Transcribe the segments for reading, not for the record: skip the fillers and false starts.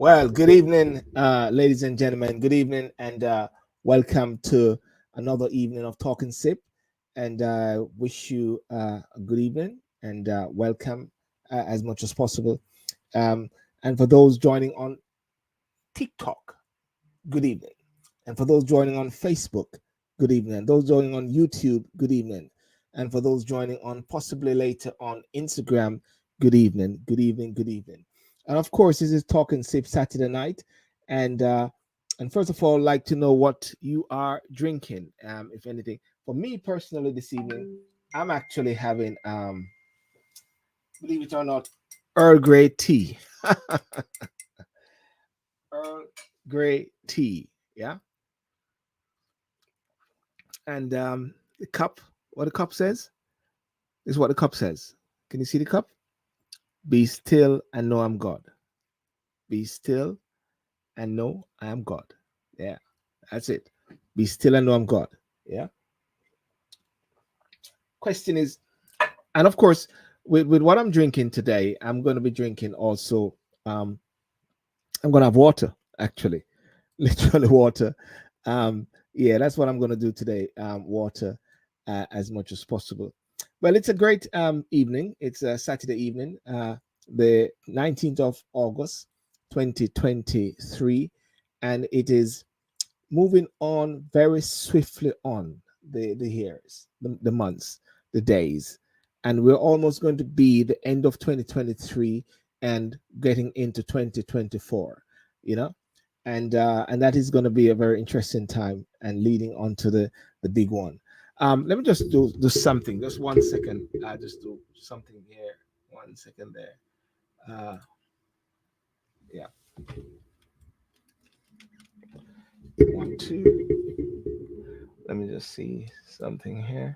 Well, good evening, ladies and gentlemen. Good evening, and welcome to another evening of Talking Sip. And wish you a good evening and welcome as much as possible. Um, and for those joining on TikTok, good evening. And for those joining on Facebook, good evening. Those joining on YouTube, good evening. And for those joining on possibly later on Instagram, good evening, good evening, good evening. And of course, this is Talking Sip Saturday night. And first of all, like to know what you are drinking, if anything. For me personally, this evening, I'm actually having, believe it or not, Earl Grey tea. Earl Grey tea. Yeah. And the cup, what the cup says is what the cup says. Can you see the cup? Be still and know I'm God. Be still and know I am God. Yeah, that's it. Be still and know I'm God. Yeah. Question is, and of course, with what I'm drinking today, I'm going to be drinking also. Um, I'm going to have water, actually, literally water. Yeah, that's what I'm going to do today. Water as much as possible. Well, it's a great evening. It's a Saturday evening, the 19th of August, 2023, and it is moving on very swiftly on the years, the months, the days, and we're almost going to be the end of 2023 and getting into 2024. You know, and that is going to be a very interesting time and leading on to the big one. Let me just do something. Just 1 second. I just do something here. 1 second there. Yeah. One, two. Let me just see something here.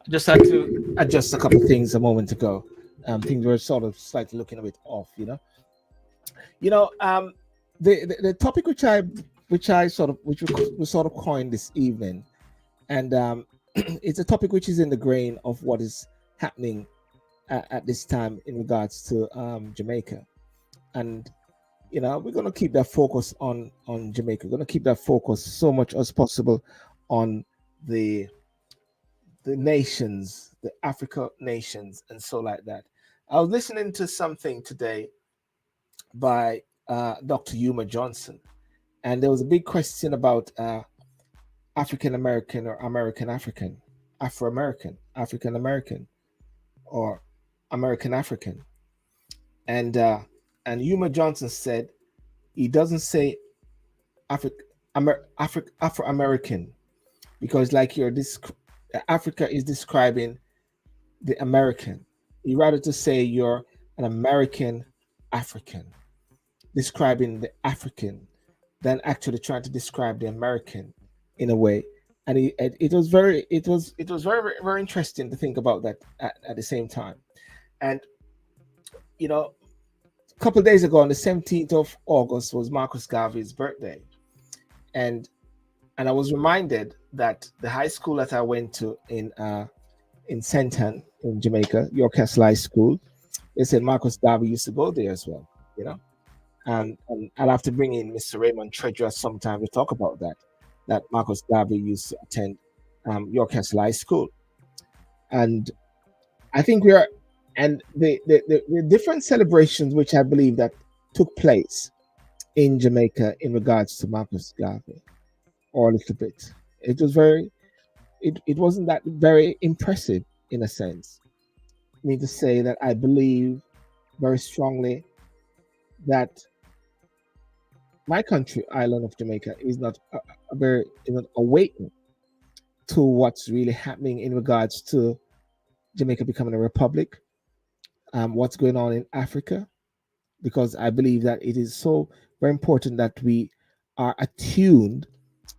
I just had to adjust a couple of things a moment ago. Things were sort of slightly looking a bit off, you know. You know, the topic which I sort of which we sort of coined this evening, and it's a topic which is in the grain of what is happening at this time in regards to Jamaica, and we're going to keep that focus on Jamaica. We're going to keep that focus so much as possible on the the nations, the Africa nations, and so like that. I was listening to something today by Dr. Yuma Johnson, and there was a big question about African American or American African, Afro American, African American, or American African, and Yuma Johnson said he doesn't say Afro American because like you're this Africa is describing the American. You rather to say you're an American African, describing the African, than actually trying to describe the American in a way. And it was very very interesting to think about that at the same time. And you know, a couple of days ago on the 17th of August was Marcus Garvey's birthday, and I was reminded that the high school that I went to in Senton in Jamaica, York Castle High School. They said Marcus Garvey used to go there as well, you know. And I'll have to bring in Mr. Raymond Treasurer sometime to talk about that. That Marcus Garvey used to attend York Castle High School, and I think we are, and the different celebrations which I believe that took place in Jamaica in regards to Marcus Garvey, or a little bit. It was very, it wasn't that very impressive in a sense. I mean to say that I believe very strongly that my country, island of Jamaica, is not a very is not awakened to what's really happening in regards to Jamaica becoming a republic, what's going on in Africa, because I believe that it is so very important that we are attuned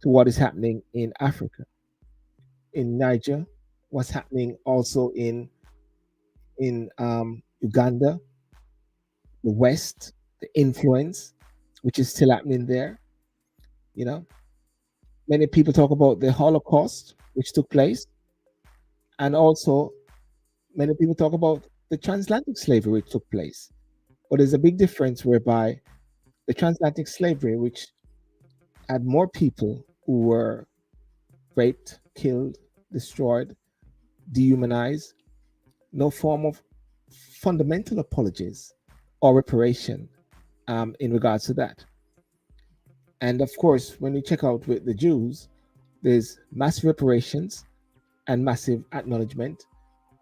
to what is happening in Africa, in Niger, what's happening also in Uganda, the West, the influence which is still happening there. You know, many people talk about the Holocaust which took place, and also many people talk about the transatlantic slavery which took place. But there's a big difference whereby the transatlantic slavery, which had more people who were raped, killed, destroyed, dehumanized, no form of fundamental apologies or reparation in regards to that. And of course, when you check out with the Jews, there's massive reparations and massive acknowledgement.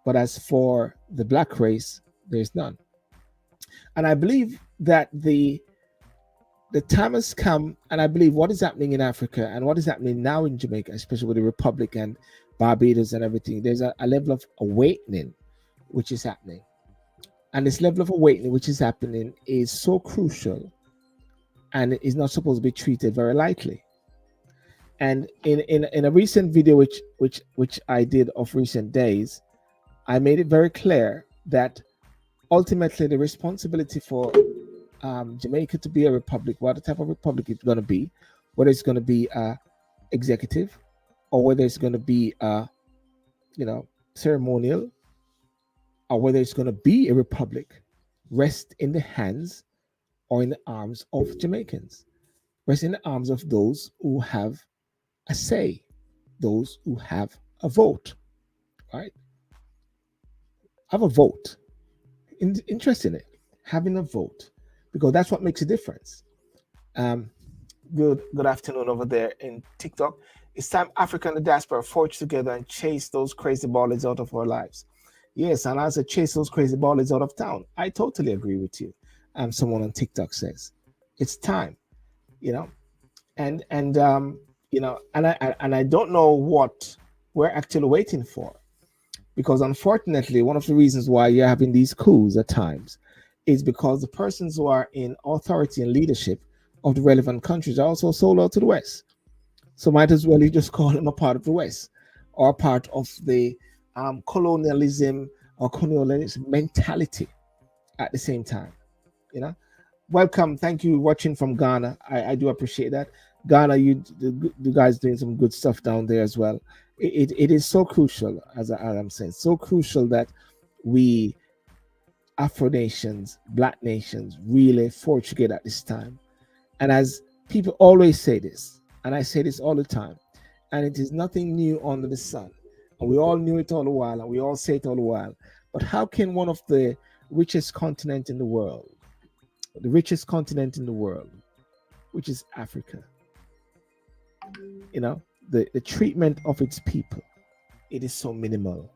But as for the black race, there's none. And I believe that the time has come, and I believe what is happening in Africa and what is happening now in Jamaica, especially with the Republic and Barbados and everything, there's a level of awakening which is happening. And this level of awakening which is happening is so crucial, and it is not supposed to be treated very lightly. And in a recent video which I did of recent days, I made it very clear that ultimately the responsibility for Jamaica to be a republic, what type of republic it's going to be, whether it's going to be executive or whether it's going to be ceremonial, or whether it's going to be a republic, rest in the hands or in the arms of Jamaicans, rest in the arms of those who have a say, those who have a vote, right? Have a vote. Interesting, having a vote, because that's what makes a difference. Good afternoon over there in TikTok. It's time Africa and the diaspora forge together and chase those crazy ballers out of our lives. Yes, and as I chase those crazy ballers out of town, I totally agree with you. Someone on TikTok says it's time, and I don't know what we're actually waiting for, because unfortunately, one of the reasons why you're having these coups at times is because the persons who are in authority and leadership of the relevant countries are also sold out to the West. So might as well you just call them a part of the West, or part of the colonialism or colonialism mentality at the same time. Welcome. Thank you watching from Ghana. I do appreciate that. Ghana, you guys doing some good stuff down there as well. It is so crucial, as I'm saying, so crucial that we Afro nations, black nations, really forge together at this time. And as people always say this, and I say this all the time, and it is nothing new under the sun. And we all knew it all the while, and we all say it all the while. But how can one of the richest continent in the world, which is Africa, the treatment of its people, it is so minimal.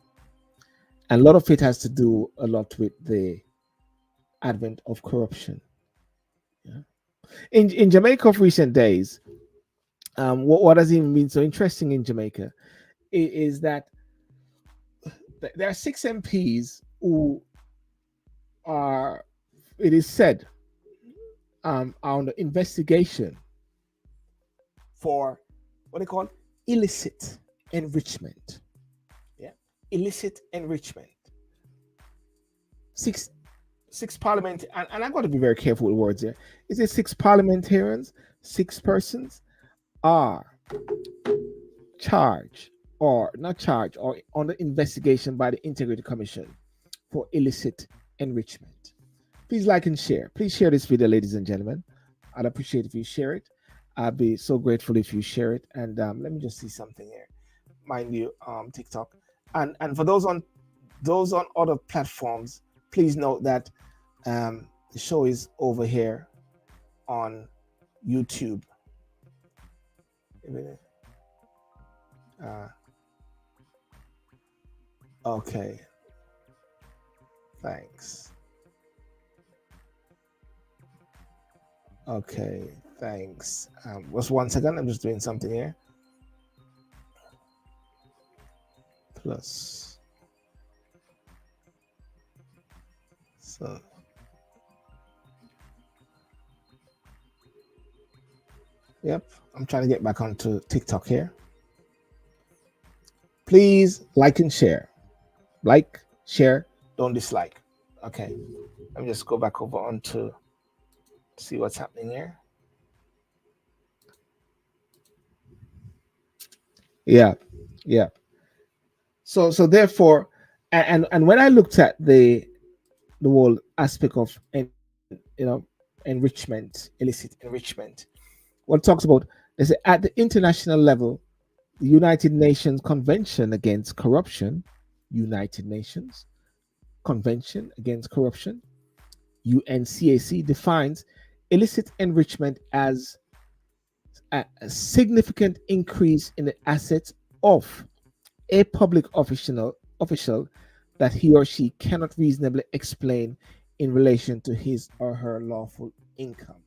And a lot of it has to do a lot with the advent of corruption. Yeah. In Jamaica of recent days, what has even been so interesting in Jamaica is that there are 6 MPs who are, it is said, are under investigation for what they call illicit enrichment. Yeah, illicit enrichment. Six parliament, and I've got to be very careful with words here. Is it 6 parliamentarians, 6 persons are charged or not charged or under investigation by the Integrity Commission for illicit enrichment. Please like and share. Please share this video, ladies and gentlemen. I'd appreciate if you share it. I'd be so grateful if you share it. And let me just see something here. Mind you, TikTok, and for those on other platforms, please note that the show is over here on YouTube. Okay, thanks. Okay, thanks. Just 1 second. I'm just doing something here. Plus. So. Yep, I'm trying to get back onto TikTok here. Please like and share. Like, share, don't dislike. Okay, let me just go back over onto see what's happening here. Yeah. So therefore, and when I looked at the whole aspect of enrichment, illicit enrichment, what it talks about is that at the international level, the United Nations Convention Against Corruption, United Nations Convention Against Corruption, UNCAC, defines illicit enrichment as a significant increase in the assets of a public official that he or she cannot reasonably explain in relation to his or her lawful income.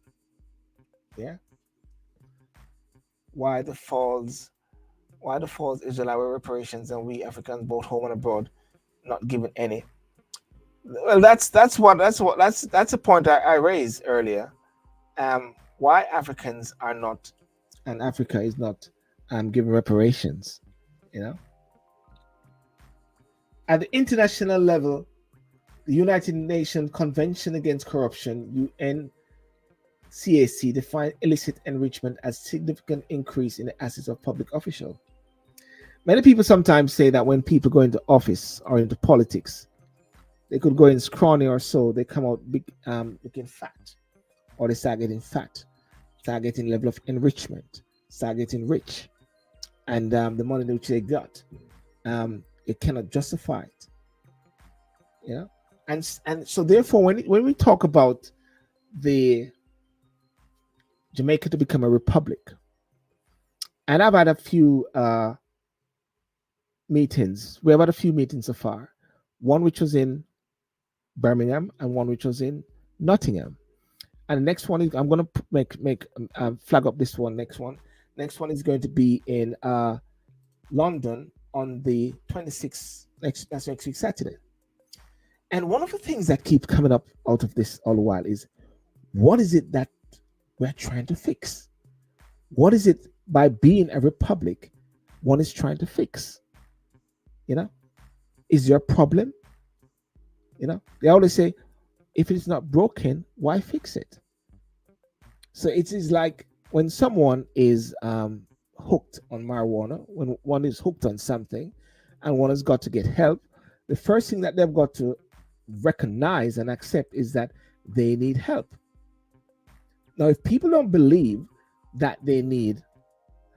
Yeah. Why the falls Israelite reparations and we Africans both home and abroad not given any? Well, that's a point I raised earlier. Why Africans are not, and Africa is not given reparations, At the international level, the United Nations Convention Against Corruption, UNCAC, define illicit enrichment as significant increase in the assets of public officials. Many people sometimes say that when people go into office or into politics, they could go in scrawny or so, they come out big, looking fat, or they start getting fat, start getting level of enrichment, start getting rich, and the money which they got, it cannot justify it, and so therefore, when we talk about the Jamaica to become a republic, and I've had a few meetings. We have had a few meetings so far. One which was in Birmingham and one which was in Nottingham. And the next one is I'm going to make flag up this one. Next one is going to be in London on the 26th. That's next week Saturday. And one of the things that keep coming up out of this all the while is, what is it that we're trying to fix? What is it by being a republic one is trying to fix? Is there a problem? They always say, if it's not broken, why fix it? So it is like when someone is hooked on marijuana, when one is hooked on something and one has got to get help, the first thing that they've got to recognize and accept is that they need help. Now, if people don't believe that they need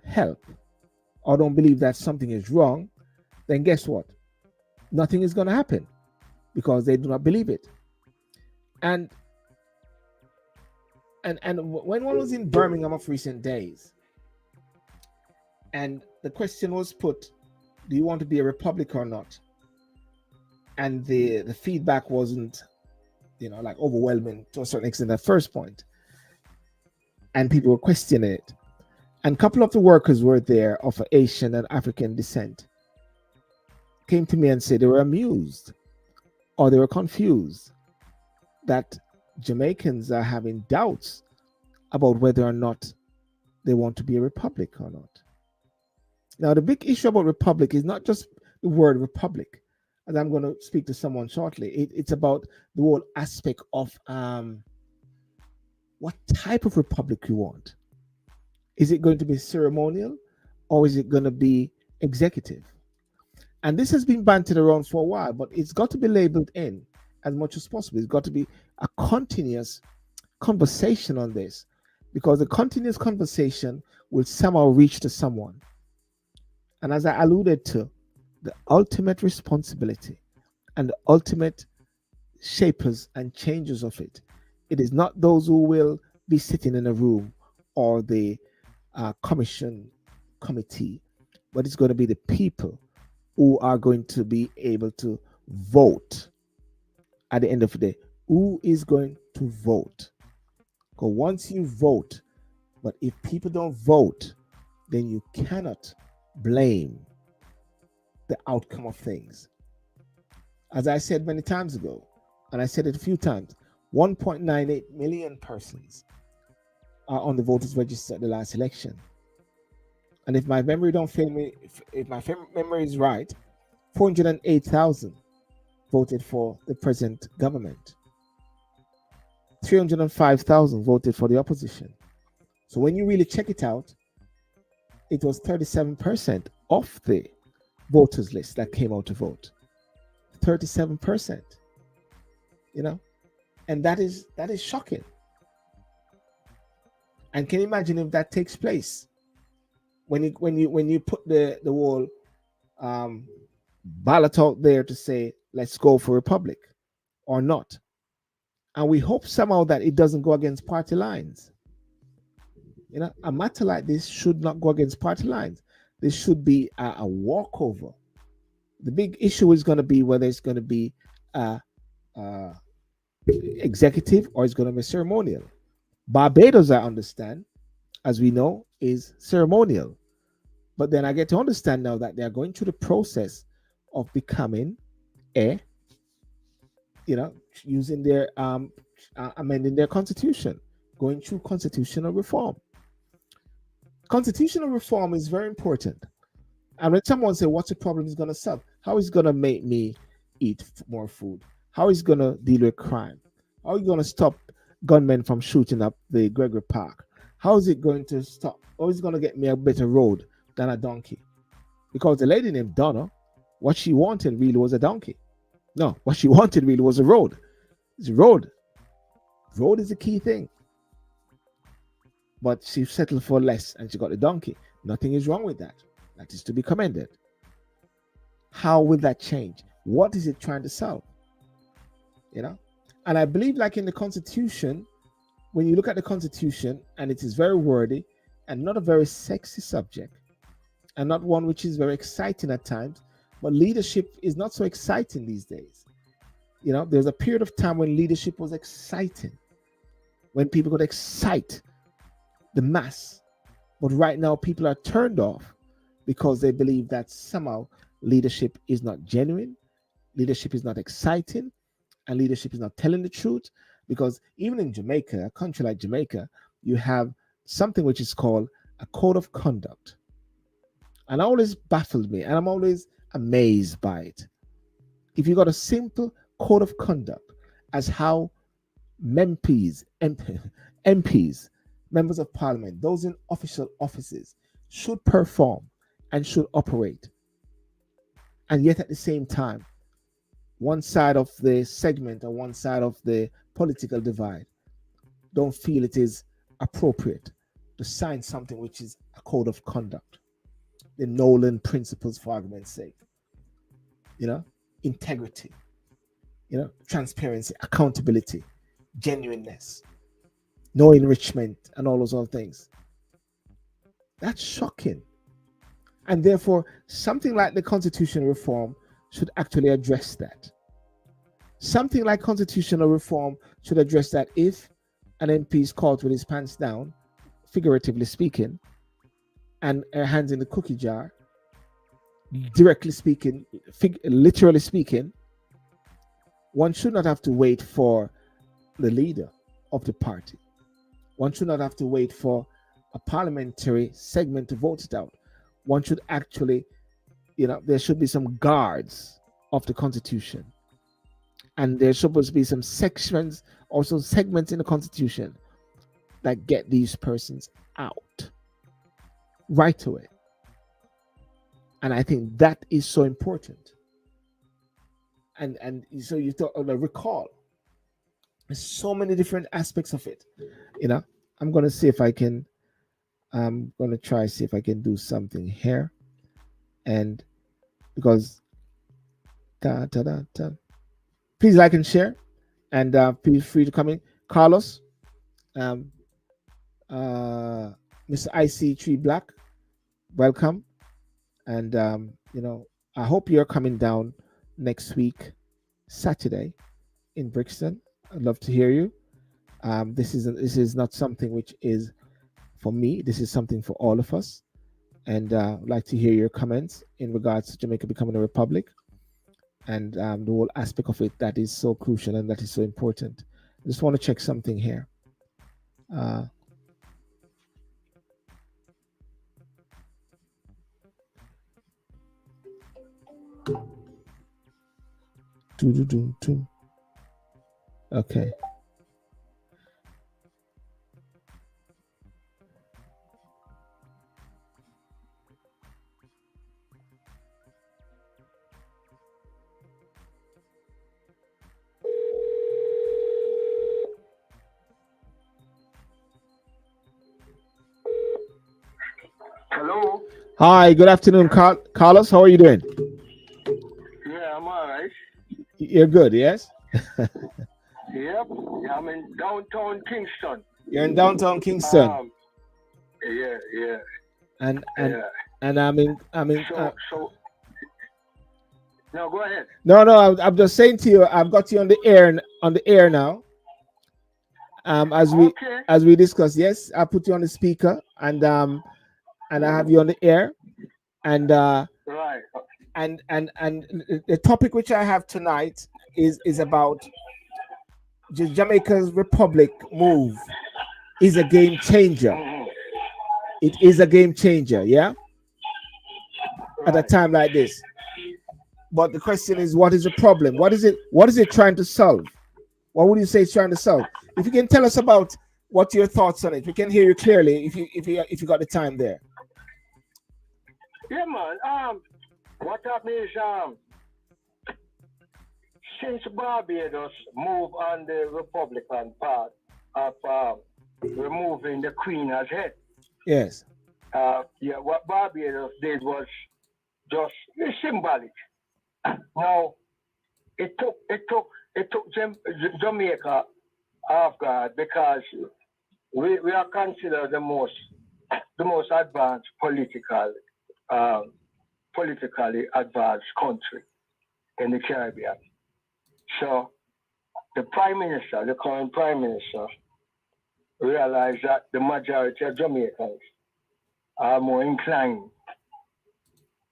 help or don't believe that something is wrong, then guess what? Nothing is going to happen because they do not believe it. And when one was in Birmingham of recent days, and the question was put, do you want to be a republic or not? And the feedback wasn't, like overwhelming to a certain extent at first point. And people were questioning it. And a couple of the workers were there of Asian and African descent came to me and said they were amused or they were confused that Jamaicans are having doubts about whether or not they want to be a republic or not. Now, the big issue about republic is not just the word republic, and I'm going to speak to someone shortly. It's about the whole aspect of what type of republic you want. Is it going to be ceremonial or is it going to be executive? And this has been bantered around for a while, but it's got to be labeled in as much as possible. It's got to be a continuous conversation on this, because the continuous conversation will somehow reach to someone. And as I alluded to, the ultimate responsibility and the ultimate shapers and changers of it, it is not those who will be sitting in a room or the commission committee, but it's going to be the people who are going to be able to vote at the end of the day. Who is going to vote? Because once you vote, but if people don't vote, then you cannot blame the outcome of things. As I said many times ago, and I said it a few times, 1.98 million persons are on the voters register at the last election. And if my memory don't fail me, if my memory is right, 408,000 voted for the present government. 305,000 voted for the opposition. So when you really check it out, it was 37% of the voters list that came out to vote. 37%. You know, and that is shocking. And can you imagine if that takes place? When you put the whole ballot out there to say, let's go for Republic or not. And we hope somehow that it doesn't go against party lines. You know, a matter like this should not go against party lines. This should be a walkover. The big issue is going to be whether it's going to be executive or it's going to be ceremonial. Barbados, I understand, as we know, is ceremonial. But then I get to understand now that they are going through the process of becoming using their amending their constitution, going through constitutional reform. Constitutional reform is very important. And when someone says, what's the problem is going to solve? How is it going to make me eat more food? How is it going to deal with crime? How are you going to stop gunmen from shooting up the Gregory Park? How is it going to stop? How is it going to get me a better road than a donkey? Because the lady named Donna, what she wanted really was a donkey. No, what she wanted really was a road. It's a road. Road is the key thing. But she settled for less and she got the donkey. Nothing is wrong with that. That is to be commended. How will that change? What is it trying to solve? You know? And I believe, like in the Constitution, when you look at the Constitution, and it is very wordy and not a very sexy subject, and not one which is very exciting at times, but leadership is not so exciting these days. You know, there's a period of time when leadership was exciting, when people could excite the mass. But right now, people are turned off because they believe that somehow leadership is not genuine, leadership is not exciting, and leadership is not telling the truth. Because even in Jamaica, a country like Jamaica, you have something which is called a code of conduct. And it always baffled me, and I'm always amazed by it. If you got a simple code of conduct as how MPs, members of parliament, those in official offices should perform and should operate. And yet at the same time, one side of the segment or one side of the political divide don't feel it is appropriate to sign something which is a code of conduct. The Nolan principles, for argument's sake. You know, integrity, you know, transparency, accountability, genuineness, no enrichment, and all those other things. That's shocking. And therefore, something like the constitutional reform should actually address that. Something like constitutional reform should address that if an MP is caught with his pants down, figuratively speaking, and hands in the cookie jar, directly speaking, literally speaking, one should not have to wait for the leader of the party. One should not have to wait for a parliamentary segment to vote it out. One should actually, you know, there should be some guards of the Constitution. And there's supposed to be some sections or some segments in the Constitution that get these persons out right away. And I think that is so important. And so you thought, recall. There's so many different aspects of it. You know, I'm gonna see if I can. I'm gonna try see if I can do something here, and because da, da, da, da. Please like and share, and feel free to come in. Carlos, um, uh, Mr. IC3 Black, welcome, and I hope you're coming down next week, Saturday, in Brixton. I'd love to hear you. This is not something which is for me. This is something for all of us, and I'd like to hear your comments in regards to Jamaica becoming a republic, and the whole aspect of it that is so crucial and that is so important. I just want to check something here. Uh, okay. Hello. Hi, good afternoon, Carlos. How are you doing? Yeah, I'm all right. You're good, yes? Yep. Yeah, I'm in downtown Kingston. You're in downtown Kingston, Yeah. and Yeah. So. No, go ahead. No. I'm just saying to you, I've got you on the air now. Okay. As we discussed, yes, I put you on the speaker, and I have you on the air, and Right. and the topic which I have tonight is about Jamaica's Republic move is a game changer. Mhm. It is a game changer, yeah, at a Right. time like this. But the question is, what is the problem? What is it trying to solve? What would you say it's trying to solve? If you can tell us about what your thoughts on it, we can hear you clearly if you got the time there. Yeah, man. What happened is since Barbados moved on the Republican path of removing the Queen as head. Yes. What Barbados did was just symbolic. Now it took Jamaica off guard because we are considered the most advanced politically advanced country in the Caribbean. So the current prime minister, realized that the majority of Jamaicans are more inclined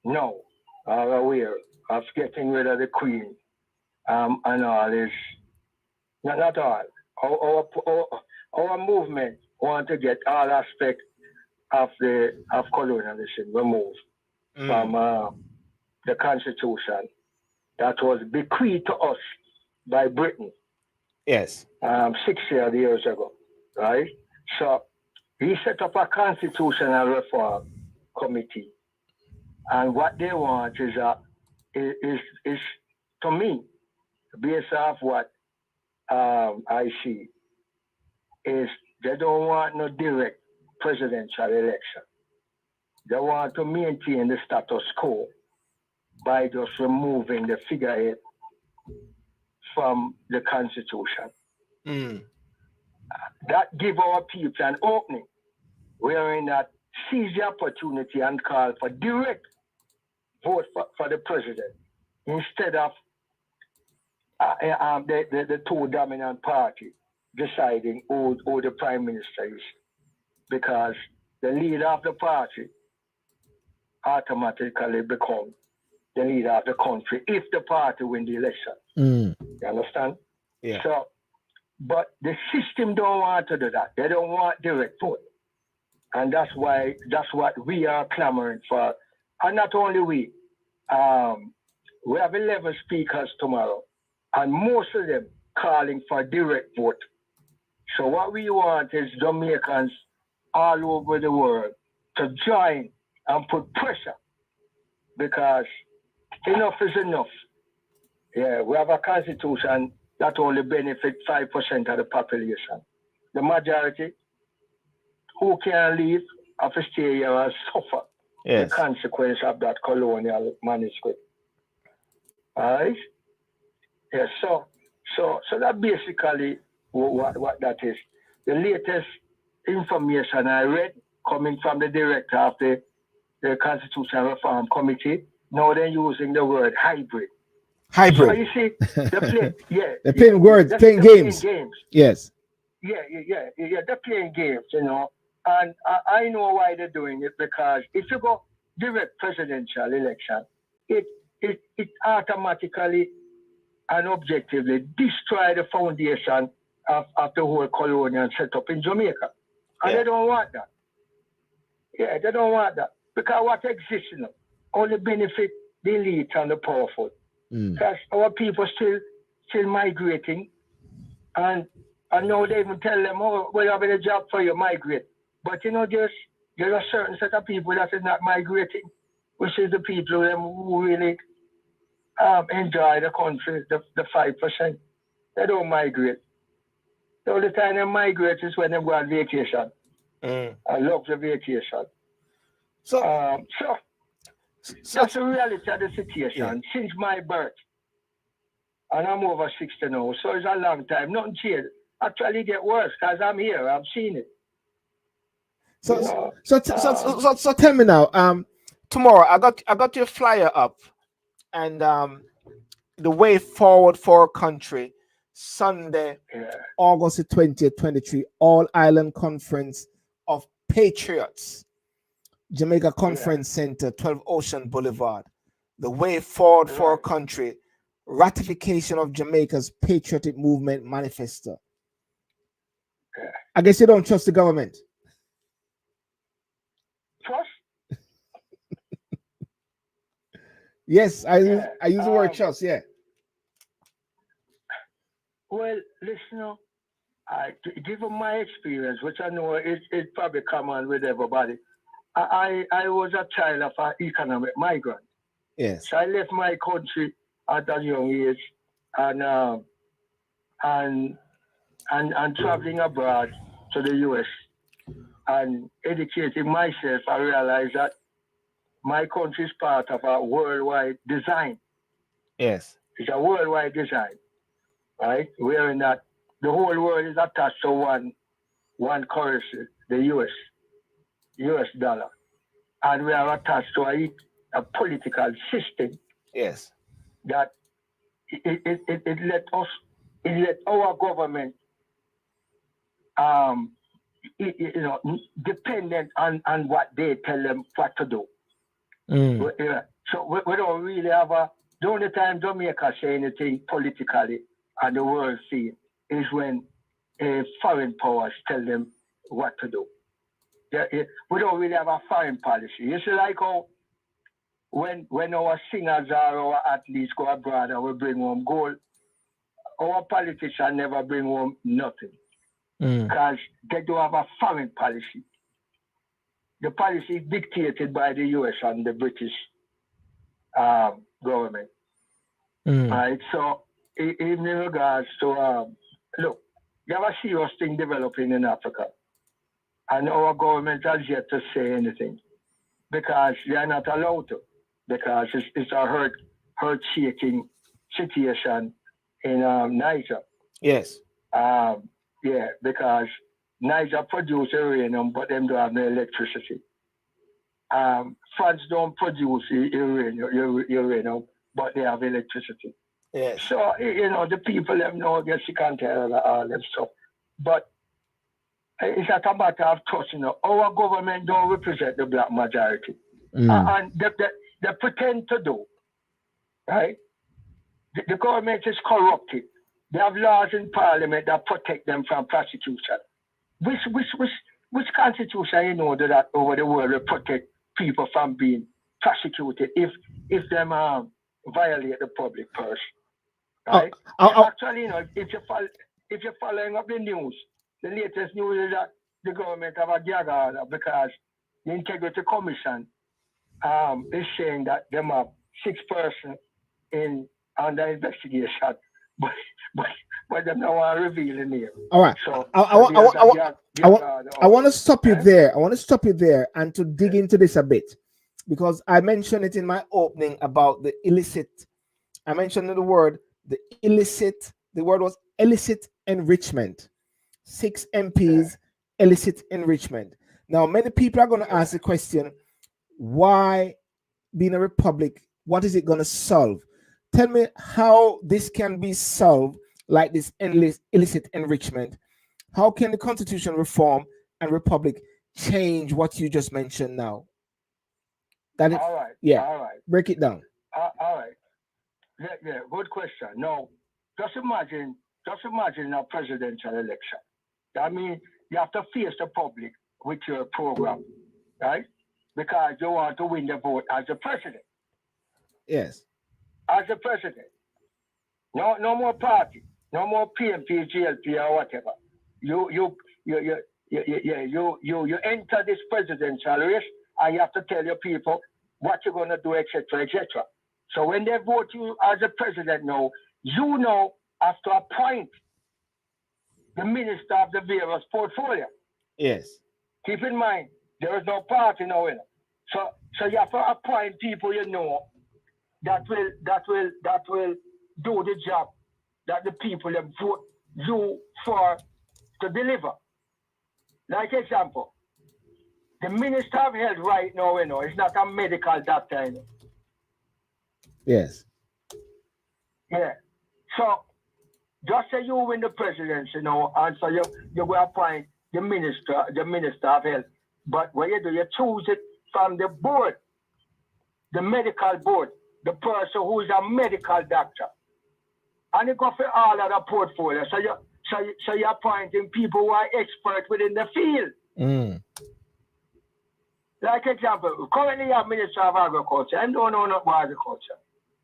now, are aware of getting rid of the Queen and all this. Not all. Our movement want to get all aspects of colonialism removed from the Constitution that was bequeathed to us by Britain. Yes. 60 years ago, right? So he set up a constitutional reform committee, and what they want is to me, based off what I see, is they don't want no direct presidential election. They want to maintain the status quo by just removing the figurehead from the Constitution. That give our people an opening wherein that seize the opportunity and call for direct vote for the president instead of the two dominant party deciding who the prime minister is, because the leader of the party automatically become the leader of the country if the party win the election. You understand? Yeah. So, but the system don't want to do that. They don't want direct vote. And that's what we are clamoring for. And not only we have 11 speakers tomorrow, and most of them calling for direct vote. So what we want is Jamaicans all over the world to join and put pressure because enough is enough. Yeah, we have a constitution that only benefits 5% of the population. The majority who can leave have to stay here and suffer the consequence of that colonial manuscript. All right? Yeah, so that basically what that is. The latest information I read coming from the director of the Constitutional Reform Committee, now they're using the word hybrid. Hybrid. So you see, they're playing words, playing games. Yes. They're playing games, you know. And I know why they're doing it, because if you go direct presidential election, it automatically and objectively destroy the foundation of the whole colonial setup in Jamaica. And they don't want that. Yeah, they don't want that. Because what exists now only benefit the elite and the powerful. Because our people still migrating, and now they even tell them, oh, we're having a job for you, migrate. But you know, there's a certain set of people that is not migrating, which is the people who really enjoy the country, the 5%. They don't migrate. The only time they migrate is when they go on vacation. I love the vacation. So that's the reality of the situation since my birth. And I'm over 60 now, so it's a long time. Nothing changed. Actually, get worse because I'm here. I've seen it. So tell me now. Tomorrow I got your flyer up, and the way forward for our country, Sunday, August the 20th, 23, All Island Conference of Patriots, Jamaica Conference Center, 12 Ocean Boulevard. The way forward for our country, ratification of Jamaica's patriotic movement manifesto. I guess you don't trust the government. Trust? Yes, I use the word trust. Yeah. Well, listen, given my experience, which I know is probably common with everybody, I was a child of an economic migrant. Yes. So I left my country at a young age, and traveling abroad to the US and educating myself, I realized that my country is part of a worldwide design. Yes. It's a worldwide design, right? Wherein that the whole world is attached to one currency, the US dollar. And we are attached to a political system. Yes. That it let our government dependent on what they tell them what to do. So we don't really have the only time Jamaica say anything politically on the world scene is when foreign powers tell them what to do. We don't really have a foreign policy. It's like how when our singers or our athletes go abroad and we bring home gold, our politicians never bring home nothing. Because they don't have a foreign policy. The policy is dictated by the US and the British government. Right? So, in regards to, look, you have a serious thing developing in Africa. And our government has yet to say anything. Because they are not allowed to. Because it's a hurt-shaking situation in Niger. Yes. Because Niger produce uranium, but them don't have no electricity. France don't produce uranium, but they have electricity. Yes. So, the people them know, I guess you can't tell all that stuff. But it's not a matter of trust, Our government don't represent the black majority. And they pretend to do, right? The government is corrupted. They have laws in parliament that protect them from prosecution. Which constitution that over the world will protect people from being prosecuted if them violate the public purse? Right? Actually, if you're following up the news, the latest news is that the government have a gag order because the Integrity Commission is saying that them have 6 person in under investigation, but but but them don't want to reveal the name. All right. So I so want, I there's want, I a want, I want, guard I out want to there. stop you Eh? there. I want to stop you there and to dig into this a bit because I mentioned it in my opening about the illicit. I mentioned the word the illicit. The word was illicit enrichment. Six Yeah, MPs illicit enrichment. Now, many people are going to yeah. ask the question, why being a republic? What is it going to solve? Tell me how this can be solved, like this illicit enrichment. How can the constitution reform and republic change what you just mentioned now? That it, All right, yeah, all right, break it down. all right. Yeah, yeah. Good question. No, just imagine a presidential election. I mean, you have to face the public with your program, right? Because you want to win the vote as the president. Yes, As the president. No, no more party. No more PMP, GLP, or whatever. You, you, you, you, you enter this presidential race, and you have to tell your people what you're going to do, etc., etc. So when they vote you as a president now, you know have to appoint the minister of the various portfolio. yes, Keep in mind, there is no party now. So so you have to appoint people you know that will do the job that the people have vote you for to deliver. Like example, the minister of health right now, is not a medical doctor, yes, Yeah. So just say you win the presidency, and so you will appoint the minister of health. But what you do, you choose it from the board, the medical board, the person who is a medical doctor. And you go for all of the portfolio. So you're appointing people who are expert within the field. mm, Like example, currently you have Minister of Agriculture. I don't know nothing about agriculture.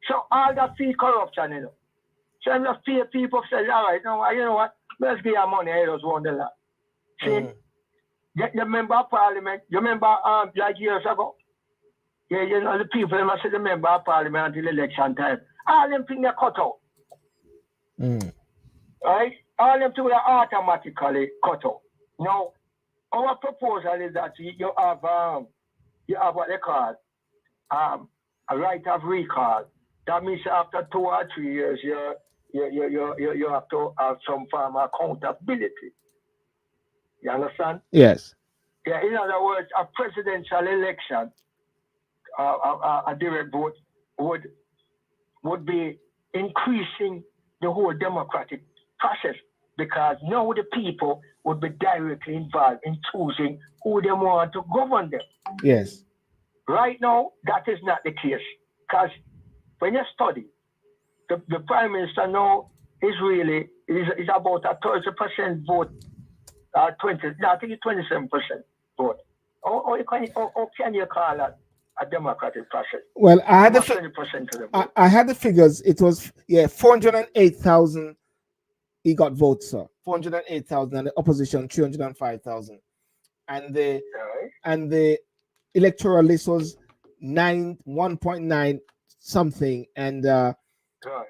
So all that fee corruption. So I'm just pay people say, all right, you know what? Let's give your money, I just want the land. See, mm, the member of parliament, you remember like years ago? Yeah, the people they must say the member of parliament until election time. All them things they cut out. mm. Right? All them things are automatically cut out. Now, our proposal is that you have what they call a right of recall. That means after 2 or 3 years, you have to have some form of accountability. You understand? Yes, Yeah. In other words, a presidential election, a direct vote would be increasing the whole democratic process because now the people would be directly involved in choosing who they want to govern them. yes, Right now, that is not the case because when you study, the prime minister now is about a 30% vote, 20, no, I think it's 27% vote. Or can you call that a democratic process? well, I had Almost 20% of the vote. I had the figures. It was 408,000. He got votes, sir. 408,000, and the opposition 305,000, and the Right? and the electoral list was 1.9 something, and Right.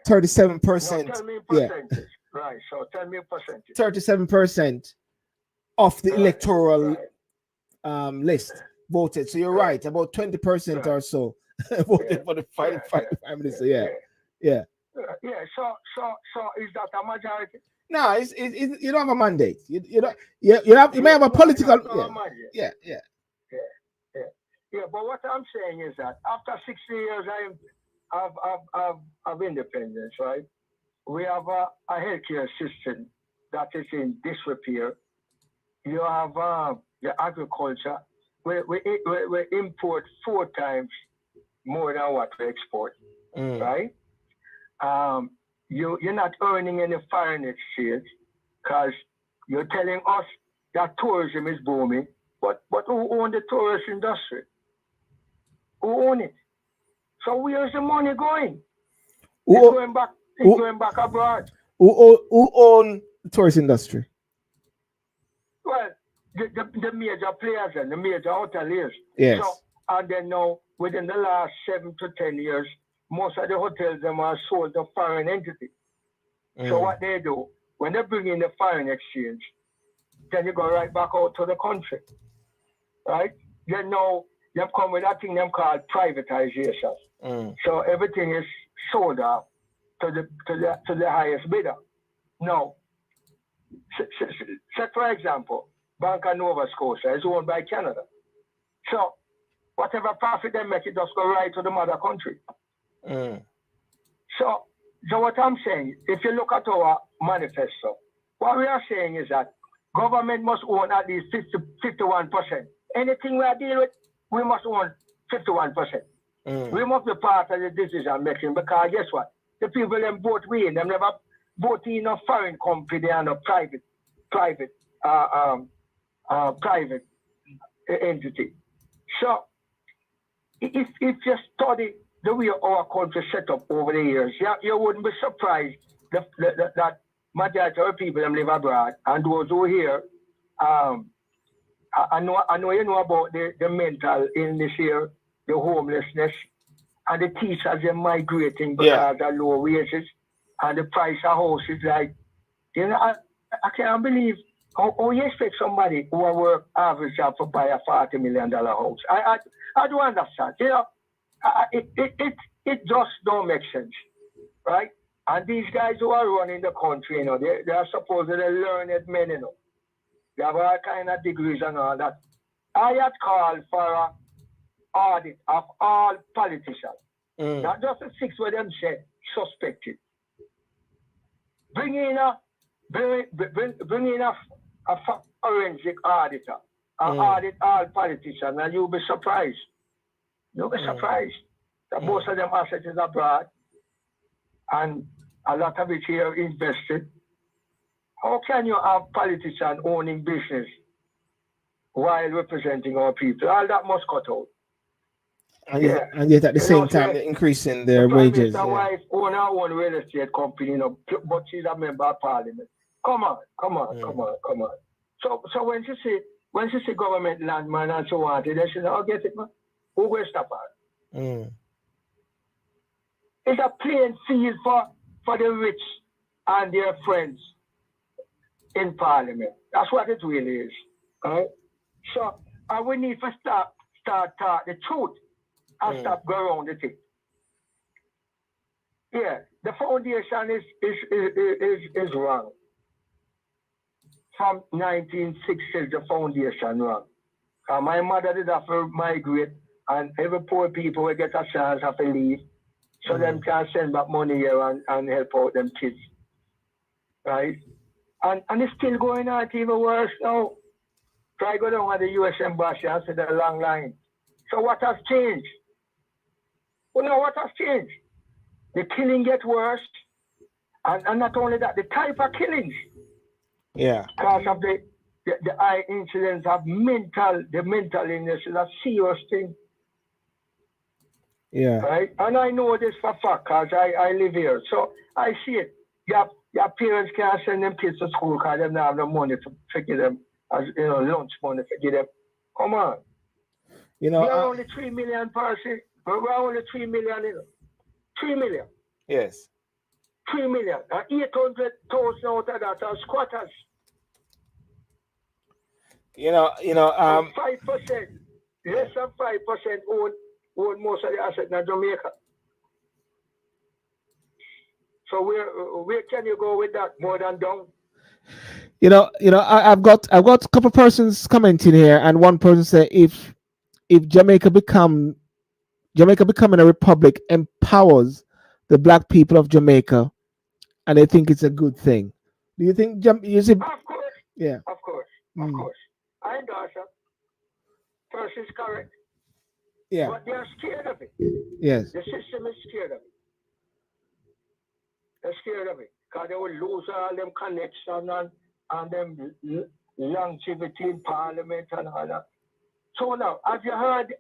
37%. Now tell me Yeah, percentage. Right. So tell me percentage. 37% of the Right. electoral Right. list voted. So you're Right. right, about 20% Right. or so Yeah. voted for the Yeah. prime minister. Yeah. Yeah. Yeah. So is that a majority? No, you don't have a mandate. You don't. You may have a No, it's political. not a majority. Yeah. Yeah. Yeah. Yeah. But what I'm saying is that after 60 years of independence, right? We have a healthcare system that is in disrepair. You have the agriculture. We import 4 times more than what we export, right? You're not earning any foreign exchange because you're telling us that tourism is booming, but who own the tourist industry? Who own it? So where's the money going? It's going back. It's going back abroad. Who own the tourist industry? Well, the major players and the major hoteliers. Yes. So and then now within the last 7 to 10 years, most of the hotels them are sold to foreign entities. So what they do, when they bring in the foreign exchange, then you go right back out to the country, right? Then now they come with that thing them called privatization. So everything is sold off to the highest bidder. Now, say for example, Bank of Nova Scotia is owned by Canada. So whatever profit they make, it just go right to the mother country. So what I'm saying, if you look at our manifesto, what we are saying is that government must own at least 51%. Anything we are dealing with, we must own 51%. We must be part of the decision making because guess what? The people them vote we in, them never vote in a foreign company and a private entity. So if you study the way our country set up over the years, you wouldn't be surprised that majority of people them live abroad and those who are here. I know you know about the mental illness here, the homelessness, and the teachers are migrating because of low wages and the price of houses. Like, you know, I can't believe how you expect somebody who work average job to buy a $40 million house. I don't understand. You know, it just don't make sense, right? And these guys who are running the country, you know, they are supposedly learned men, you know. They have all kind of degrees and all that. I had called for an audit of all politicians, not just the six where them said suspected. Bring in a forensic auditor and audit all politicians, and you'll be surprised. You'll be surprised that most of them assets is abroad, and a lot of it here invested. How can you have politicians owning business while representing our people? All that must cut out. And yet at the same time, they're increasing their wages. My wife own her own real estate company, you know, but she's a member of parliament. Come on. So when she see government landman and so on, then she say, "Oh, get it, man. Who will stop her?" It's a plain field for the rich and their friends in parliament. That's what it really is. Right? So we need to start talk the truth and stop go around the thing. Yeah, the foundation is wrong. From 1960s, the foundation wrong. My mother did have to migrate, and every poor people will get a chance have to leave, so them can send back money here and help out them kids. Right? And it's still going on, it's even worse now. Try go down at the US Embassy and see the long line. So what has changed? Well, now what has changed? The killing get worse, and not only that, the type of killings. Yeah. Because of the high incidence of the mental illness is a serious thing. Yeah. Right? And I know this for fact because I live here. So I see it. Your parents can't send them kids to school because they don't have the money to give them, as you know, lunch money to give them. Come on. You know, we're only 3 million person. We're only 3 million. You know. 3 million. Yes. 3 million. 800,000 out of that are squatters. 5%, less than 5% own most of the assets in Jamaica. So where can you go with that more than down? I've got a couple persons commenting here, and one person said if Jamaica becoming a republic empowers the black people of Jamaica, and they think it's a good thing. Do you think you see? Of course. Yeah. Of course. I endorse that. First is correct. Yeah. But they're scared of it. Yes. The system is scared of it. They're scared of it. Because they will lose all them connections and them longevity in parliament and all that. So now, have you heard,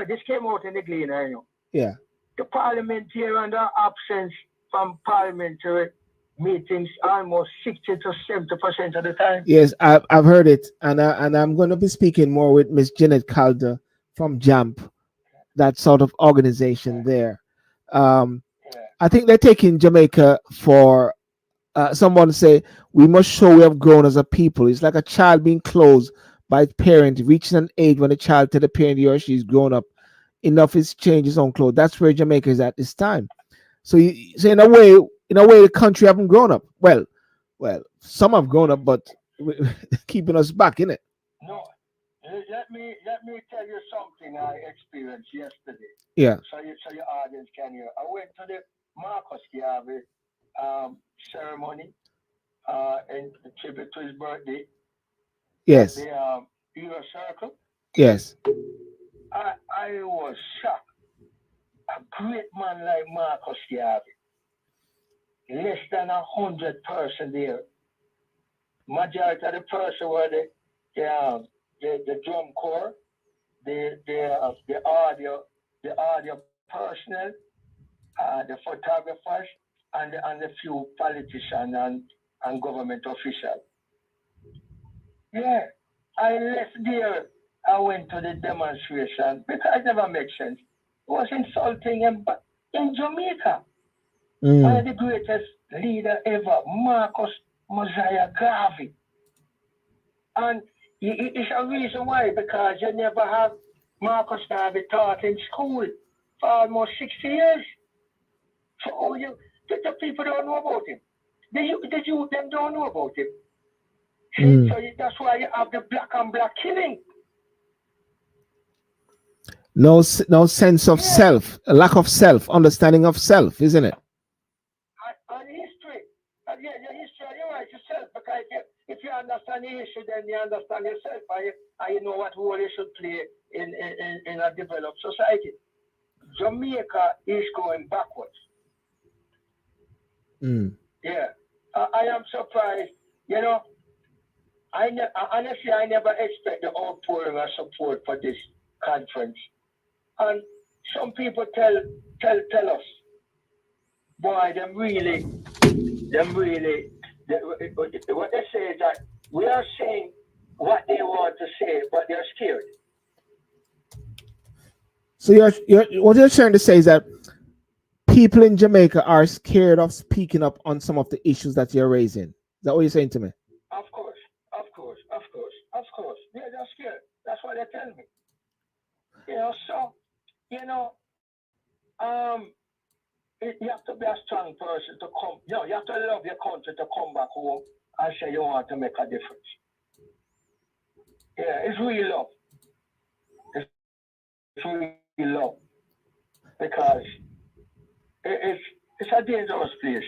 this came out in the Gleaner, you know? Yeah. The parliamentarian absence from parliamentary meetings almost 60 to 70% of the time. Yes, I've heard it, and I'm going to be speaking more with Miss Janet Calder from JAMP that sort of organization there. Um, yeah, I think they're taking Jamaica for someone say we must show we have grown as a people. It's like a child being closed by its parent, reaching an age when the child tell the parent he or she's grown up enough is change his own clothes. That's where Jamaica is at this time. So, so in a way, the country haven't grown up. Well, some have grown up, but keeping us back in it. no. Let me tell you something I experienced yesterday. Yeah. So your audience can hear. I went to the Marcus Garvey ceremony in tribute to his birthday at Yes. the Euro Circle. Yes. I was shocked. A great man like Marcus Garvey, less than 100 person there. Majority of the person were the drum corps, the audio personnel, the photographers, and the few politicians and government officials. Yeah, I left there. I went to the demonstration because it never makes sense. It was insulting him, but in Jamaica, one of Mm. the greatest leader ever, Marcus Mosiah Garvey. And it's a reason why, because you never have Marcus Garvey taught in school for almost 60 years. So the people don't know about him. The youth them don't know about him. See, Mm. so that's why you have the black and black killing. No, no sense of Yeah, self, a lack of self, understanding of self, isn't it? and history. And yeah, your history, you write yourself because if you understand the history, then you understand yourself and you know what role you should play in a developed society. Jamaica is going backwards. Mm. Yeah, I am surprised. You know, honestly, I never expect the outpouring of support for this conference. And some people tell us, boy, them really, what they say is that we are saying what they want to say, but they're scared. So you're what you're trying to say is that people in Jamaica are scared of speaking up on some of the issues that you're raising. Is that what you're saying to me? Of course, of course. Yeah, they're scared. That's what they tell me. So you know, um, you have to be a strong person to come. You have to love your country to come back home and say you want to make a difference. Yeah, it's real love. It's real love because it's a dangerous place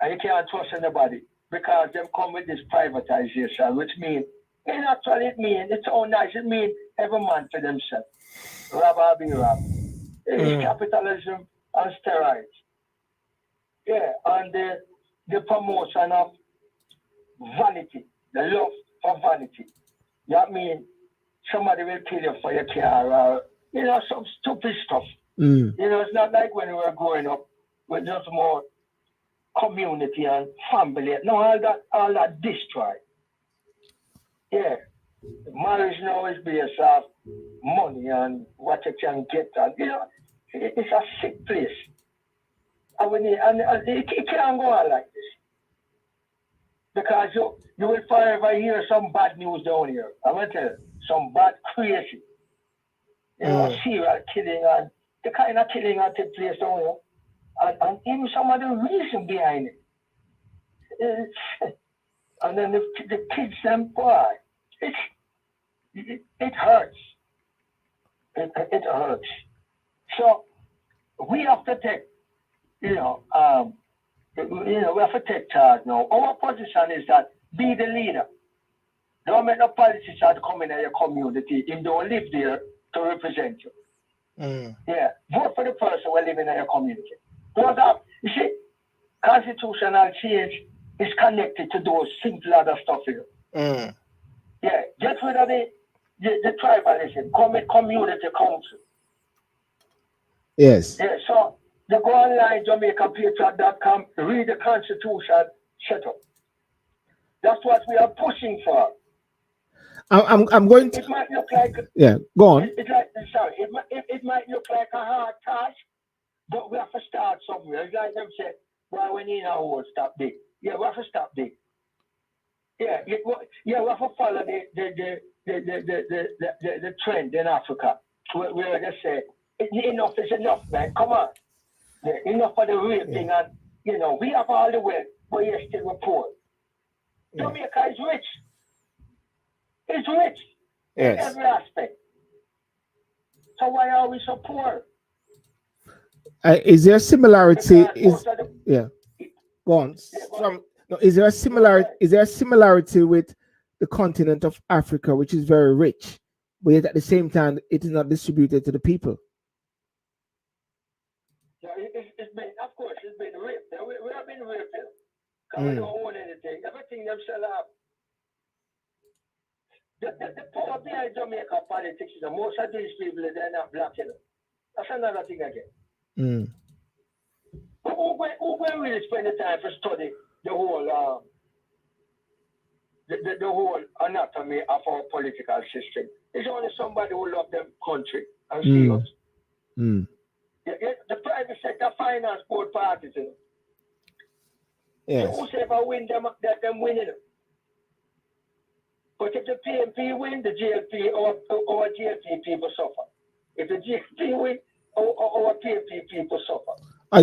and you can't trust anybody because them come with this privatization, which means in actually it mean it's all nice. It mean every man for themselves. Rob or be robbed. It's Mm. capitalism on steroids. Yeah, and the promotion of vanity, the love for vanity. That means somebody will kill you for your car or some stupid stuff. Mm. It's not like when we were growing up with just more community and family. No, all that destroyed. Yeah. Marriage now is based off money and what you can get and it's a sick place. And it can't go on like this. Because you will forever hear some bad news down here. I'm gonna tell you, some bad crazy. Mm. Serial killing and the kind of killing that take place down here. And even some of the reason behind it. It's, and then the kids them boy, it's it hurts. It hurts. So we have to take, you know, um, we have to take charge now. Our position is that be the leader. Don't make no politician come in your community and don't live there to represent you. Mm. Yeah, vote for the person who live in your community. Because you see, constitutional change is connected to those simple other stuff here. Mm. Yeah, get rid of the tribalism, commit community council. Yes. Yeah, so you go online, JamaicaPatriot.com, read the constitution, shut up. That's what we are pushing for. I'm going to. It might look like Go on. it might look like a hard task, but we have to start somewhere. It's like them say, why we need a hole stop big. Yeah, we have to stop big. Yeah, we have to follow the trend in Africa. Where they say enough is enough, man. Come on. Yeah, enough of the raping and we have all the wealth, but yet still we're poor. Jamaica is rich. It's rich in every aspect. So why are we so poor? Is there a similarity? Go on. Is there a similarity? Is there a similarity with the continent of Africa, which is very rich, but yet at the same time it is not distributed to the people? Yeah, it's been, of course, it's been raped. We have been raped. Because we don't own anything. Everything them sell up. The power behind Jamaica politics is that most of these people they're not black, That's another thing again. Who will really spend the time to study the whole the whole anatomy of our political system? It's only somebody who love them country and see us. The private sector finance both parties, Yes. So whoever win them winning. But if the PNP win, the GLP or GLP people suffer. If the GLP win, our PNP people suffer. Are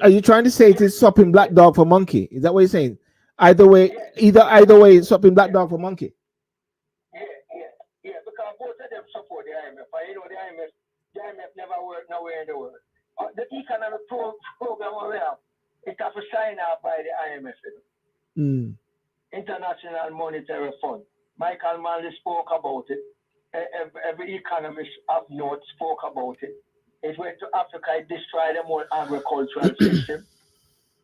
you trying to say it is swapping black dog for monkey? Is that what you're saying? Either way, either way, it's swapping black dog for monkey. Yeah, because both of them support the IMF. The IMF never worked nowhere in the world. The economic program we have, it has to sign up by the IMF. International Monetary Fund. Michael Manley spoke about it. Every economist of note spoke about it. It went to Africa, it destroyed the whole agricultural system.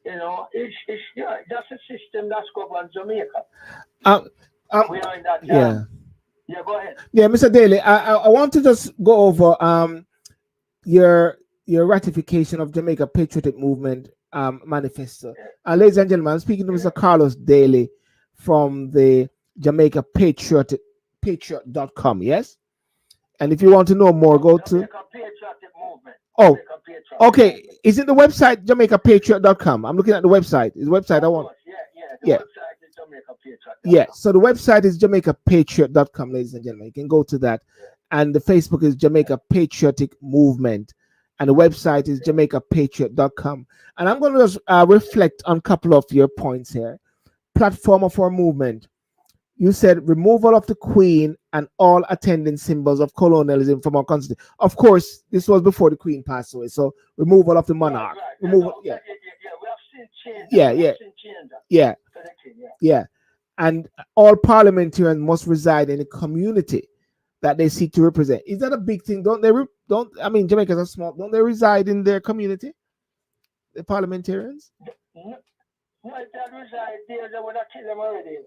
That's a system that's governs Jamaica. We are in that. Go ahead. Yeah, Mr. Daly, I want to just go over your ratification of Jamaica Patriotic Movement manifesto. Ladies and gentlemen, I'm speaking to Mr. Carlos Daly from the Jamaica Patriot.com, yes? And if you want to know more, go to Jamaica Patriotic Movement. Okay. Is it the website JamaicaPatriot.com? I'm looking at the website. Is the website I want? Yeah. Website is Jamaica Patriot. Yeah. So the website is JamaicaPatriot.com, ladies and gentlemen. You can go to that. And the Facebook is Jamaica Patriotic Movement. And the website is JamaicaPatriot.com. And I'm going to just reflect on a couple of your points here. Platform of our movement. You said removal of the Queen and all attending symbols of colonialism from our constitution. Of course, this was before the Queen passed away. So removal of the monarch. We have seen change. Yeah. And all parliamentarians must reside in a community that they seek to represent. Is that a big thing? Jamaicans are small. Don't they reside in their community? The parliamentarians? No, if they reside there, they would have killed them already.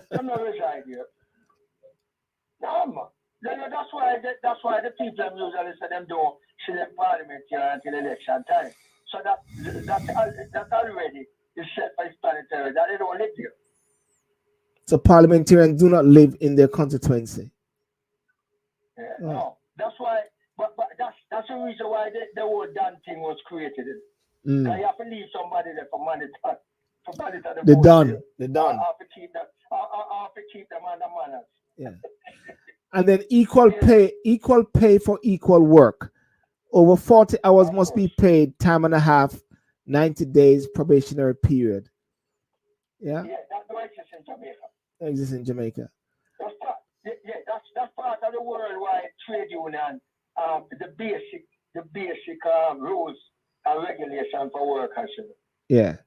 Them not reside here. No, that's why the people usually say them don't select parliament here until election time. So that's already is self-explanatory that they don't live here. So parliamentarians do not live in their constituency. Yeah, no, that's why. But that's the reason why the whole damn thing was created. You have to leave somebody there for money. They're done. I have to keep them under manners. Yeah. And then equal pay for equal work. Over 40 hours must be paid, time and a half, 90 days probationary period. Yeah. Yeah, that do exist in Jamaica. Exists in Jamaica. That's part of the worldwide trade union. The basic rules and regulations for workers. Yeah.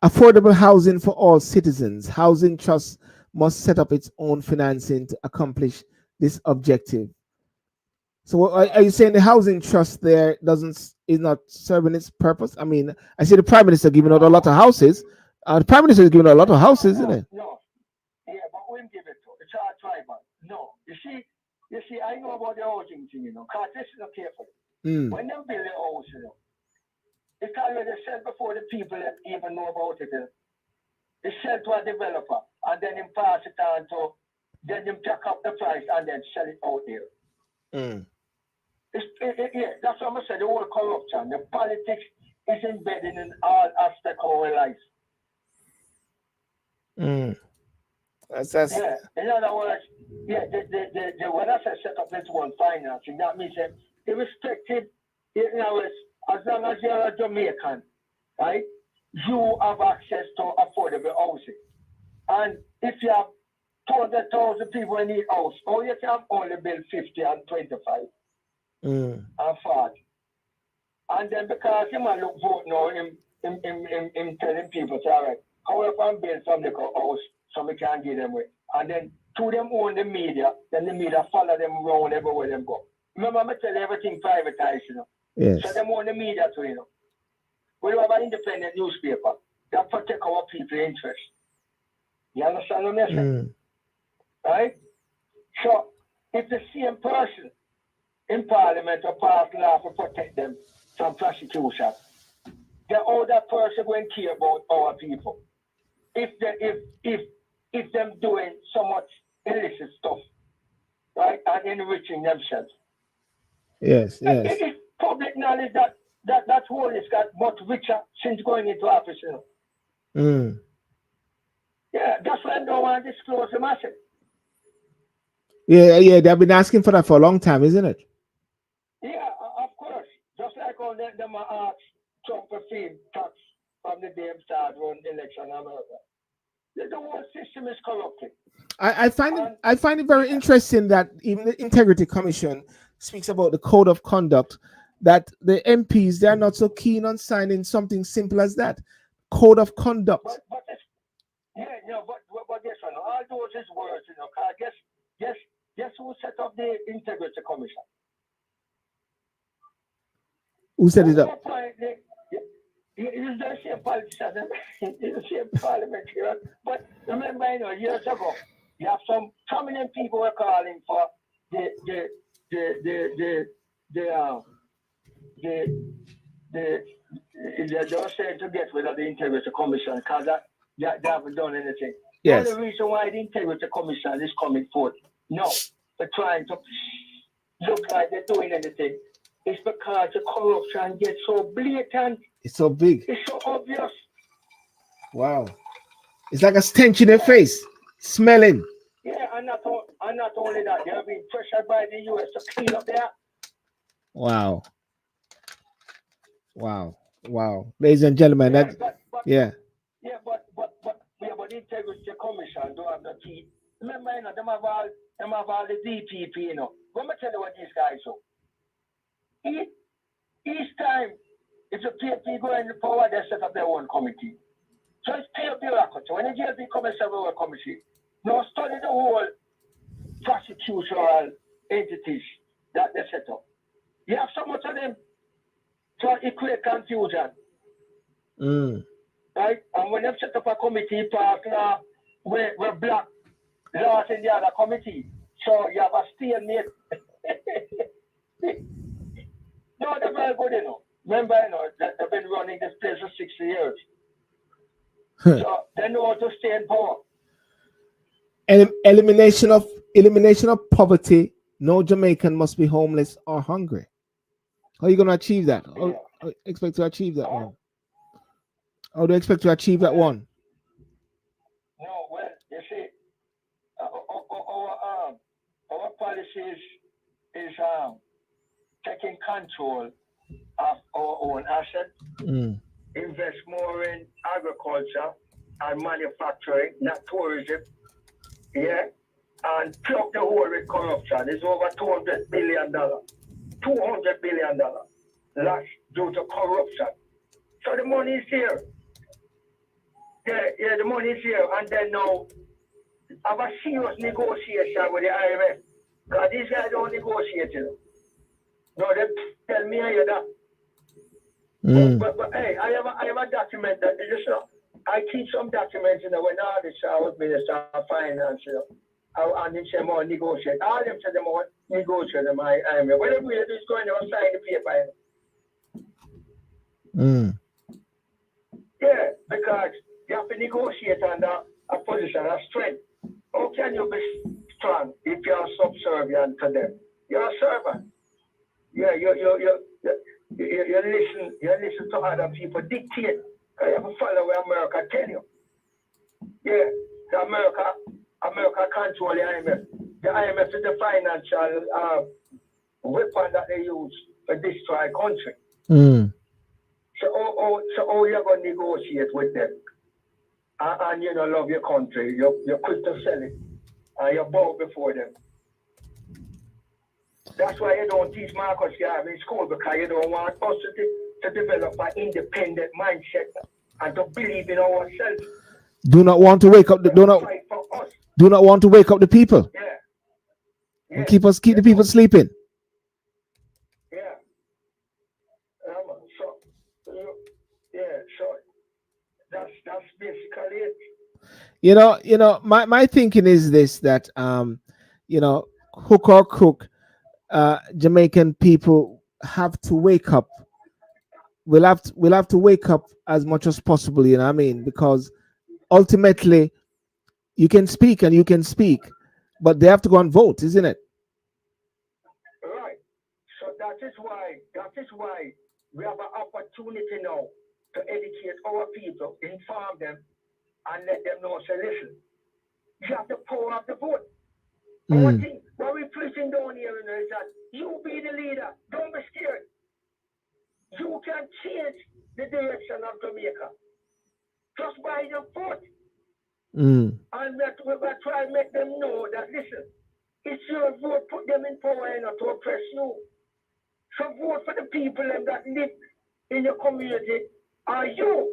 Affordable housing for all citizens. Housing Trust must set up its own financing to accomplish this objective. So are you saying the housing trust there is not serving its purpose? I mean, I see the Prime Minister giving out a lot of houses. The Prime Minister is giving out a lot of houses, isn't it? No. Yeah, but we give it to. It's our tribal. No. You see, I know about the housing thing, because this is not careful. When they build a house, it's already said before the people even know about it. It's sent to a developer. and then him pass it on to, then him jack up the price and then sell it out there. Yeah, that's what I said, the whole corruption, the politics is embedded in all aspects of our life. That's Yeah, in other words, yeah, when I say set up this one financing, that means that irrespective, in other words, as long as you're a Jamaican, right, you have access to affordable housing. And if you have 200,000 people in the house, or you can only build 50 and 25 and 40. And then because him a look vote now, him telling people, say, all right, how if I build some little house so we can give them away? And then to them own the media, then the media follow them around everywhere them go. Remember, I tell you everything privatized, you know. yes. So them own the media too, you know. We have an independent newspaper that protect our people's interests. You understand what I'm saying? Right? So if the same person in Parliament or pass law to protect them from prosecution, the other person going to care about our people. If them doing so much illicit stuff, right, and enriching themselves. Yes. It's public knowledge that whole is got much richer since going into office, you know. Yeah, that's why I don't want to disclose the massive. Yeah, they've been asking for that for a long time, isn't it? Yeah, of course. Just like all them ask Trump to fee tax from the day start run election in America. The whole system is corrupted. I find it very interesting that even the Integrity Commission speaks about the code of conduct, that the MPs, they're not so keen on signing something simple as that. Code of conduct. But yes, all those is words, you know, guess who set up the Integrity Commission? Who set it up? It's the same politician, it's the same parliamentarian. But remember, you know, years ago, you have some prominent people were calling for they were saying to get rid of the Integrity Commission because they haven't done anything. Yes. The only reason why the Integrity Commission is coming forth, no, they're trying to look like they're doing anything. It's because the corruption gets so blatant. It's so big. It's so obvious. Wow. It's like a stench in their face. Smelling. Yeah, and not only that, they have been pressured by the US to clean up there. Wow. Ladies and gentlemen, Yeah, that but the Integrity Commission don't have the teeth. Remember, you know, them have all the DPP, you know. Let me tell you what these guys do. Each time, if the PFP go in the power, they set up their own committee. So it's pure bureaucracy. When the GLP come and set up a committee, now study the whole prosecutorial entities that they set up. You have so much of them to equate confusion. Right? And when they set up a committee, pass law, we're black laws in the other committee. So you have a stalemate. No, they're very good, you know. Remember, you know, they've been running this place for 60 years. So they know how to stay in power. Elimination of poverty. No Jamaican must be homeless or hungry. How are you going to achieve that? How expect to achieve that one? How do you expect to achieve that one? No, well, you see, our policy is taking control of our own assets, invest more in agriculture and manufacturing, not tourism. Yeah, and plug the hole with corruption. It's over $200 billion. $200 billion lost due to corruption. So the money is here. Yeah, the money is here. And then now, have a serious negotiation with the IMF. Because these guys don't negotiate, you know. No, they tell me I hear that. But hey, I have a document that I keep some documents, you know, when all this was Minister of Finance, you know. And they say more negotiate. All them say them more negotiate them IMF. Whatever we do is going to sign the paper. You know. Yeah, because you have to negotiate under a position of strength. How can you be strong if you are subservient to them? You're a servant. Yeah, you listen to other people dictate. You have to follow what America tell you. Yeah, America control the IMF. The IMF is the financial weapon that they use to destroy country. Mm. So how you going to negotiate with them? And you don't love your country. You're quick to sell it. And you bow before them. That's why you don't teach Marcus Garvey in school, because you don't want us to develop an independent mindset and to believe in ourselves. Do not want to wake up the do not want to wake up the people. Yeah. And keep the people sleeping. Yeah. So that's basically it. You know, my thinking is this, that hook or crook, Jamaican people have to wake up. We'll have to wake up as much as possible, you know what I mean? Because ultimately you can speak and you can speak, but they have to go and vote, isn't it? Right. So that is why we have an opportunity now to educate our people, inform them, and let them know, say, listen, you have the power of the vote. One thing, what we're preaching down here is that you be the leader. Don't be scared. You can change the direction of Jamaica just by your vote. And we're trying to make them know that, listen, it's your vote, put them in power and not to oppress you. So vote for the people that live in your community, or you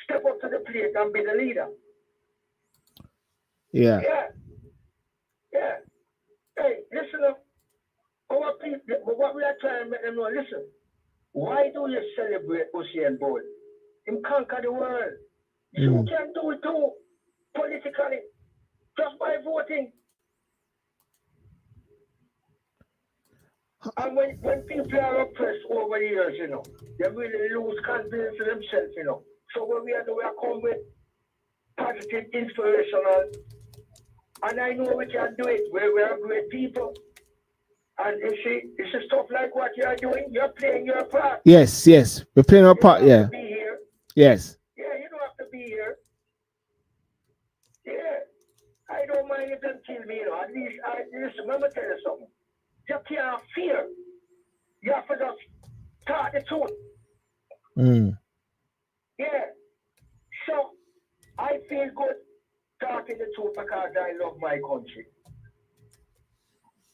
step up to the plate and be the leader. Yeah. Hey, listen up. Our people, what we are trying to make them know, listen, why do you celebrate Usain Bolt? Him conquer the world. You can do it too, politically, just by voting. And when people are oppressed over the years, they really lose confidence in themselves, So what we are doing, we are come with positive, inspirational, and I know we can do it. We are great people. And you see, this is stuff like what you are doing. You're playing your part. Yes. We're playing our part, yeah. To be here. Yes. Yeah, you don't have to be here. Yeah. I don't mind if them kill me, At least, listen, let me tell you something. You can't fear. You have to just talk the truth. Yeah. So, I feel good talking the truth because I love my country.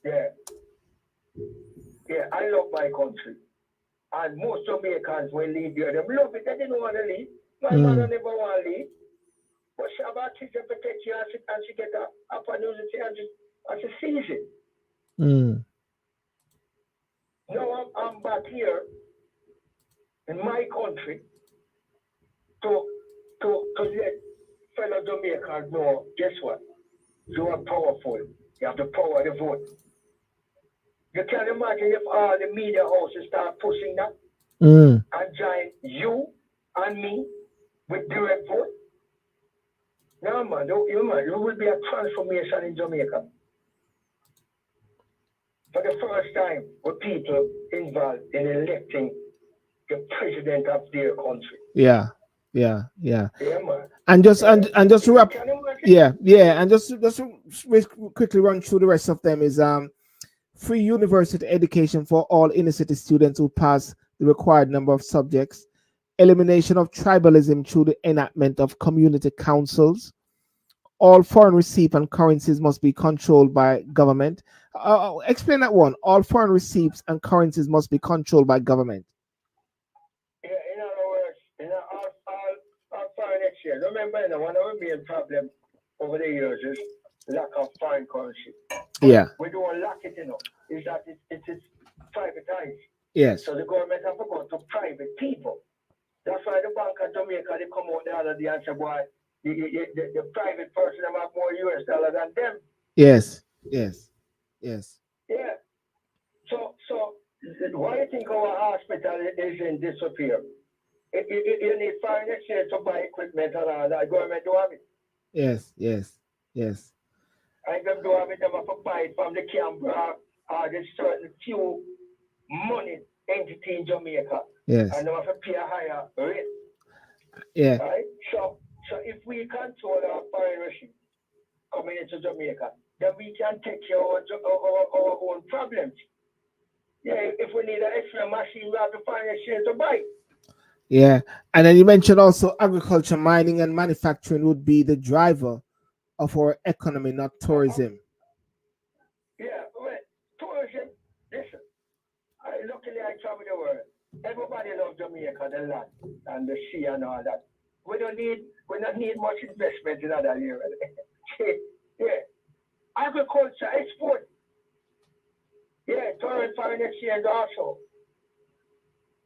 Yeah. Yeah, I love my country. And most Jamaicans will leave there. They love it. They didn't want to leave. My mother never want to leave. But she about kids to protect you and she get a opportunity and she sees it. Now I'm back here in my country to let fellow Jamaicans know, guess what? You are powerful. You have the power to vote. You can imagine if all the media houses start pushing that and join you and me with direct vote. No, man, there will be a transformation in Jamaica. For the first time, with people involved in electing the president of their country. Yeah, man. And just to wrap, and just quickly run through the rest of them is free university education for all inner city students who pass the required number of subjects, elimination of tribalism through the enactment of community councils, all foreign receipts and currencies must be controlled by government. Explain that one. All foreign receipts and currencies must be controlled by government. Yeah, in other words, all foreign exchange. Remember, one of the main problems over the years is lack of foreign currency. Yeah. We don't lack it, is that it is privatized. Yes. So the government have to go to private people. That's why the Bank of Jamaica, they come out the other day and say, boy, the private person have more US dollar than them. Yes. Yeah. So why do you think our hospital isn't disappear? You need foreign exchange to buy equipment and all that. Government do have it. Yes, yes, yes, I them do have it them have to buy it from the Canberra or the certain few money entity in Jamaica. yes, And they have to pay a higher rate. yeah, Right? So if we control our foreign regime coming into Jamaica, then we can take care of our own problems. Yeah, if we need an extra machine, we have to find a share to buy. yeah. And then you mentioned also agriculture, mining, and manufacturing would be the driver of our economy, not Uh-huh. tourism. Yeah, well, tourism, listen, luckily I travel the world. Everybody loves Jamaica, the land and the sea and all that. We don't need much investment in other areas. Yeah. Agriculture, export, yeah, foreign exchange also.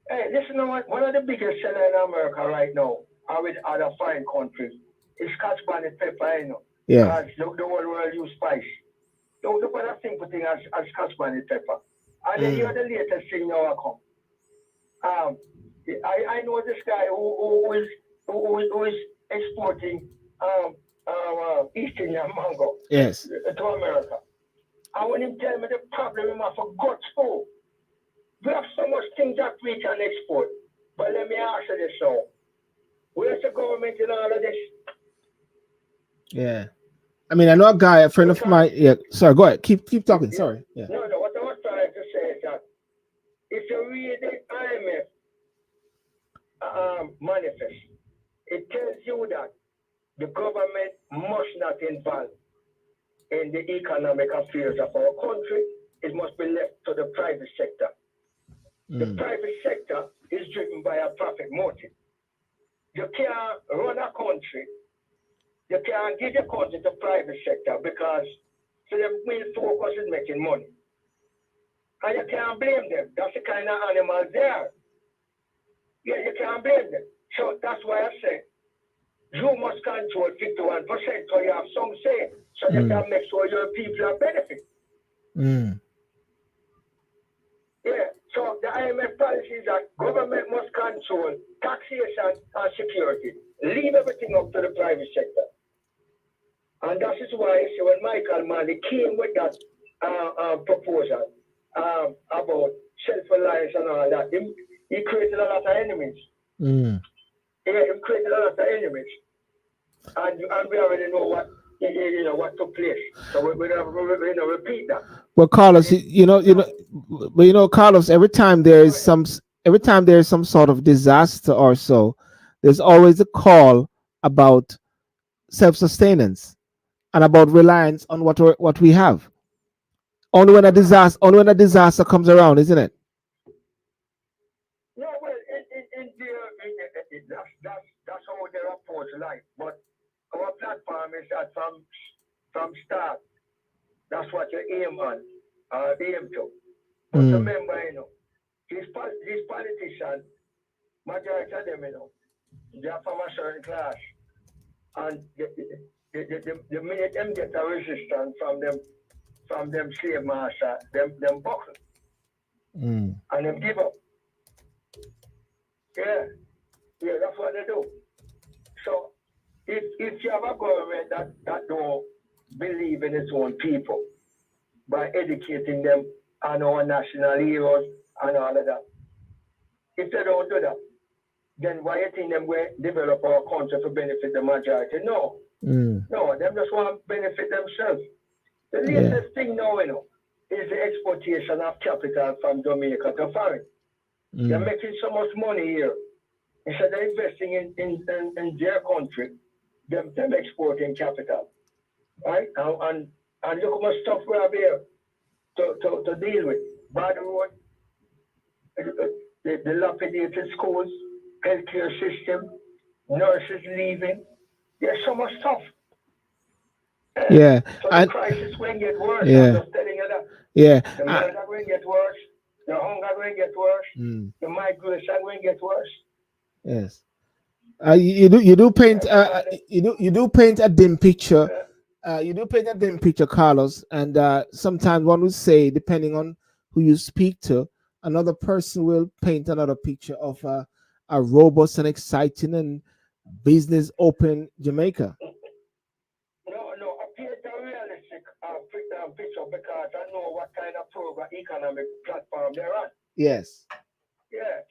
Hey, listen to one of the biggest sellers in America right now, are with other foreign countries, is Scotch bonnet pepper, Yeah. because the whole world use spice. Don't look at that simple thing as Scotch bonnet pepper. And then you are Mm. the latest thing now come. Um, I know this guy who is exporting East Indian mango Yes. to America. And when he tell me the problem, I forgot to. We have so much things that we can export. But let me ask you this now. Where's the government in all of this? Yeah. I mean, I know a guy, a friend of Because, mine. Yeah. Sorry. Go ahead. Keep talking. yeah, Sorry. Yeah. no, what I was trying to say is that if you read the IMF manifest, it tells you that the government must not involve in the economic affairs of our country. It must be left to the private sector. The Mm. private sector is driven by a profit motive. You can't run a country, you can't give your country to private sector because so the main focus is making money. And you can't blame them. That's the kind of animals they are. Yeah, you can't blame them. So that's why I say you must control 51% so you have some say so you Mm. can make sure your people are benefit. Mm. Yeah. So the IMF policy is that government must control taxation and security. Leave everything up to the private sector. And that is why so when Michael Manley came with that proposal about self-reliance and all that, he created a lot of enemies. Mm. Yeah, he created a lot of enemies. And we already know what took place. So we don't repeat that. Well, And Carlos, it, no, but Carlos, go ahead. every time there is some sort of disaster or so, there's always a call about self-sustenance and about reliance on what we have. Uh-huh. Only when a disaster comes around, isn't it? No, well, that's how they approach life. But our platform is that from start, that's what you aim on, aim to. But Mm. remember, these politicians, majority of them, they are from a certain class, and the minute them get a resistance from them slave master, them buckle Mm. and them give up. Yeah, yeah, that's what they do. So if you have a government that don't believe in its own people by educating them on our national heroes and all of that, if they don't do that, then why you think them will develop our country to benefit the majority? No, Mm. no, them just want to benefit themselves. The Yeah. latest thing now, is the exportation of capital from Jamaica to foreign. They're Mm. making so much money here. Instead of investing in their country, them exporting capital, right? And look how much stuff we have here to deal with. Bad road, the dilapidated schools, healthcare system, nurses leaving. There's so much stuff. Eh? Yeah. So the And crisis will get worse. I'm yeah. just telling you that. Yeah. The murder will get worse. The hunger will get worse. Mm. The migration will get worse. Yes. You do paint Yeah, because you do paint a dim picture. uh, You do paint a dim picture, Carlos, and sometimes one would say, depending on who you speak to, another person will paint another picture of a robust and exciting and business open Jamaica. know because I know what kind of program economic platform they're on. Yes. Yeah,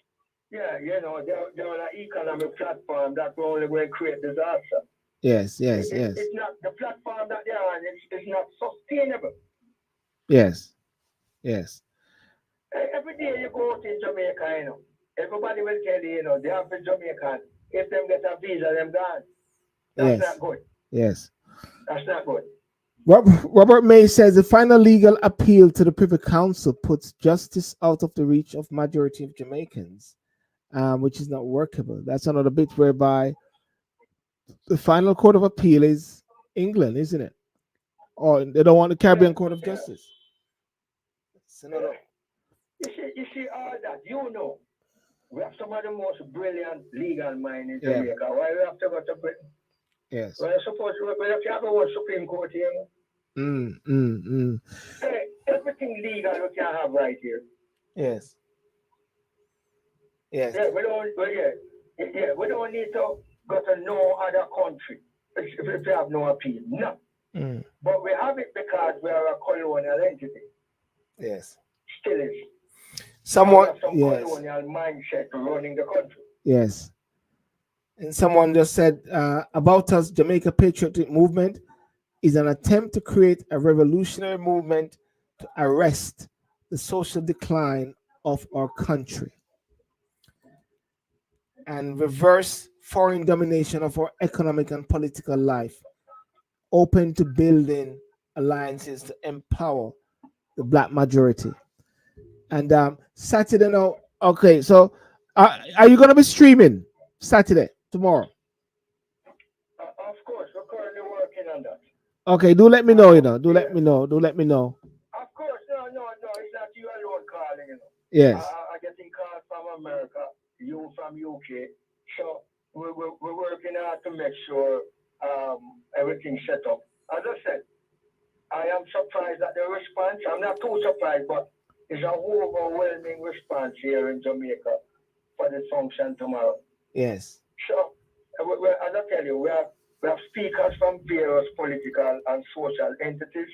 yeah, they're on an economic platform that will only going to create disaster. Yes. Yes. Yes. It's not the platform that they're on. It's not sustainable. Yes. Yes. Every day you go out in Jamaica, everybody will tell you, the average Jamaican, if them get a visa, them gone. That's Yes. not good. Yes. That's not good. Robert May says the final legal appeal to the Privy Council puts justice out of the reach of majority of Jamaicans, which is not workable. That's another bit whereby the final court of appeal is England, isn't it? Or they don't want the Yeah, Caribbean Court of yeah, Justice. It's yeah. another. You see all that. We have some of the most brilliant legal minds in Yeah. Jamaica. Why we have to go to Britain? Yes. Well, I suppose we have to have a Supreme Court here. Hey, everything legal we can have right here. Yes. Yes. Yeah, we don't need to go to no other country if we have no appeal. No. Mm. But we have it because we are a colonial entity. Yes. Still is. Someone. We have some Yes. colonial mindset running the country. Yes. And someone just said about us, Jamaica Patriotic Movement is an attempt to create a revolutionary movement to arrest the social decline of our country and reverse foreign domination of our economic and political life, open to building alliances to empower the black majority. And Saturday now, okay, so are you going to be streaming Saturday, tomorrow? Of course, we're currently working on that. Okay, do let me know, Do let me know. Do let me know. Of course, no. It's not you alone calling. Yes. I getting calls from America, you from UK. So we're working hard to make sure everything's set up. As I said, I am surprised at the response. I'm not too surprised, but it's an overwhelming response here in Jamaica for the function tomorrow. Yes. So, as I tell you, we have speakers from various political and social entities.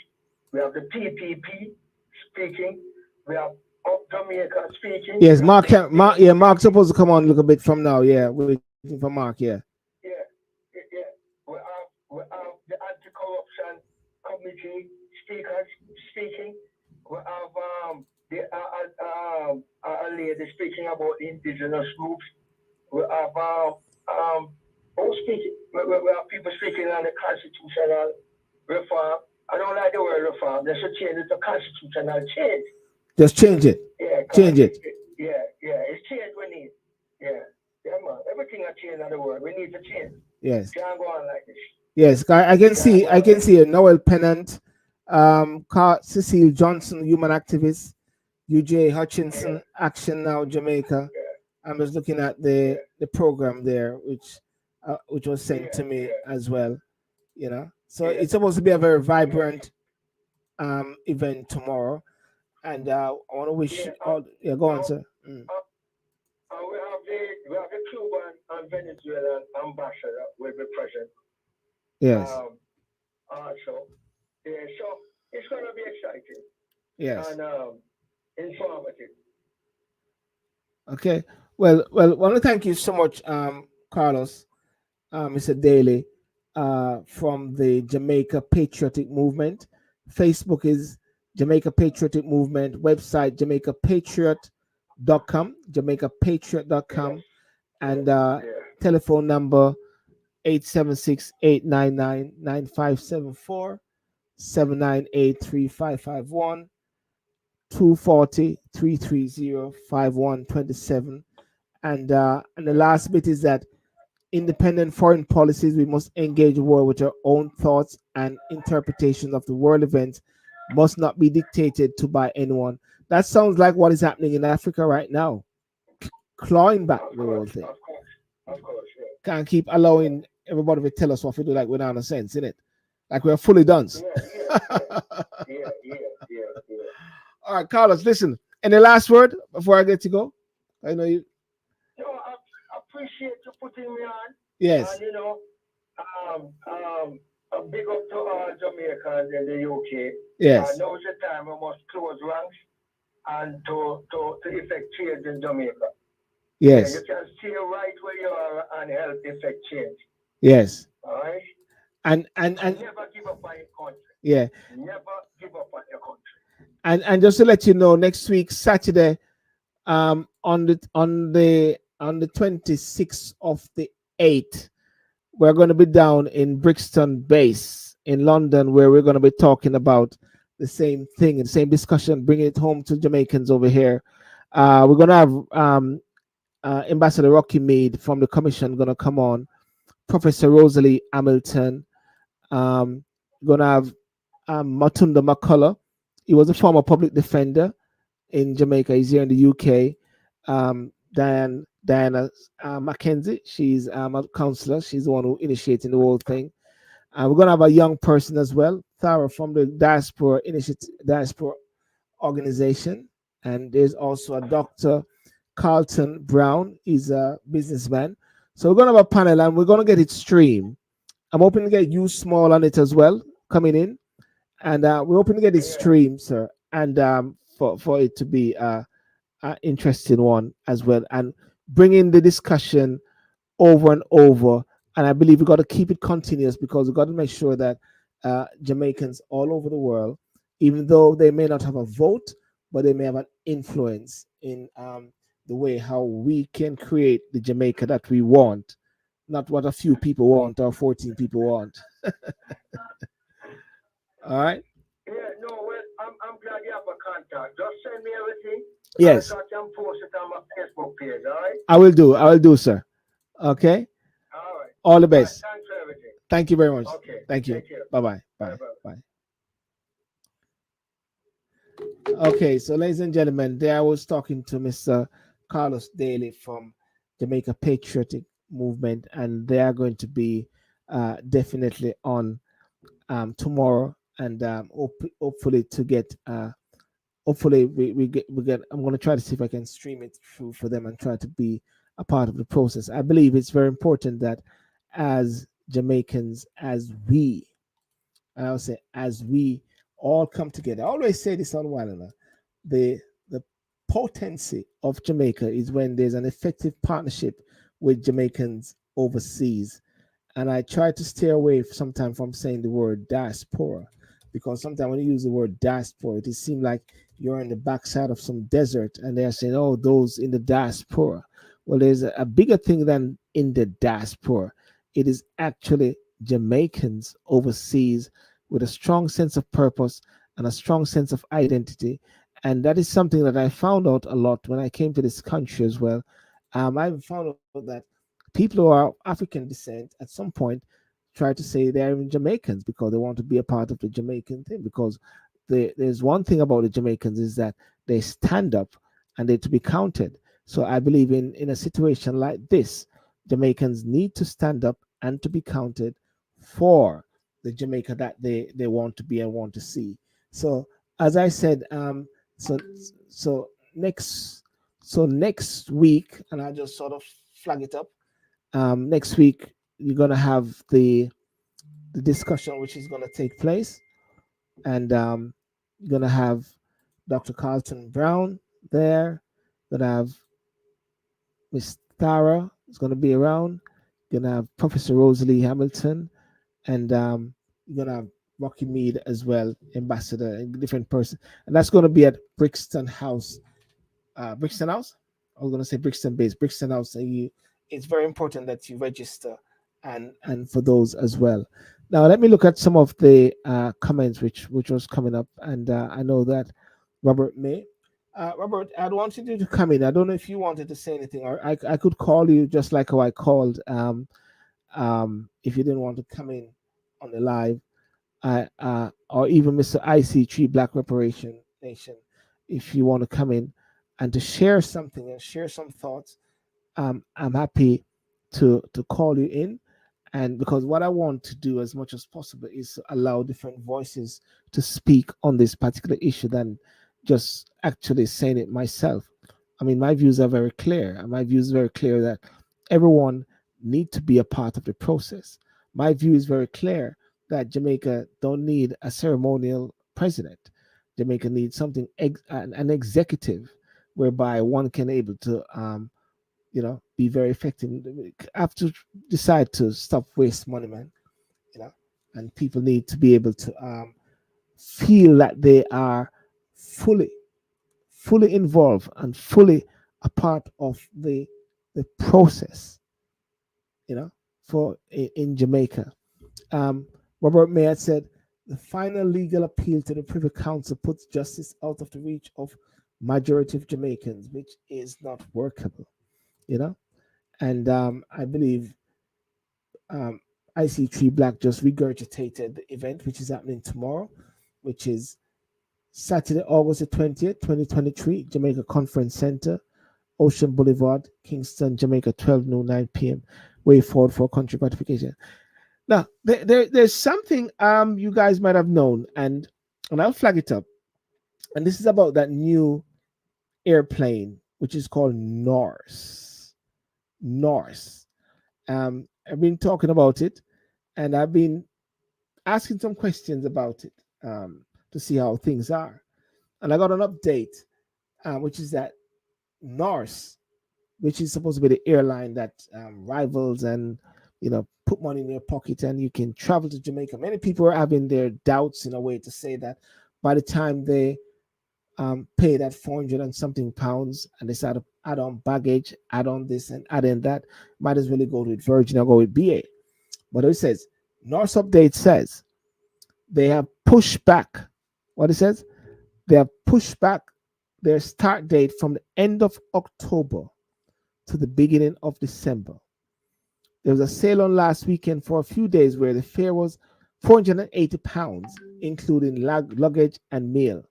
We have the PPP speaking. We have Up Jamaica speaking. Yes, Mark's supposed to come on a little bit from now. Yeah, we're waiting for Mark. Yeah. Yeah. We have the anti-corruption committee speakers speaking. We have a lady speaking about indigenous groups. We have speaking. We have people speaking on the constitutional reform. I don't like the word reform. They should change it to constitutional change. Just change it. Yeah, change it. It's change we need. Yeah, man. Everything I change in the world, we need to change. Yes. Can't go on like this. Yes, I can see a Noel Pennant, Cecile Johnson, human activist, UJ Hutchinson, Action Now Jamaica. I'm just looking at the program there, which was sent to me as well. So it's supposed to be a very vibrant event tomorrow, and I want to wish all. Yeah, go on, sir. We have the Cuban and Venezuelan ambassador will be present. Yes. Also, so it's going to be exciting. Yes. And informative. Okay. Well, I want to thank you so much, Carlos, Mr. Daly, from the Jamaica Patriotic Movement. Facebook is Jamaica Patriotic Movement. Website JamaicaPatriot.com, JamaicaPatriot.com, and telephone number 876-899-9574, 798-3551, 240-330-5127. And the last bit is that independent foreign policies, we must engage the world with our own thoughts, and interpretation of the world events must not be dictated to by anyone. That sounds like what is happening in Africa right now, clawing back the whole thing. Of course, yeah. Can't keep allowing everybody to tell us what we do like we're not a sense, innit? Like we're fully done. Yeah. All right, Carlos, listen. Any last word before I get to go? I know you. No, I appreciate you putting me on. Yes. And A big up to all Jamaicans in the UK. Yes, Now's the time we must close ranks and to effect change in Jamaica. Yeah, you yes, can stay right where you are and help effect change. yes, All right? and And never give up on your country. yeah, Never give up on your country. and just to let you know, next week Saturday, on the 26th of the 8th, we're going to be down in Brixton Base in London, where we're going to be talking about the same thing, the same discussion, bringing it home to Jamaicans over here. We're going to have Ambassador Rocky Mead from the Commission going to come on, Professor Rosalie Hamilton. Going to have Matunda McCullough. He was a former public defender in Jamaica. He's here in the UK. Diana Mackenzie. She's a counselor. She's the one who initiating the whole thing. We're gonna have a young person as well, Tara from the Diaspora Initiative, Diaspora Organization, and there's also a Dr. Carlton Brown. He's a businessman. So we're gonna have a panel, and we're gonna get it streamed. I'm hoping to get you small on it as well coming in, and we're hoping to get it Yeah. streamed, sir, and for it to be an interesting one as well, and bringing the discussion over and over. And I believe we got to keep it continuous because we got to make sure that Jamaicans all over the world, even though they may not have a vote, but they may have an influence in the way how we can create the Jamaica that we want, not what a few people want or 14 people want. All right. Yeah, no, well, I'm glad you have a contact. Just send me everything Yes, so I can post it on my Facebook page, all right? I will do. I will do, sir. Okay. All right. All the All right, best. thanks for everything. Thank you very much. Okay, Thank you. take care. Bye bye. Bye Bye bye. bye. Okay, so ladies and gentlemen, there I was talking to Mr. Carlos Daly from Jamaica Patriotic Movement, and they are going to be definitely on tomorrow, and hopefully to get hopefully we get. I'm going to try to see if I can stream it through for them and try to be a part of the process. I believe it's very important that as Jamaicans, as we, and I'll say as we all come together. I always say this on Wanana. The potency of Jamaica is when there's an effective partnership with Jamaicans overseas. And I try to stay away sometimes from saying the word diaspora, because sometimes when you use the word diaspora, it seems like you're in the backside of some desert and they're saying, oh, those in the diaspora. Well, there's a bigger thing than in the diaspora. It is actually Jamaicans overseas with a strong sense of purpose and a strong sense of identity. And that is something that I found out a lot when I came to this country as well. I found out that people who are African descent at some point try to say they're even Jamaicans because they want to be a part of the Jamaican thing. Because there's one thing about the Jamaicans is that they stand up and they're to be counted. So I believe in a situation like this, Jamaicans need to stand up and to be counted for the Jamaica that they want to be and want to see. So as I said, so so next next week, and I just sort of flag it up. Next week you're gonna have the discussion which is gonna take place, and you're gonna have Dr. Carlton Brown there. Gonna have Miss Tara is gonna be around. You're gonna have Professor Rosalie Hamilton, and you're gonna have Rocky Mead as well, ambassador, and different person, and that's gonna be at Brixton House. Brixton House. I was gonna say Brixton Base, Brixton House. And it's very important that you register, and for those as well. Now let me look at some of the comments which was coming up, and I know that Robert May. Robert, I wanted you to come in. I don't know if you wanted to say anything, or I could call you just like how I called. If you didn't want to come in on the live, or even Mr. IC3 Black Reparation Nation, if you want to come in and to share something and share some thoughts, I'm happy to call you in. And because what I want to do as much as possible is to allow different voices to speak on this particular issue than just actually saying it myself. I mean, my views are very clear, and my view is very clear that everyone need to be a part of the process. My view is very clear that Jamaica don't need a ceremonial president. Jamaica needs something an executive whereby one can able to be very effective. Have to decide to stop waste money, man. You know, and people need to be able to feel that they are fully involved and fully a part of the process. You know, for in Jamaica. Um, Robert Mayer said the final legal appeal to the Privy Council puts justice out of the reach of majority of Jamaicans, which is not workable. You know, and I believe um, IC3 Black just regurgitated the event, which is happening tomorrow, which is Saturday, August the 20th, 2023, Jamaica Conference Center, Ocean Boulevard, Kingston, Jamaica, 12 noon, 9 p.m. Way forward for country gratification. Now, there's something you guys might have known, and I'll flag it up. And this is about that new airplane, which is called Norse. Norse. I've been talking about it, and I've been asking some questions about it to see how things are. And I got an update, which is that Norse, which is supposed to be the airline that rivals and put money in your pocket and you can travel to Jamaica. Many people are having their doubts in a way to say that by the time they pay that 400 and something pounds and they start to add on baggage, add on this and add in that, might as well go with Virgin or go with BA. But it says, Norse update says they have pushed back. What it says? They have pushed back their start date from the end of October to the beginning of December. There was a sale on last weekend for a few days where the fare was £480, including luggage and meal.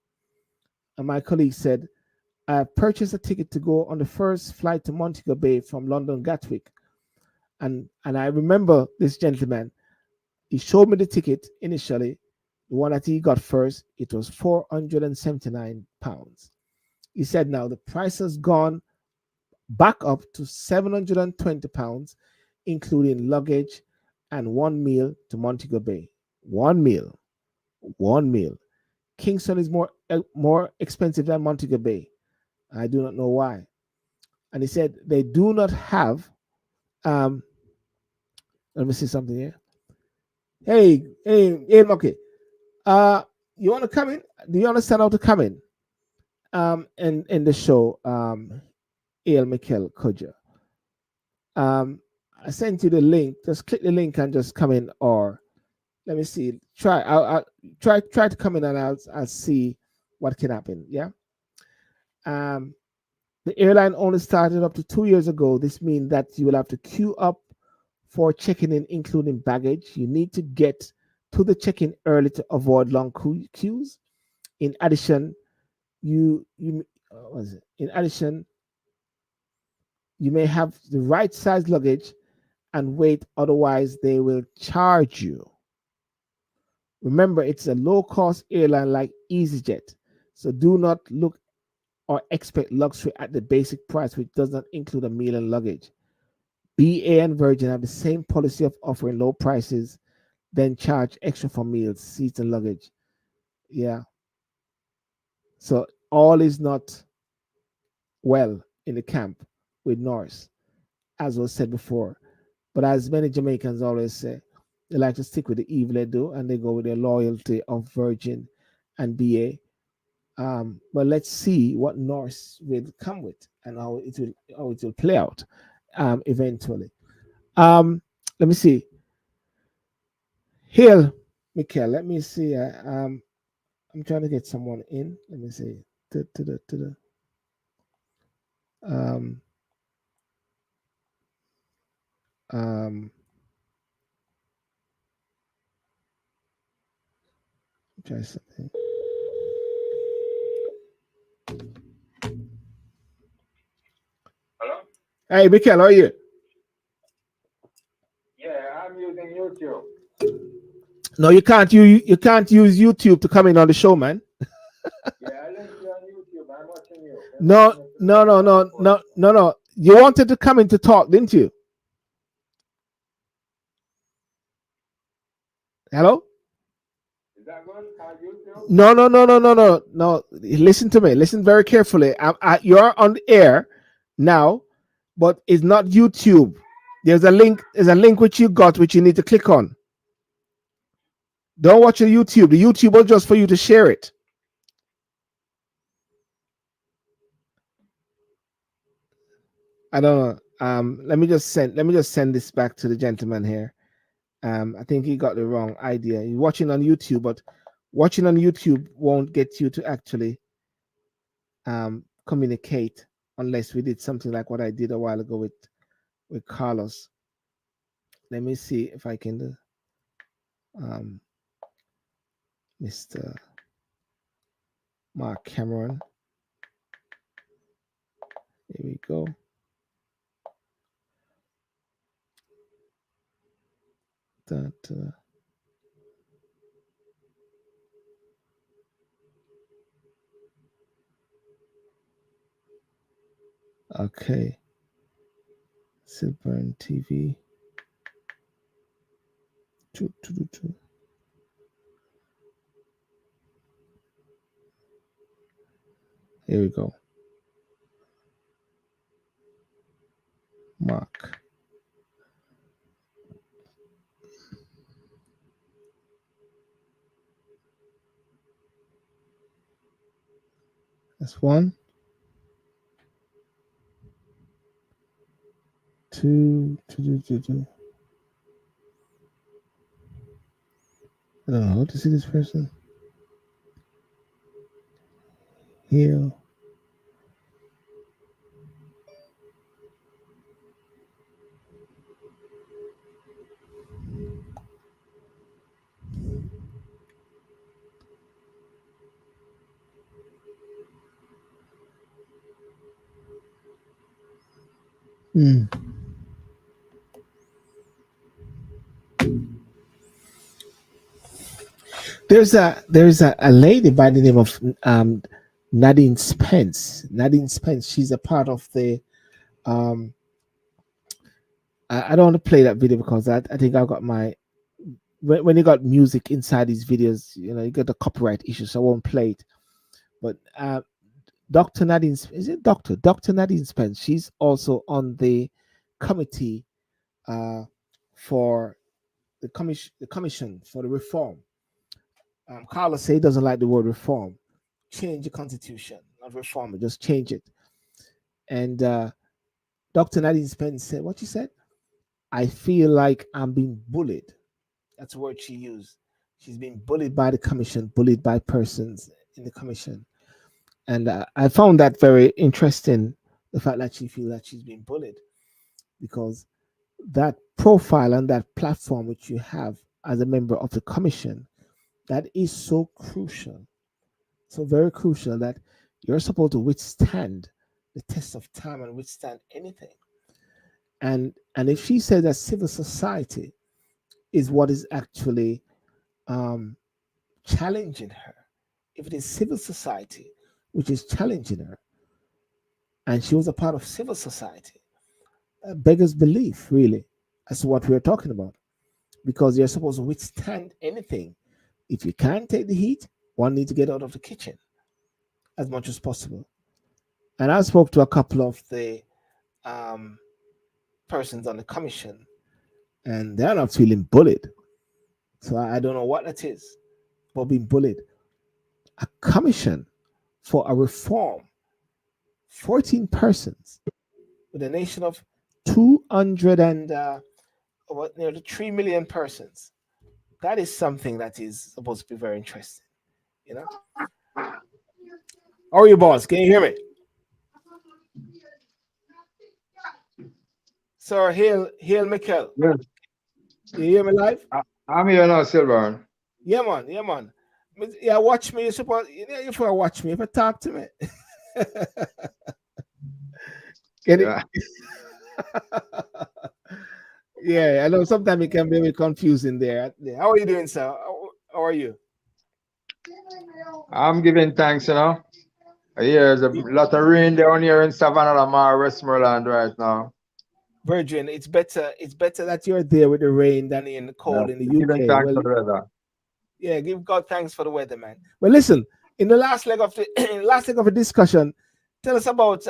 And my colleague said, I purchased a ticket to go on the first flight to Montego Bay from London Gatwick. And I remember this gentleman. He showed me the ticket initially. The one that he got first, it was £479. He said now the price has gone back up to £720, including luggage and one meal to Montego Bay. One meal. Kingston is more expensive than Montego Bay. I do not know why. And he said they do not have. Let me see something here. Hey, okay. You want to come in? Do you understand how to come in? In the show, El Mikel Kodja. I sent you the link. Just click the link and just come in, or let me see. I'll try to come in and I'll see what can happen. Yeah. The airline only started up to 2 years ago. This means that you will have to queue up for checking in, including baggage. You need to get to the check-in early to avoid long queues. In addition, you may have the right size luggage and wait, otherwise they will charge you. Remember, it's a low-cost airline like EasyJet, so do not look or expect luxury at the basic price, which does not include a meal and luggage. BA and Virgin have the same policy of offering low prices, then charge extra for meals, seats, and luggage. Yeah. So all is not well in the camp with Norse, as was said before. But as many Jamaicans always say, they like to stick with the evil they do, and they go with their loyalty of Virgin and BA. But let's see what Norse will come with and how it will play out eventually. Let me see. Here, Mikel, let me see. I'm trying to get someone in. Let me see. To the try something. Hello? Hey, Mikel, how are you? Yeah, I'm using YouTube. No, you can't. You can't use YouTube to come in on the show, man. Yeah, I link you on YouTube. I'm watching you. No. You wanted to come in to talk, didn't you? Hello? No, no, no, no, no, no, no. Listen to me. Listen very carefully. You're on the air now, but it's not YouTube. There's a link. There's a link which you got, which you need to click on. Don't watch the YouTube. The YouTube was just for you to share it. I don't know. Let me just send this back to the gentleman here. I think he got the wrong idea. He's watching on YouTube, but watching on YouTube won't get you to actually communicate unless we did something like what I did a while ago with Carlos. Let me see if I can do Mr. Mark Cameron. Here we go. Okay. Silburn TV. Here we go. Mark. That's one. Two. I don't know how to see this person. Here. There's a lady by the name of Nadine Spence. Nadine Spence. She's a part of the. I don't want to play that video because I think I got my when you got music inside these videos, you know, you got the copyright issue, so I won't play it. But Dr. Nadine, is it Dr. Nadine Spence? She's also on the committee for the commission for the reform. Carlos say he doesn't like the word reform. Change the constitution, not reform it, just change it. And Dr. Nadine Spence said, what she said? I feel like I'm being bullied. That's the word she used. She's being bullied by the commission, bullied by persons in the commission. And I found that very interesting, the fact that she feels that she's being bullied, because that profile and that platform which you have as a member of the commission, that is so crucial, so very crucial, that you're supposed to withstand the test of time and withstand anything. And if she said that civil society is what is actually challenging her, if it is civil society which is challenging her, and she was a part of civil society, beggars belief, really, as to what we're talking about, because you're supposed to withstand anything. If you can't take the heat, one needs to get out of the kitchen as much as possible. And I spoke to a couple of the persons on the commission, and they're not feeling bullied. So I don't know what that is, but being bullied. A commission for a reform, 14 persons with a nation of 200 and nearly 3 million persons. That is something that is supposed to be very interesting, you know. How are you, boss? Can you hear me? Sir, hail Michael. Yes. You hear me live? I'm here now, Silver. Yeah, man. Yeah, man. Yeah, watch me. You suppose if you watch me, if you talk to me. Get Yeah. it? Yeah, I know sometimes it can be a bit confusing there. How are you doing, sir? How are you? I'm giving thanks, you know. There's a lot of rain down here in Savannah Lamar, Westmoreland right now. Virgin, it's better that you're there with the rain than in the Yeah. cold in the Giving UK. thanks Well, for the weather. Yeah, give God thanks for the weather, man. But listen, in the last leg of the last leg of the discussion, tell us about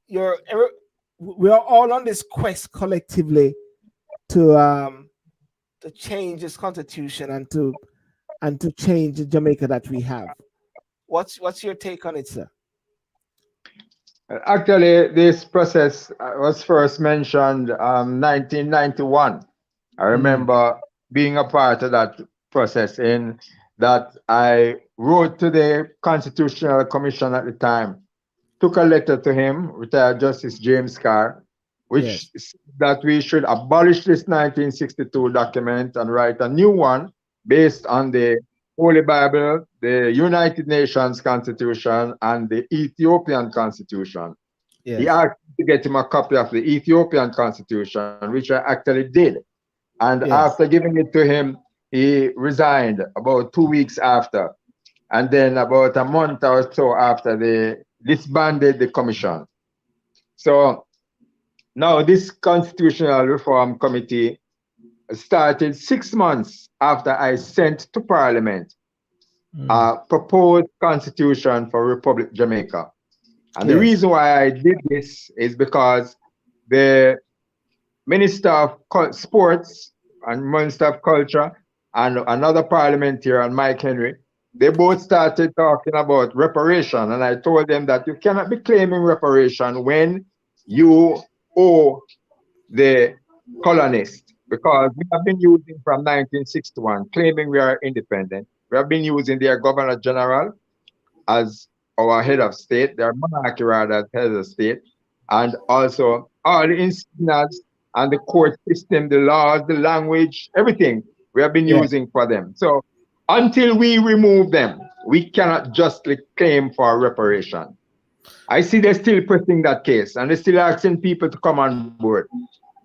your. We are all on this quest collectively to change this constitution and to change the Jamaica that we have. What's your take on it, sir? Actually, this process was first mentioned 1991. I Mm, remember being a part of that process in that I wrote to the Constitutional Commission at the time, took a letter to him, retired Justice James Carr, which yes. that we should abolish this 1962 document and write a new one based on the Holy Bible, the United Nations Constitution, and the Ethiopian Constitution. He Yes. asked me to get him a copy of the Ethiopian Constitution, which I actually did. And Yes. after giving it to him, he resigned about 2 weeks after. And then about a month or so after, they disbanded the commission. So now this Constitutional Reform Committee started 6 months after I sent to Parliament Mm, a proposed constitution for Republic Jamaica. And the yes. reason why I did this is because the Minister of Sports and Minister of Culture and another parliamentarian, Mike Henry, they both started talking about reparation. And I told them that you cannot be claiming reparation when you owe the colonists, because we have been using from 1961, claiming we are independent. We have been using their Governor General as our head of state, their monarchy rather as head of state, and also all the insignias and the court system, the laws, the language, everything we have been Yeah. using for them. So until we remove them, we cannot justly claim for reparation. I see they're still pressing that case and they're still asking people to come on board.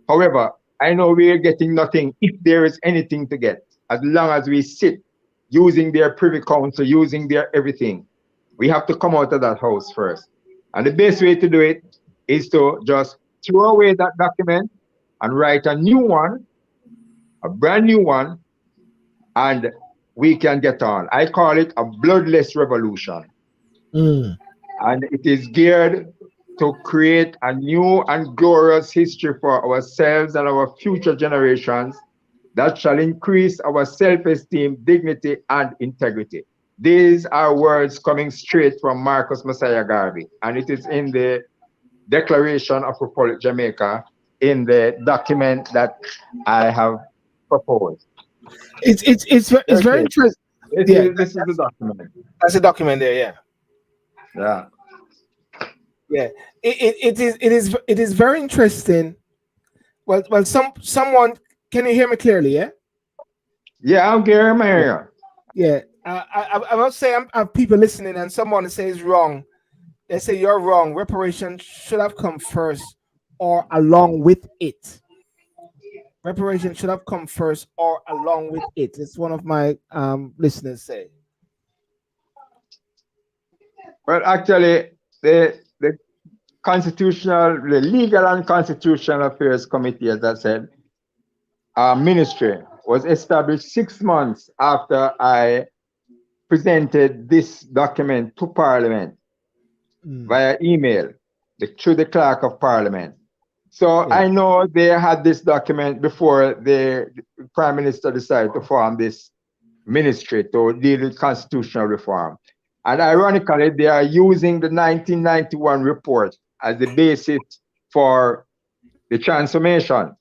However, I know we are getting nothing if there is anything to get, as long as we sit using their privy council, using their everything. We have to come out of that house first. And the best way to do it is to just throw away that document and write a new one, a brand new one, and we can get on. I call it a bloodless revolution. Mm, And it is geared to create a new and glorious history for ourselves and our future generations that shall increase our self-esteem, dignity, and integrity. These are words coming straight from Marcus Messiah Garvey, and it is in the Declaration of Republic Jamaica in the document that I have proposed. it's very Okay, interesting. this Yeah, is this is the document. that's a document there. Yeah. Yeah. Yeah. It is very interesting. Well, someone can you hear me clearly? Yeah. Yeah, I'm Gary Mayer. Yeah. I must say I have people listening, and someone says wrong. They say you're wrong. Reparation should have come first or along with it. Reparation should have come first or along with it. It's one of my listeners say. Well, actually, the the Legal and Constitutional Affairs Committee, as I said, our ministry was established 6 months after I presented this document to Parliament Mm, via email through the Clerk of Parliament. So yeah. I know they had this document before the Prime Minister decided to form this ministry to deal with constitutional reform. And ironically, they are using the 1991 report as the basis for the transformation.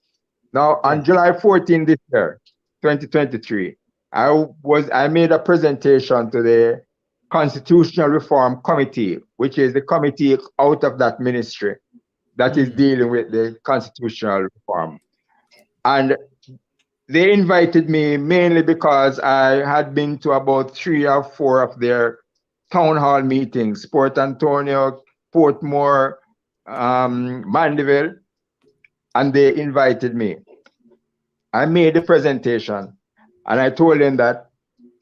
Now, Yeah. on July 14 this year, 2023, I made a presentation to the Constitutional Reform Committee, which is the committee out of that ministry that is Mm, dealing with the constitutional reform. And they invited me mainly because I had been to about 3 or 4 of their town hall meetings, Port Antonio, Portmore, Mandeville, and they invited me. I made the presentation and I told them that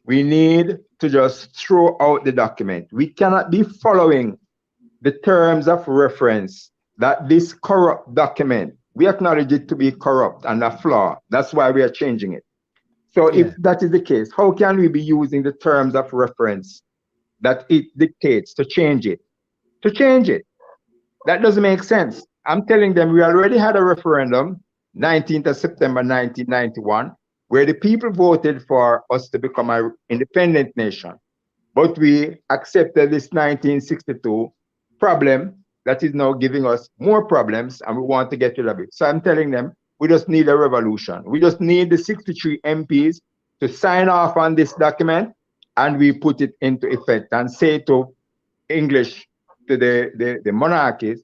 we need to just throw out the document. We cannot be following the terms of reference that this corrupt document, we acknowledge it to be corrupt and a flaw. That's why we are changing it. So Yeah. if that is the case, how can we be using the terms of reference that it dictates to change it? To change it. That doesn't make sense. I'm telling them we already had a referendum, 19th of September 1991, where the people voted for us to become an independent nation. But we accepted this 1962 problem that is now giving us more problems, and we want to get rid of it. So I'm telling them we just need a revolution. We just need the 63 MPs to sign off on this document, and we put it into effect and say to English, to the monarchies,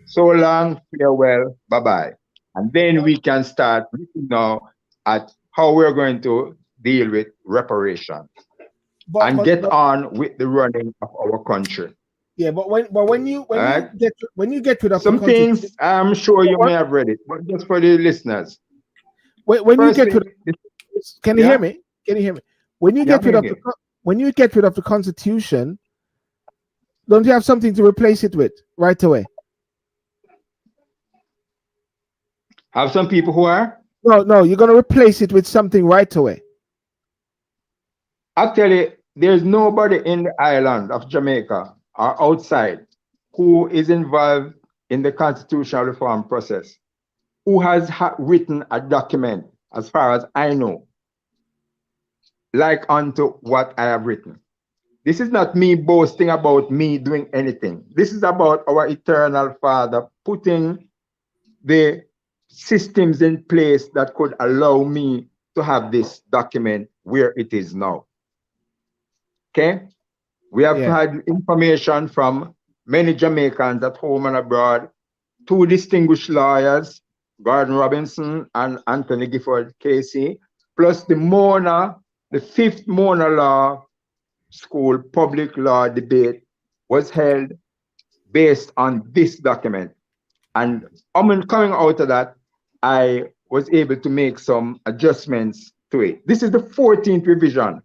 so long, farewell, bye-bye. And then we can start looking now at how we're going to deal with reparation But and but get but on with the running of our country. yeah, but when you All right. when you get rid of the Some constitution, things I'm sure you may have read it, but just for the listeners. when you get rid Firstly, can you hear yeah, me? Can you hear me? When you yeah, I'm get rid of hearing the you. when you get rid of the constitution, don't you have something to replace it with right away? Have some people who are No, you're gonna replace it with something right away. actually there's nobody in the island of Jamaica or outside who is involved in the constitutional reform process, who has written a document, as far as I know, like unto what I have written. This is not me boasting about me doing anything. This is about our eternal Father putting the systems in place that could allow me to have this document where it is now. Okay? We have Yeah. had information from many Jamaicans at home and abroad, two distinguished lawyers, Gordon Robinson and Anthony Gifford Casey, plus the Mona, the fifth Mona Law School public law debate was held based on this document. And coming out of that, I was able to make some adjustments to it. This is the 14th revision,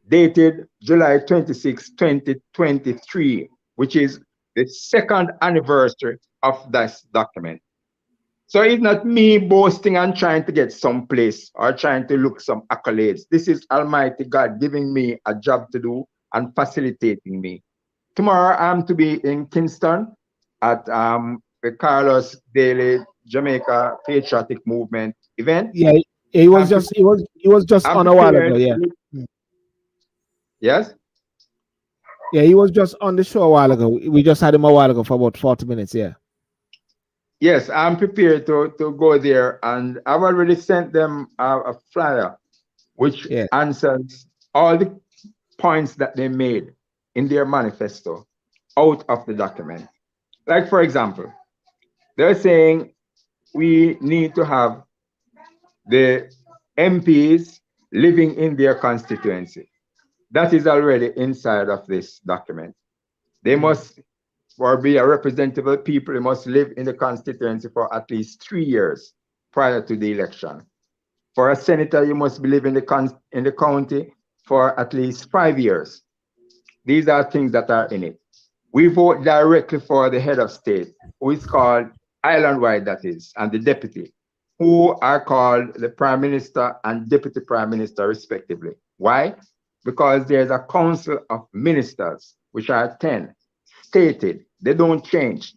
dated July 26, 2023, which is the second anniversary of this document. So it's not me boasting and trying to get someplace or trying to look some accolades. This is Almighty God giving me a job to do and facilitating me. Tomorrow I'm to be in Kingston at the Carlos Daly Jamaica Patriotic Movement event. Yeah, I'm, he was just I'm on a while ago. prepared. Yeah. Yes? Yeah, he was just on the show a while ago. We just had him a while ago for about 40 minutes. Yeah. Yes, I'm prepared to go there, and I've already sent them a flyer which Yeah. answers all the points that they made in their manifesto out of the document. Like, for example, they're saying we need to have the MPs living in their constituency. That is already inside of this document. They must, for be a representative people, they must live in the constituency for at least 3 years prior to the election. For a senator, you must be living in the county for at least 5 years. These are things that are in it. We vote directly for the head of state, who is called island-wide, that is, and the deputy, who are called the prime minister and deputy prime minister, respectively. Why? Because there's a council of ministers, which are 10, stated. They don't change.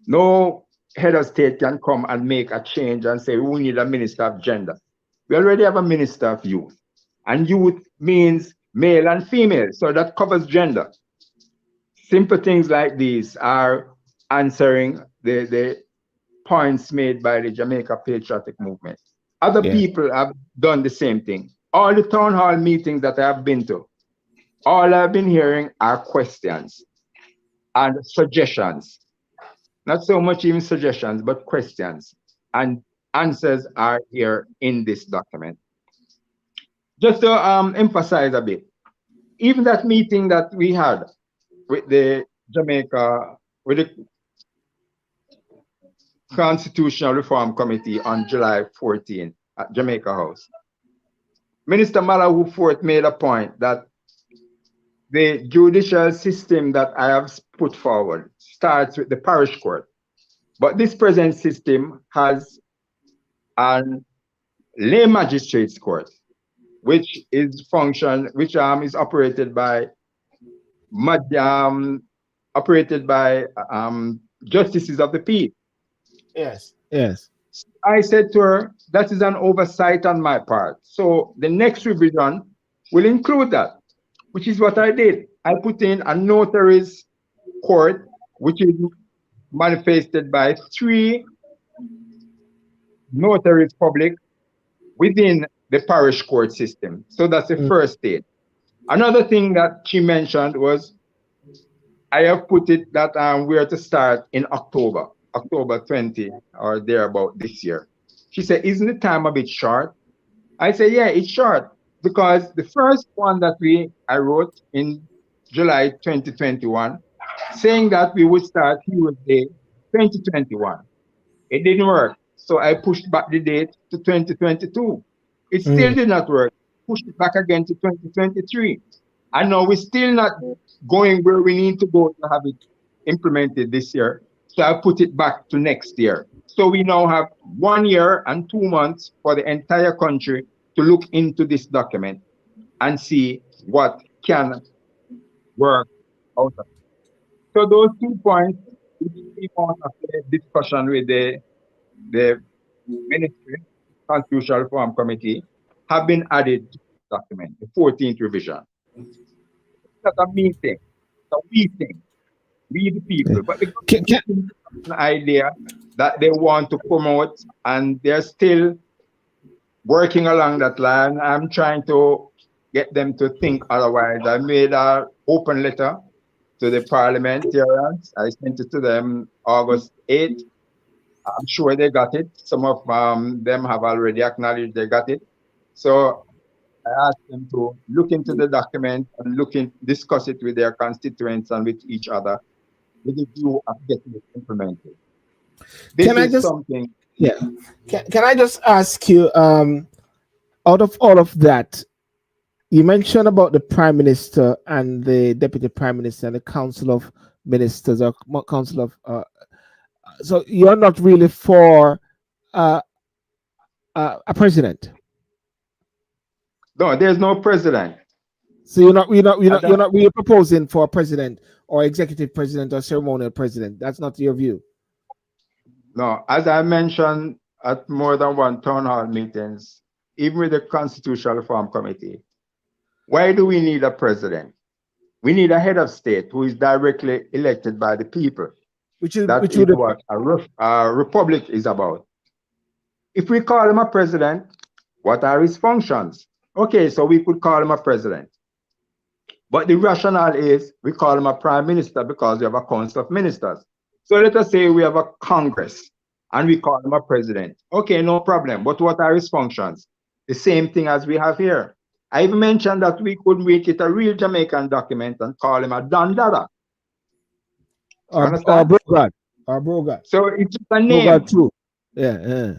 No head of state can come and make a change and say, we need a minister of gender. We already have a minister of youth. And youth means male and female, so that covers gender. Simple things like these are answering the points made by the Jamaica Patriotic Movement. Other Yeah. people have done the same thing. All the town hall meetings that I have been to, all I've been hearing are questions and suggestions. Not so much even suggestions, but questions. And answers are here in this document. Just to emphasize a bit, even that meeting that we had with the Jamaica, with the Constitutional Reform Committee on July 14 at Jamaica House, Minister Malawu Fort made a point that the judicial system that I have put forward starts with the parish court. But this present system has an lay magistrates court, which is is um, operated by justices of the peace. Yes. Yes. I said to her, that is an oversight on my part. So the next revision will include that, which is what I did. I put in a notary's court, which is manifested by 3 notaries public within the parish court system. So that's the Mm, first stage. Another thing that she mentioned was I have put it that we are to start in October 20 or thereabout this year. She said, isn't the time a bit short? I say, yeah, it's short because the first one that I wrote in July 2021, saying that we would start Heroes Day 2021. It didn't work. So I pushed back the date to 2022. It still mm, did not work. Pushed it back again to 2023. And now we're still not going where we need to go to have it implemented this year. So I put it back to next year. So we now have 1 year and 2 months for the entire country to look into this document and see what can work out of it. So those 2 points, which came out of the discussion with the Ministry Constitutional Reform Committee, have been added to the document, the 14th revision. It's not a me thing, it's a we thing, we the yeah. people. But the Can, government seems to have an idea that they want to promote, and they're still working along that line. I'm trying to get them to think otherwise. I made an open letter to the parliamentarians. I sent it to them August 8th. I'm sure they got it. Some of them have already acknowledged they got it. So I asked them to look into the document and discuss it with their constituents and with each other with the view of getting it implemented. This can I is just something. yeah? Can I just ask you, out of all of that, you mentioned about the prime minister and the deputy prime minister and the council of ministers or council of. So you're not really for uh, a president. No, there's no president. So And you're not really proposing for a president or executive president or ceremonial president. That's not your view. no, as I mentioned at more than one town hall meetings, even with the Constitutional Reform Committee, why do we need a president? We need a head of state who is directly elected by the people. That Which is would what a republic is about. If we call him a president, what are his functions? Okay, so we could call him a president. But the rationale is we call him a prime minister because we have a council of ministers. So let us say we have a Congress and we call him a president. Okay, no problem. But what are his functions? The same thing as we have here. I even mentioned that we could make it a real Jamaican document and call him a Don Dada. You or understand? Brogard or Brogard So it's just a Brogard name. too. Yeah, yeah.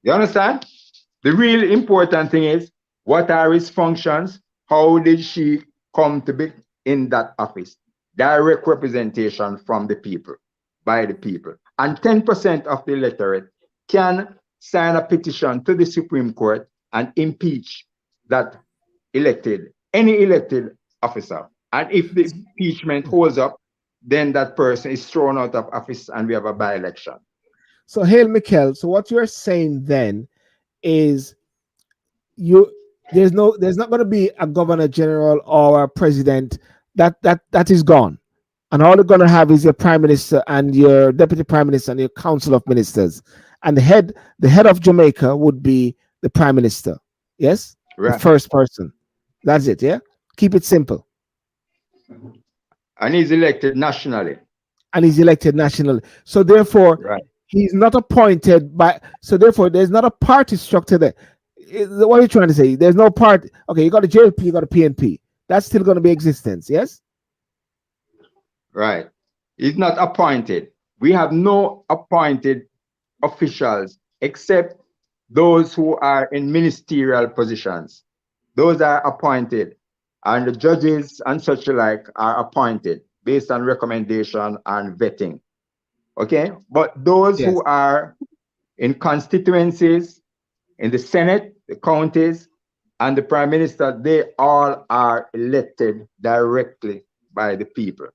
You understand? The real important thing is what are his functions? How did she come to be in that office? Direct representation from the people, by the people. And 10% of the electorate can sign a petition to the Supreme Court and impeach that any elected officer. And if the impeachment holds up, then that person is thrown out of office and we have a by-election. So Hail Mikkel, so what you're saying then is there's not going to be a governor general or a president. That is gone, and all you're going to have is your prime minister and your deputy prime minister and your council of ministers, and the head of Jamaica would be the prime minister. Yes, the Right. first person. That's it. Yeah, keep it simple. And he's elected nationally. And he's elected nationally. So therefore, Right. he's not appointed by. So therefore, there's not a party structure there. What are you trying to say? There's no party. Okay, you got a JLP, you got a PNP. That's still going to be existence. Yes. Right. He's not appointed. We have no appointed officials except those who are in ministerial positions. Those are appointed, and the judges and such like are appointed based on recommendation and vetting. Okay, but those Yes. who are in constituencies, in the Senate, the counties, and the Prime Minister, they all are elected directly by the people.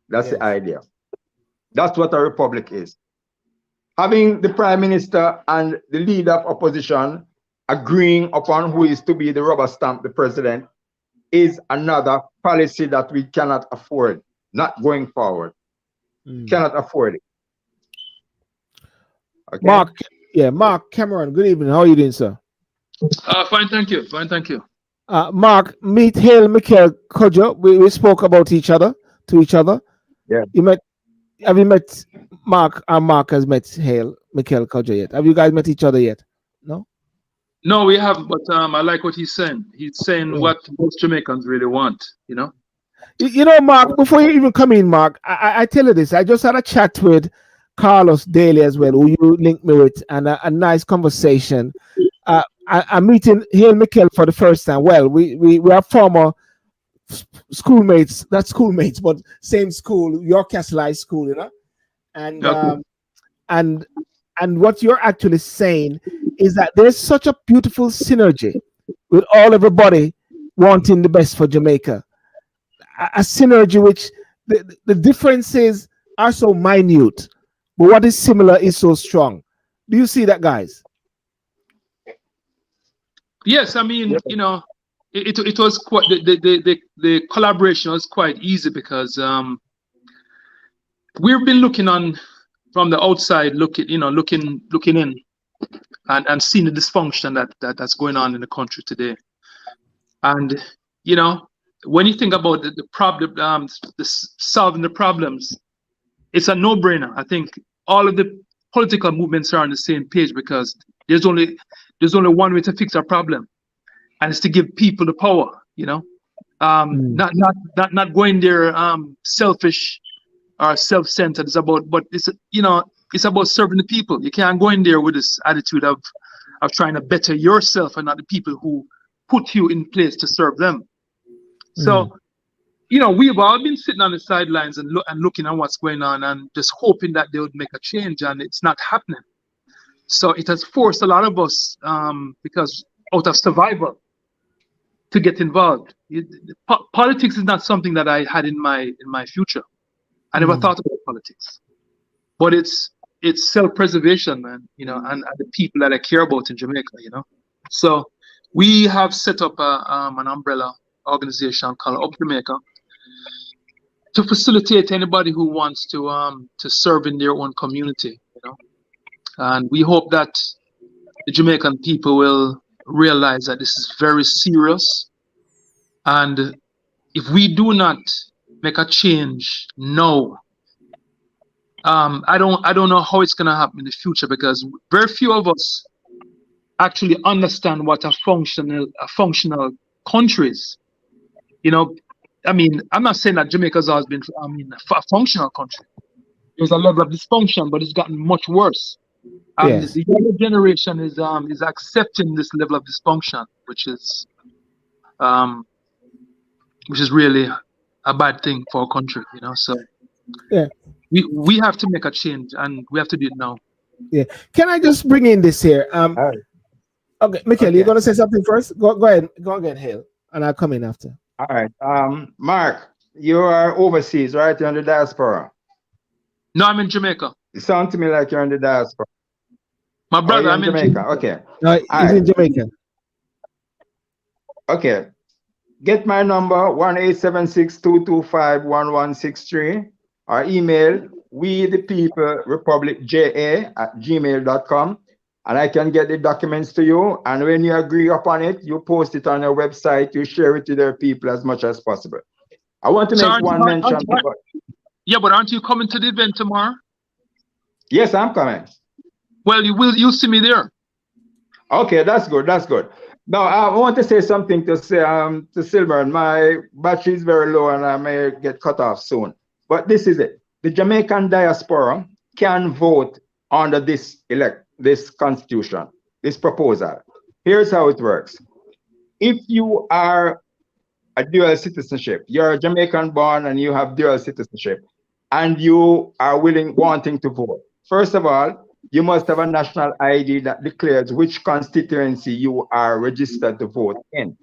That's the Yes. idea. That's what a republic is. Having the Prime Minister and the leader of opposition agreeing upon who is to be the rubber stamp, the president, is another policy that we cannot afford, not going forward. Cannot afford it. Okay? Mark Cameron, good evening. How are you doing, sir? Fine, thank you. Fine, thank you. Mark, meet Hale Mikhail Kojo. We spoke about to each other. Yeah. Have you met Mark? Mark has met Hale Mikhail Kojo yet. Have you guys met each other yet? No? No, we haven't, but I like what he's saying. He's saying what most Jamaicans really want, you know? You know, Mark, before you even come in, Mark, I tell you this. I just had a chat with Carlos Daly as well, who you linked me with, and a nice conversation. I'm meeting Hale Mikhail for the first time. Well, we are former schoolmates, not schoolmates, but same school, York Castle High School, you know? And Okay. and what you're actually saying is that there's such a beautiful synergy with everybody wanting the best for Jamaica. A synergy which the differences are so minute, but what is similar is so strong. Do you see that, guys? Yes, I mean, you know, it was quite the collaboration was quite easy because we've been looking on from the outside, looking in and seeing the dysfunction that's going on in the country today. And you know, when you think about the problem, solving the problems, it's a no-brainer. I think all of the political movements are on the same page because there's only one way to fix our problem, and it's to give people the power. You know, not going there selfish or self-centered. It's about serving the people. You can't go in there with this attitude of trying to better yourself and not the people who put you in place to serve them. So, you know, we've all been sitting on the sidelines and looking at what's going on and just hoping that they would make a change, and it's not happening. So it has forced a lot of us, because out of survival, to get involved. Politics is not something that I had in my future. I never thought about politics, but it's self-preservation, man. You know, and the people that I care about in Jamaica. You know, so we have set up an umbrella organization called Up Jamaica to facilitate anybody who wants to serve in their own community. You know, and we hope that the Jamaican people will realize that this is very serious, and if we do not make a change now, I don't know how it's gonna happen in the future, because very few of us actually understand what a functional country is. You know, I mean, I'm not saying that Jamaica's always been a functional country. There's a level of dysfunction, but it's gotten much worse. And Yes. the younger generation is accepting this level of dysfunction, which is really a bad thing for our country, you know. So Yeah. we have to make a change, and we have to do it now. Yeah. Can I just bring in this here? Okay, Mikhail, you're gonna say something first? Go ahead, Hale, and I'll come in after. All right. Mark, you are overseas, right? You're in the diaspora. No, I'm in Jamaica. You sound to me like you're in the diaspora. My brother, you're I'm in Jamaica. Okay. No, he's in Jamaica. Okay. Get my number 1-876-225-1163 or email we the people republicja@gmail.com, and I can get the documents to you. And when you agree upon it, you post it on your website, you share it to their people as much as possible. I want to make one mention. Yeah, but aren't you coming to the event tomorrow? Yes, I'm coming. Well, you'll see me there. Okay, that's good. That's good. Now, I want to say something to Silver. My battery is very low and I may get cut off soon. But this is it. The Jamaican diaspora can vote under this constitution, this proposal. Here's how it works. If you are a dual citizenship, you're a Jamaican born and you have dual citizenship, and you are wanting to vote. First of all, you must have a national ID that declares which constituency you are registered to vote in.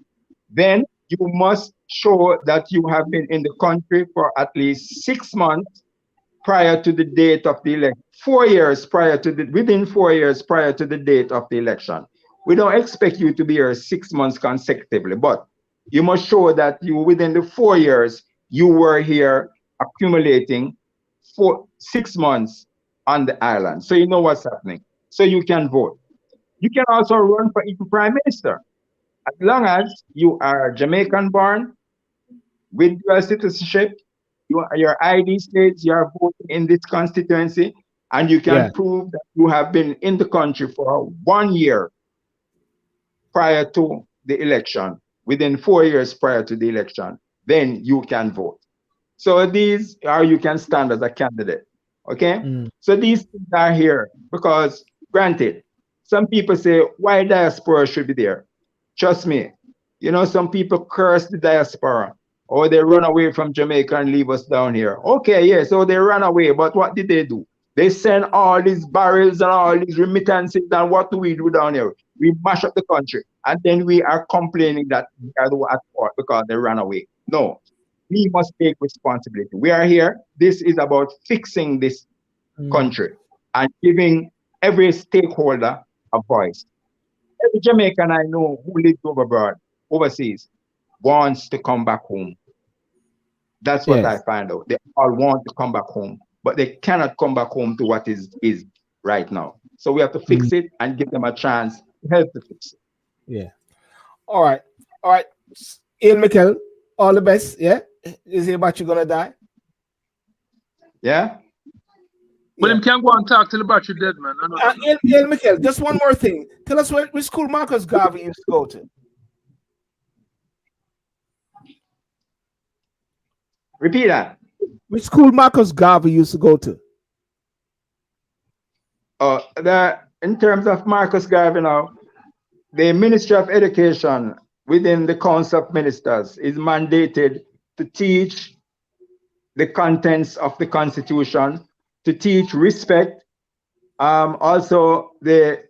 Then you must show that you have been in the country for at least 6 months prior to the date of the election, 4 years prior to the, within 4 years prior to the date of the election. We don't expect you to be here 6 months consecutively, but you must show that you, within the 4 years, you were here accumulating for 6 months on the island. So you know what's happening. So you can vote. You can also run for even prime minister. As long as you are Jamaican born, with dual citizenship, your ID states you are voting in this constituency, and you can prove that you have been in the country for 1 year prior to the election, within 4 years prior to the election, then you can vote. So these are, you can stand as a candidate. Okay? So these things are here because, granted, some people say, why diaspora should be there? Trust me, you know, some people curse the diaspora, or they run away from Jamaica and leave us down here. Okay, yeah, so they ran away, but what did they do? They send all these barrels and all these remittances, and what do we do down here? We mash up the country, and then we are complaining that we are the one at fault because they ran away. No, we must take responsibility. We are here. This is about fixing this country and giving every stakeholder a voice. Every Jamaican I know who lives overseas, wants to come back home. That's what I find out. They all want to come back home, but they cannot come back home to what is right now. So we have to fix it and give them a chance to help to fix it. Yeah. All right. All right. Ian Michael, all the best. Yeah. Is it about you gonna die? Yeah. But him can't go and talk till about your dead, man. Ian Michael, just one more thing. Tell us which school Marcus Garvey used to go to. Repeat that. Which school Marcus Garvey used to go to? In terms of Marcus Garvey now, the Ministry of Education within the Council of Ministers is mandated to teach the contents of the Constitution, to teach respect, also the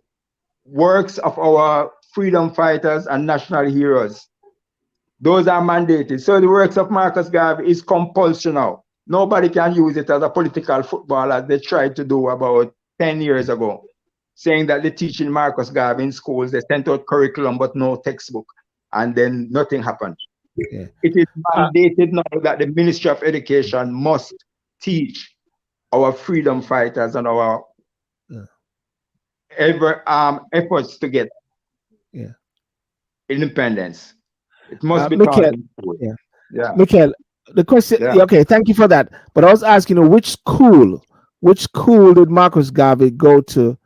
works of our freedom fighters and national heroes. Those are mandated. So the works of Marcus Garvey is compulsory now. Nobody can use it as a political football as they tried to do about 10 years ago, saying that they're teaching Marcus Garvey in schools, they sent out curriculum but no textbook, and then nothing happened. Yeah. It is mandated now that the Ministry of Education must teach our freedom fighters and our efforts to get independence. It must be taught in school. Michael, the question, okay, thank you for that. But I was asking, which school did Marcus Garvey go to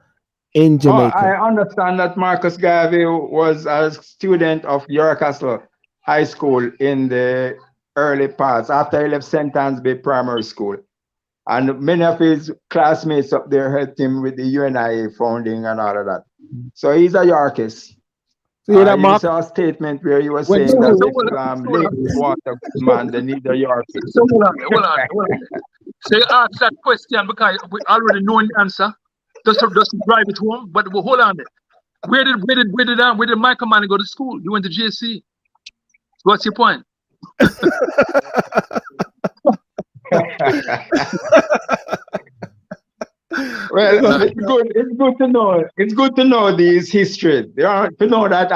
in Jamaica? I understand that Marcus Garvey was a student of Jamaica'S High School in the early parts, after he left St. Anne's Bay Primary School. And many of his classmates up there helped him with the UNIA founding and all of that. So he's a Yorkist. So you saw a statement where he was saying that ladies want a good man, they need a Yorkist. So hold on. So you ask that question because we already know the answer. Just to drive it home. But hold on there. Where did Michael Manning go to school? You went to GSC. What's your point? Well, it's good to know. It's good to know these histories. To know that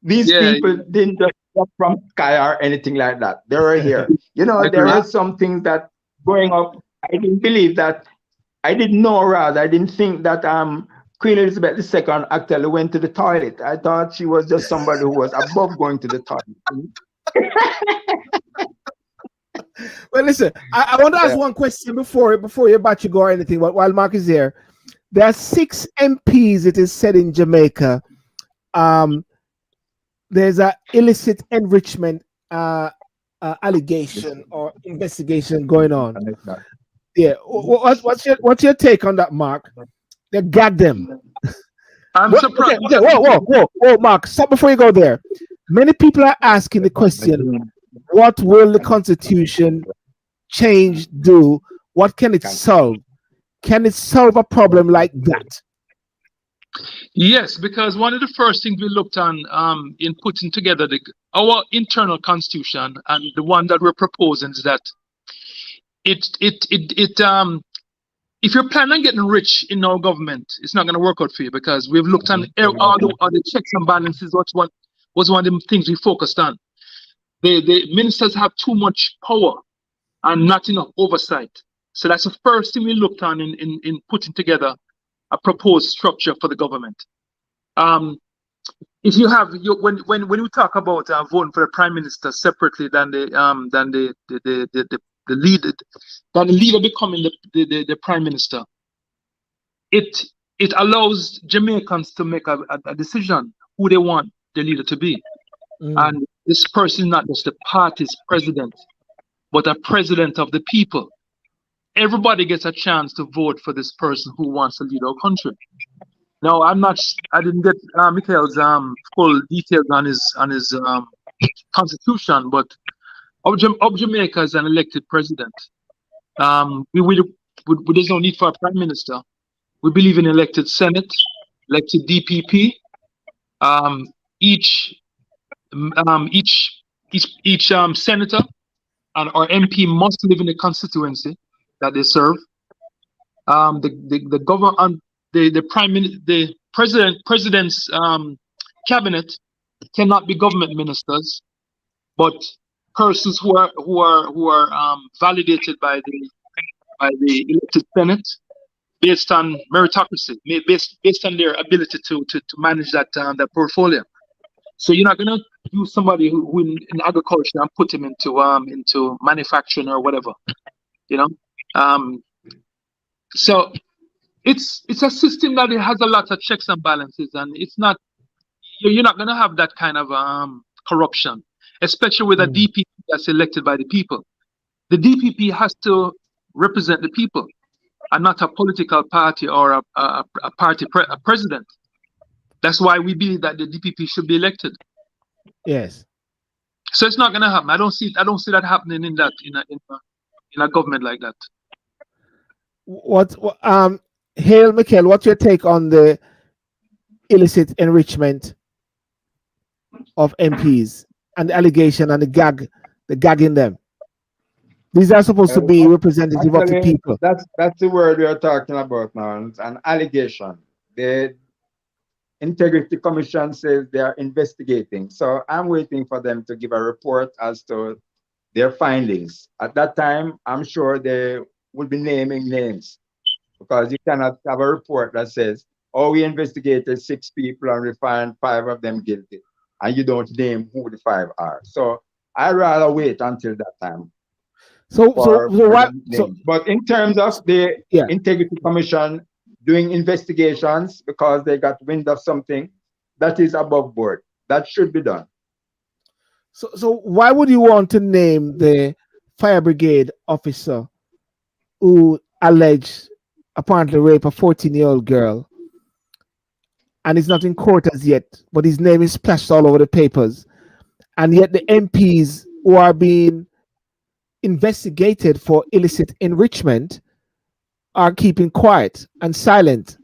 these people didn't just come from sky or anything like that. They were here. You know, there are some things that growing up, I didn't believe that. I didn't think that Queen Elizabeth II actually went to the toilet. I thought she was just somebody who was above going to the toilet. Well, listen, I want to ask one question before you're about to go or anything. But while Mark is here, there are 6 MPs, it is said, in Jamaica. There's an illicit enrichment allegation or investigation going on. Yeah, what's your take on that, Mark? They gagged them. I'm surprised. Okay, whoa, Mark, stop before you go there. Many people are asking the question, what will the Constitution change do? What can it solve? can it solve a problem like that? Yes, because one of the first things we looked on in putting together our internal constitution and the one that we're proposing is that it if you're planning on getting rich in our government, it's not going to work out for you because we've looked on all the checks and balances. Was one of the things we focused on. The ministers have too much power and not enough oversight. So that's the first thing we looked on in putting together a proposed structure for the government. If you have when we talk about voting for the prime minister separately than the leader, than the leader becoming the prime minister, it allows Jamaicans to make a decision who they want the leader to be. And this person is not just the party's president, but a president of the people. Everybody gets a chance to vote for this person who wants to lead our country. Now, I didn't get Michael's full details on his constitution, but of Jamaica as an elected president, there's no need for a prime minister. We believe in elected Senate, elected DPP. Each senator or MP must live in the constituency that they serve. The president's cabinet cannot be government ministers, but persons who are validated by the elected Senate based on meritocracy, based on their ability to manage that portfolio. So you're not gonna use somebody who in agriculture and put him into manufacturing or whatever, you know. So it's a system that it has a lot of checks and balances, and you're not gonna have that kind of corruption, especially with a DPP that's elected by the people. The DPP has to represent the people and not a political party or a president. That's why we believe that the DPP should be elected. Yes. So it's not going to happen. I don't see that happening in a government like that. Hale Michael, what's your take on the illicit enrichment of MPs and the allegation and the gagging them? These are supposed to be representative of the people. That's the word we are talking about now. It's an allegation. The Integrity Commission says they are investigating. So I'm waiting for them to give a report as to their findings. At that time, I'm sure they will be naming names, because you cannot have a report that says, oh, we investigated 6 people and we found 5 of them guilty, and you don't name who the 5 are. So I'd rather wait until that time. But in terms of the Integrity Commission doing investigations because they got wind of something, that is above board. That should be done. So why would you want to name the fire brigade officer who alleged apparently rape a 14-year-old girl, and he's not in court as yet, but his name is splashed all over the papers, and yet the MPs who are being investigated for illicit enrichment are keeping quiet and silent,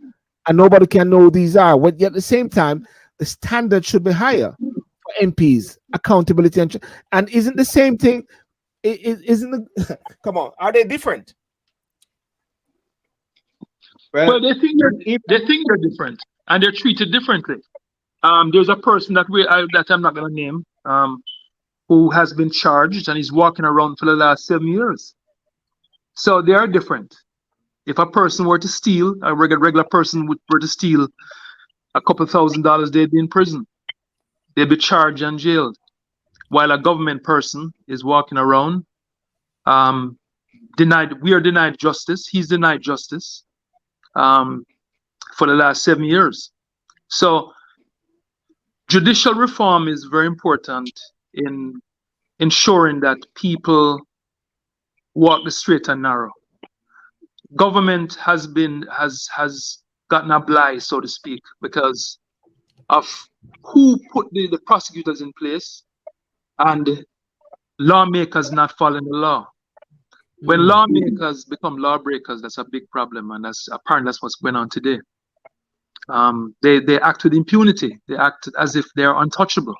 and nobody can know who these are. But yet at the same time, the standard should be higher for MPs, accountability, and isn't the same thing? Come on, are they different? Well, they think they're different, and they're treated differently. There's a person that I'm not going to name, who has been charged and he's walking around for the last 7 years. So they are different. If a person were to steal, a regular person were to steal a couple $1,000, they'd be in prison. They'd be charged and jailed. While a government person is walking around, we are denied justice. He's denied justice for the last 7 years. So judicial reform is very important in ensuring that people walk the straight and narrow. Government has gotten a blight, so to speak, because of who put the prosecutors in place and lawmakers not following the law. When lawmakers become lawbreakers, that's a big problem, and that's what's going on today. They act with impunity. They act as if they're untouchable,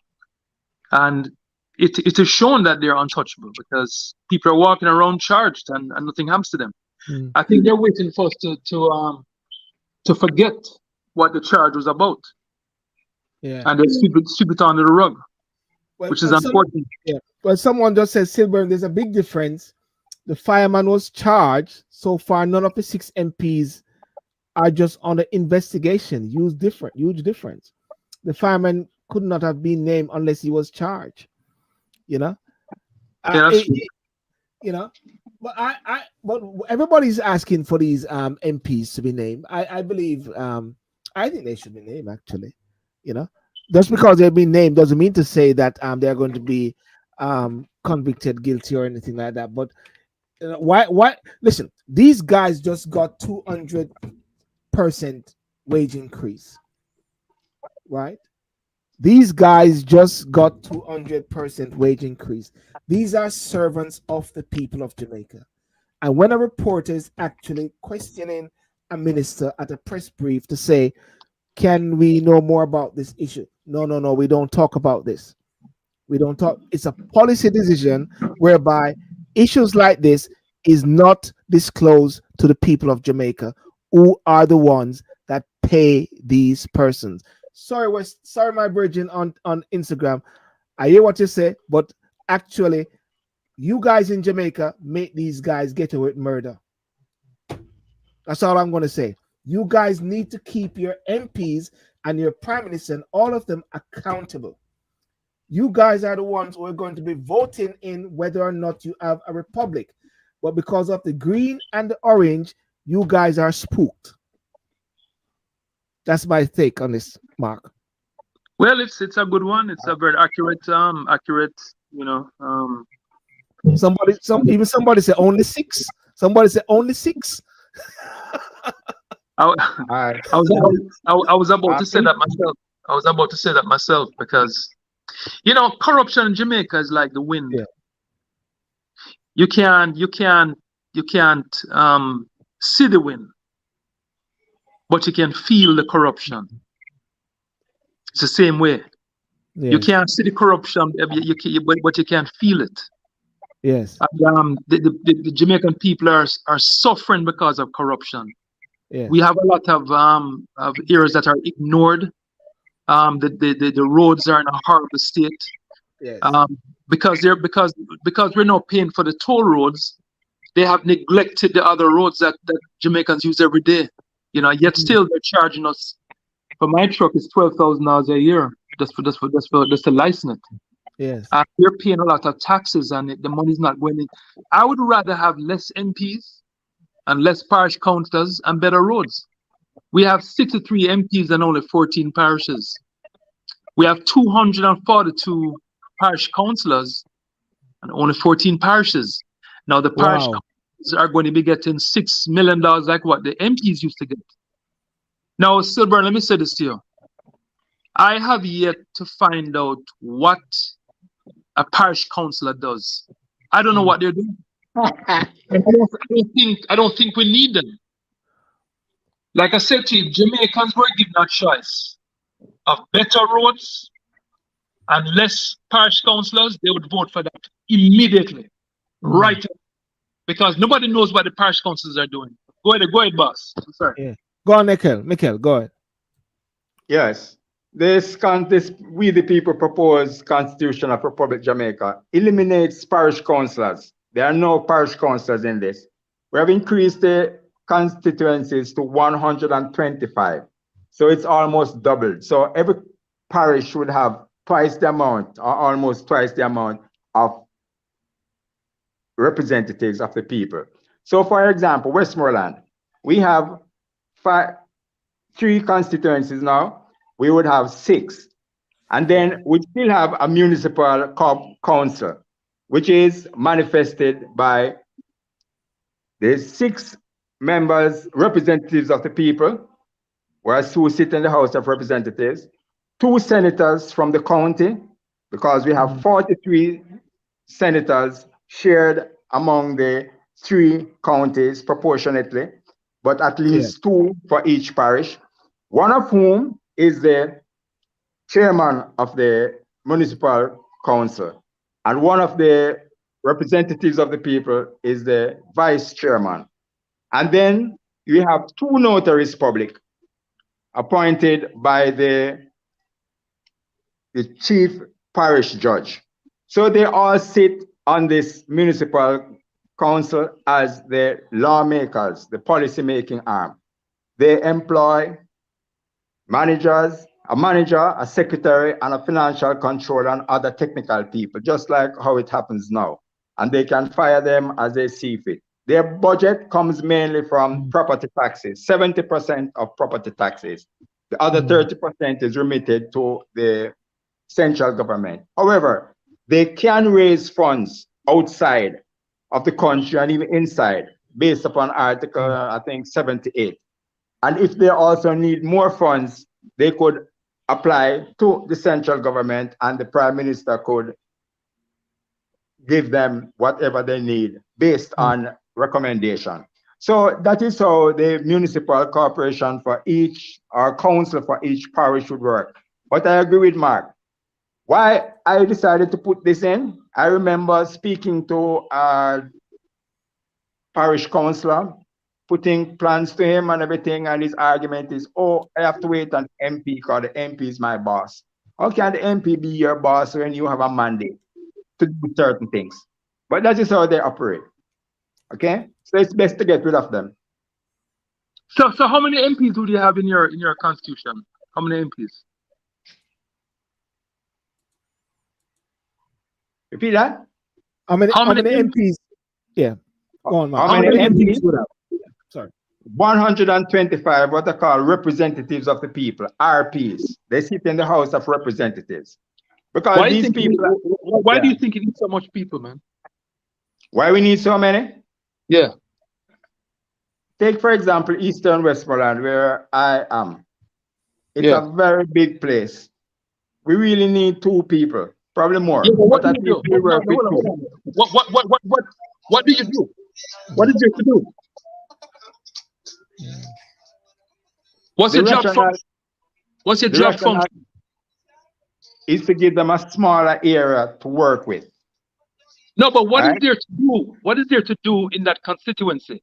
and it is shown that they're untouchable because people are walking around charged and nothing happens to them. I think they're waiting for us to forget what the charge was about, and they sweep it under the rug, which is unfortunate. Well, someone just said, Silver, there's a big difference. The fireman was charged. So far, none of the 6 MPs are just under investigation. Huge difference. The fireman could not have been named unless he was charged. You know, but everybody's asking for these MPs to be named. I believe I think they should be named actually. Just because they've been named doesn't mean to say that they're going to be convicted, guilty, or anything like that. But why? Listen, these guys just got 200% wage increase, right? These guys just got 200% wage increase. These are servants of the people of Jamaica. And when a reporter is actually questioning a minister at a press brief to say, can we know more about this issue? No, we don't talk about this. We don't talk. It's a policy decision whereby issues like this is not disclosed to the people of Jamaica, who are the ones that pay these persons. Sorry, my virgin on Instagram. I hear what you say, but actually, you guys in Jamaica make these guys get away with murder. That's all I'm going to say. You guys need to keep your MPs and your prime minister and all of them accountable. You guys are the ones who are going to be voting in whether or not you have a republic. But because of the green and the orange, you guys are spooked. That's my take on this, Mark. Well, it's a good one. It's a very accurate. Somebody say only 6. Somebody say only 6. I was about to say that myself. I was about to say that myself because, corruption in Jamaica is like the wind. Yeah. You can't see the wind, but you can feel the corruption. It's the same way. Yes. You can't see the corruption, but you can feel it. Yes. And, the Jamaican people are suffering because of corruption. Yes. We have a lot of areas that are ignored. The roads are in a horrible state. Yes. Because we're not paying for the toll roads, they have neglected the other roads that Jamaicans use every day. Yet still they're charging us. For my truck, it's $12,000 a year just to license it. Yes. And we're paying a lot of taxes, and the money's not going in. I would rather have less MPs and less parish councillors and better roads. We have 63 MPs and only 14 parishes. We have 242 parish councillors and only 14 parishes. Now the parish councillors are going to be getting $6 million like what the MPs used to get. Now, Silver, let me say this to you. I have yet to find out what a parish councillor does. I don't know what they're doing. I don't think we need them. Like I said to you, Jamaicans were given a choice of better roads and less parish councillors. They would vote for that immediately, right? Because nobody knows what the parish councillors are doing. Go ahead, boss. I'm sorry. Yeah. Go on, Mikhail, go ahead. Yes. We the people propose Constitution of Republic Jamaica eliminates parish councillors. There are no parish councillors in this. We have increased the constituencies to 125. So it's almost doubled. So every parish would have twice the amount or almost twice the amount of representatives of the people. So for example, Westmoreland, we have 3 constituencies now. We would have 6. And then we still have a municipal council, which is manifested by the 6 members, representatives of the people, who sit in the House of Representatives, 2 senators from the county, because we have 43 senators shared among the 3 counties proportionately, but at least 2 for each parish, one of whom is the chairman of the municipal council, and one of the representatives of the people is the vice chairman. And then you have 2 notaries public appointed by the chief parish judge. So they all sit on this municipal council as the lawmakers, the policy making arm. They employ managers, a manager, a secretary, and a financial controller and other technical people, just like how it happens now. And they can fire them as they see fit. Their budget comes mainly from property taxes, 70% of property taxes. The other 30% is remitted to the central government. However, they can raise funds outside of the country and even inside, based upon Article, I think, 78. And if they also need more funds, they could apply to the central government, and the Prime Minister could give them whatever they need based on recommendation. So that is how the municipal corporation for each, or council for each parish would work. But I agree with Mark. Why I decided to put this in, I remember speaking to a parish councillor, putting plans to him and everything, and his argument is, oh, I have to wait on MP because the MP is my boss. How can the MP be your boss when you have a mandate to do certain things? But that is how they operate. Okay, so it's best to get rid of them. So how many MPs do you have in your constitution? How many MPs? Repeat that. How many MPs? Yeah, go on, Mark. How many MPs? Would have? Sorry. 125, what they call representatives of the people, RPs. They sit in the House of Representatives. Because Why these people. Why do you think you need so much people, man? Why we need so many? Yeah. Take, for example, Eastern Westmoreland, where I am. It's a very big place. We really need 2 people, probably more. Yeah, but but at least we work with 2. What do you do? What is there to do? What's your job function? What's your job function? Is to give them a smaller area to work with. No, but what is there to do? What is there to do in that constituency?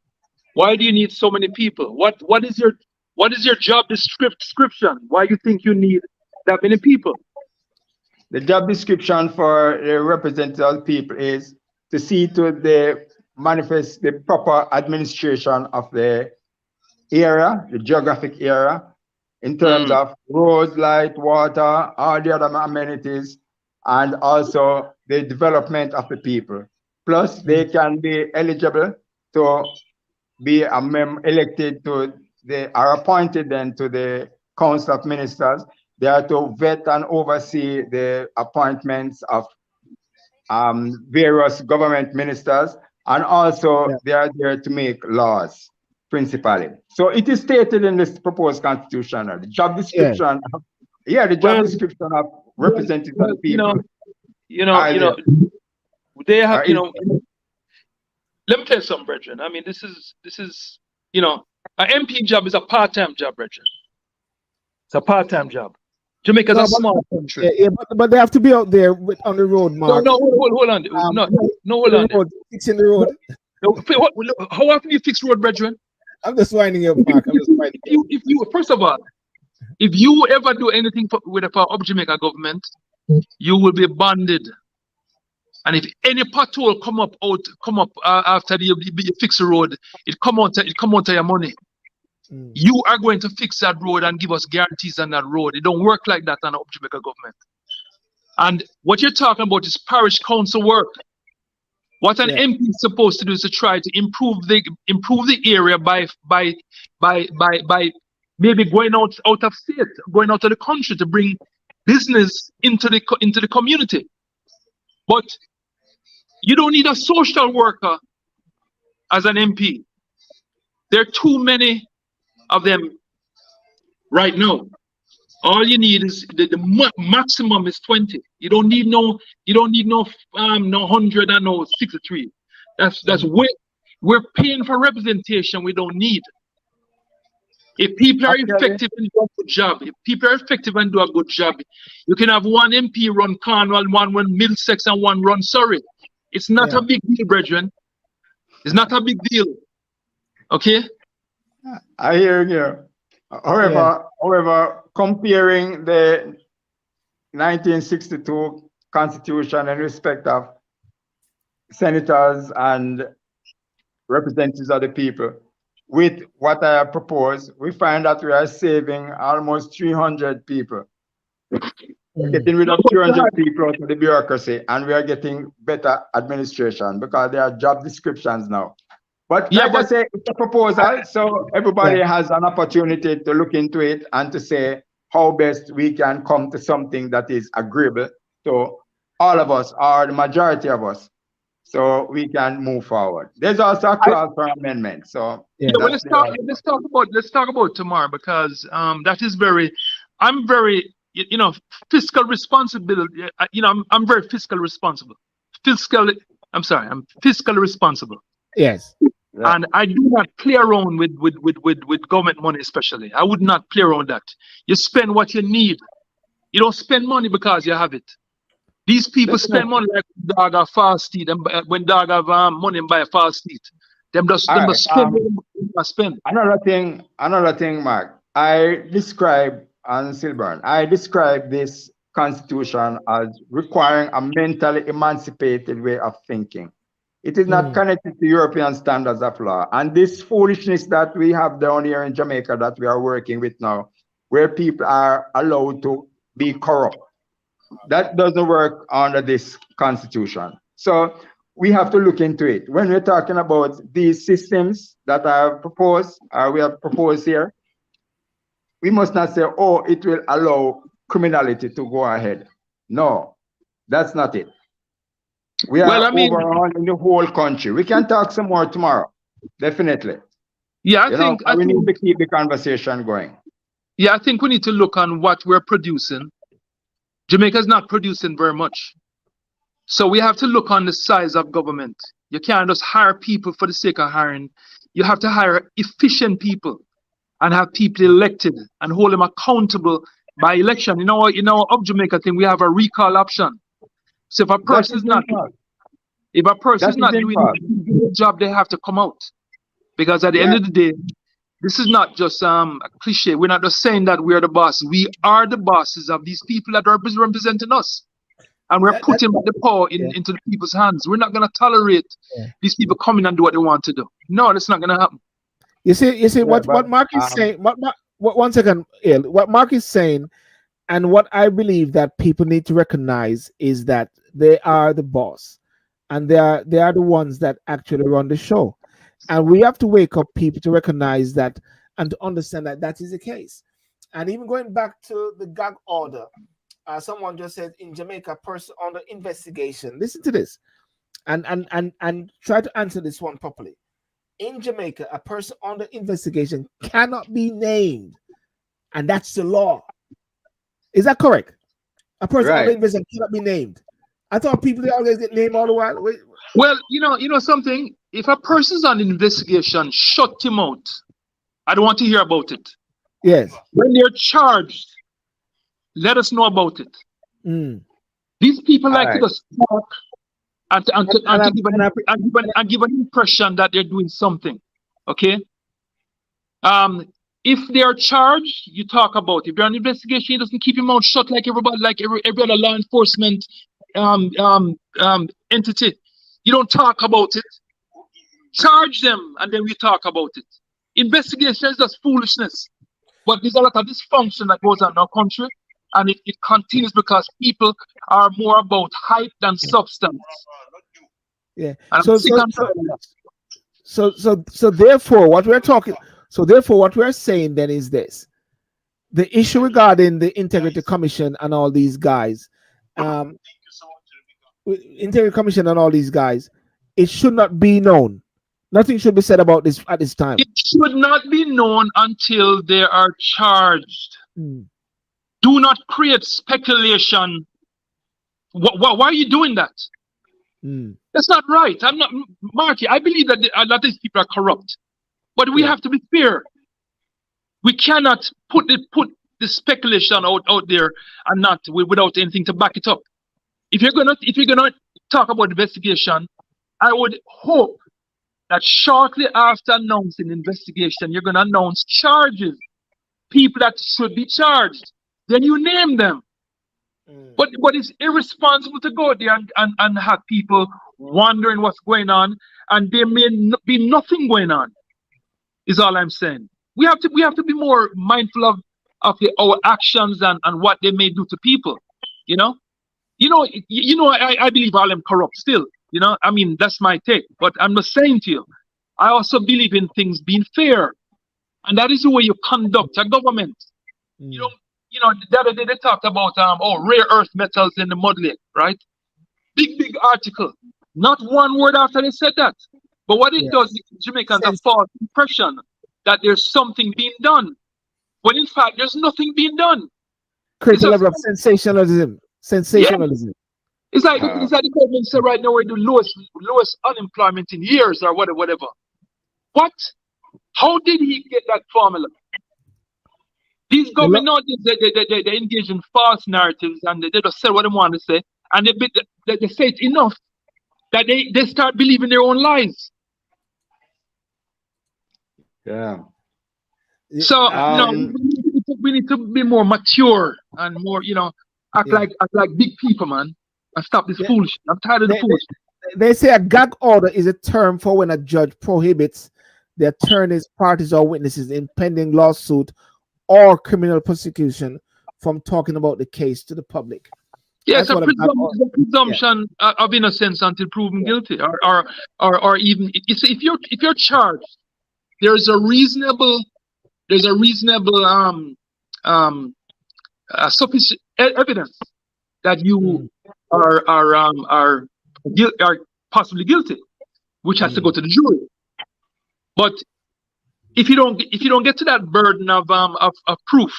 Why do you need so many people? What is your job description? Why you think you need that many people? The job description for the representative people is to see to the proper administration of the area, the geographic area, in terms of roads, light, water, all the other amenities, and also the development of the people. Plus, they can be eligible to be elected to are appointed then to the Council of Ministers. They are to vet and oversee the appointments of various government ministers, and also they are there to make laws, principally. So it is stated in this proposed constitution, the job description. The job description of representative people. They have, let me tell you something, brethren. I mean, this is, an MP job is a part-time job, brethren. It's a part-time job. Jamaica's a small country. Yeah, but they have to be out there on the road, Mark. No, hold on. Hold on. Fixing the road. How often do you fix road, brethren? I'm just winding you up, Mark. If you first of all, if you ever do anything with the power of Jamaica government, you will be bonded. And if any pothole come up after you fix the road, it come out to your money. You are going to fix that road and give us guarantees on that road. It don't work like that on the Jamaica government. And what you're talking about is parish council work. What an MP is supposed to do is to try to improve the area by maybe going out of state, going out of the country to bring business into the community. But you don't need a social worker as an MP. There are too many of them right now. All you need is the maximum is 20. You don't need no 100 and no 63. That's way. We're paying for representation we don't need. If people are Actually, effective and do a good job, if people are effective and do a good job, you can have one MP run Cornwall, one run Middlesex, and one run Surrey. It's not a big deal, brethren. It's not a big deal. Okay? I hear you. However, comparing the 1962 Constitution in respect of senators and representatives of the people with what I have proposed, we find that we are saving almost 300 people. We're getting rid of 300 people out of the bureaucracy, and we are getting better administration because there are job descriptions now. But like I say, it's a proposal, so everybody has an opportunity to look into it and to say how best we can come to something that is agreeable to all of us, or the majority of us, so we can move forward. There's also a clause for amendment. So well, let's talk about tomorrow, because that is I'm very fiscal responsibility. I'm very fiscal responsible. I'm fiscally responsible. Yes. Yeah. And I do not play around with government money, especially. I would not play around that. You spend what you need. You don't spend money because you have it. These people spend money like dog have fast teeth, and when dog have money and buy a fast teeth. Them just spend. Another thing, Mark. I describe this constitution as requiring a mentally emancipated way of thinking. It is not connected to European standards of law. And this foolishness that we have down here in Jamaica that we are working with now, where people are allowed to be corrupt, that doesn't work under this constitution. So we have to look into it. When we're talking about these systems that I proposed, we have proposed here, we must not say, oh, it will allow criminality to go ahead. No, that's not it. We are overall in the whole country. We can talk some more tomorrow, definitely. Yeah, I think we need to keep the conversation going. Yeah, I think we need to look on what we're producing. Jamaica's not producing very much. So we have to look on the size of government. You can't just hire people for the sake of hiring. You have to hire efficient people and have people elected and hold them accountable by election. Of Jamaica thing, we have a recall option. So if a person is not doing the job, they have to come out. Because at the end of the day, this is not just a cliche. We're not just saying that we're the boss. We are the bosses of these people that are representing us. And we're putting the power into the people's hands. We're not going to tolerate these people coming and do what they want to do. No, that's not going to happen. You see what Mark is saying. One second, what Mark is saying, and what I believe that people need to recognize is that they are the boss, and they are the ones that actually run the show. And we have to wake up people to recognize that and to understand that that is the case. And even going back to the gag order, someone just said in Jamaica, person under investigation. Listen to this, and try to answer this one properly. In Jamaica, a person under investigation cannot be named, and that's the law. Is that correct? A person under investigation cannot be named. I thought people, they always get named all the while. Wait. Well, you know something. If a person's on investigation, shut him out. I don't want to hear about it. Yes. When they're charged, let us know about it. These people like to just talk and give an impression that they're doing something. Okay. If they are charged, you talk about it. If they're on investigation, it doesn't keep your mouth shut like everybody, like every other law enforcement entity. You don't talk about it. Charge them, and then we talk about it. Investigation is just foolishness. But there's a lot of dysfunction that goes on in our country, and it continues because people are more about hype than substance. Yeah. So therefore, what we're saying then is this: the issue regarding the Integrity Commission and all these guys, Integrity Commission and all these guys, it should not be known. Nothing should be said about this at this time. It should not be known until they are charged. Do not create speculation. Why are you doing that? That's not right. I'm not, Marky. I believe that a lot of these people are corrupt, but we have to be fair. We cannot put the speculation out there and not without anything to back it up. If you're gonna talk about investigation, I would hope that shortly after announcing investigation, you're gonna announce charges, people that should be charged. Then you name them. But it's irresponsible to go there and have people wondering what's going on, and there may be nothing going on. Is all I'm saying. We have to be more mindful of our actions and what they may do to people. You know, I believe all them corrupt still. You know, I mean that's my take. But I'm just saying to you, I also believe in things being fair, and that is the way you conduct a government. You know, the other day they talked about rare earth metals in the mud lake, right? Big article. Not one word after they said that. But what it does, Jamaicans have false impression that there's something being done, when in fact there's nothing being done. Create a level of sensationalism. Sensationalism. It's like the government say right now we're the lowest unemployment in years or whatever. What? How did he get that formula? These government they engage in false narratives and they just say what they want to say, and they say it enough that they start believing their own lies. Yeah. So we need to be more mature and more, act like big people, man, and stop this foolishness. I'm tired of the foolishness. They say a gag order is a term for when a judge prohibits the attorneys, parties, or witnesses in pending lawsuit or criminal prosecution from talking about the case to the public. Yes, a presumption of innocence until proven guilty, or even if you're charged, there's a reasonable sufficient evidence that you are possibly guilty, which has to go to the jury. But if you don't get to that burden of proof,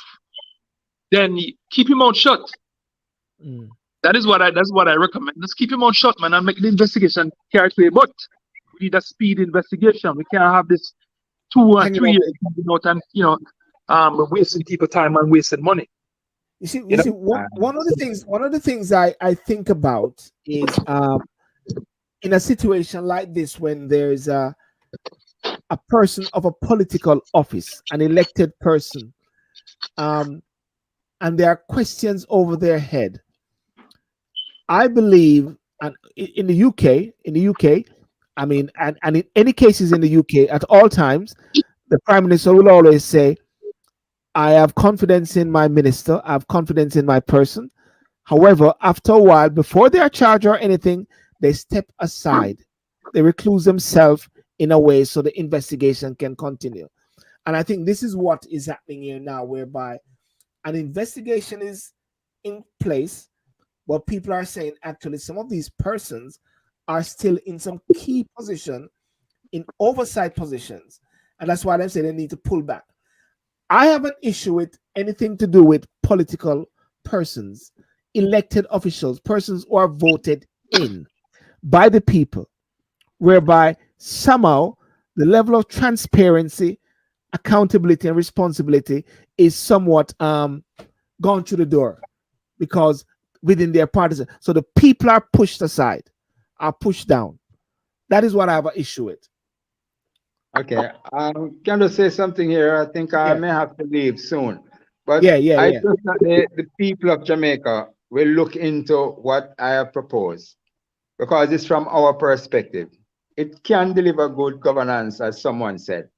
then keep your mouth shut. That's what I recommend. Just keep your mouth shut, man, and make the investigation carefully. But we need a speed investigation. We can't have this 2 or 3 years and wasting people time and wasting money. You see, one of the things I think about is in a situation like this when there's a person of a political office, an elected person, and there are questions over their head. I believe, and in the UK, I mean, and in any cases in the UK, at all times, the Prime Minister will always say, I have confidence in my minister, I have confidence in my person. However, after a while, before they are charged or anything, they step aside. They recluse themselves in a way so the investigation can continue. And I think this is what is happening here now, whereby an investigation is in place, but people are saying actually some of these persons are still in some key position, in oversight positions. And that's why they say they need to pull back. I have an issue with anything to do with political persons, elected officials, persons who are voted in by the people, whereby somehow the level of transparency, accountability, and responsibility is somewhat gone through the door, because within their parties, so the people are pushed aside, are pushed down. That is what I have an issue with. Okay, can I say something here? I think I may have to leave soon, but I think that the people of Jamaica will look into what I have proposed, because it's from our perspective. It can deliver good governance, as someone said.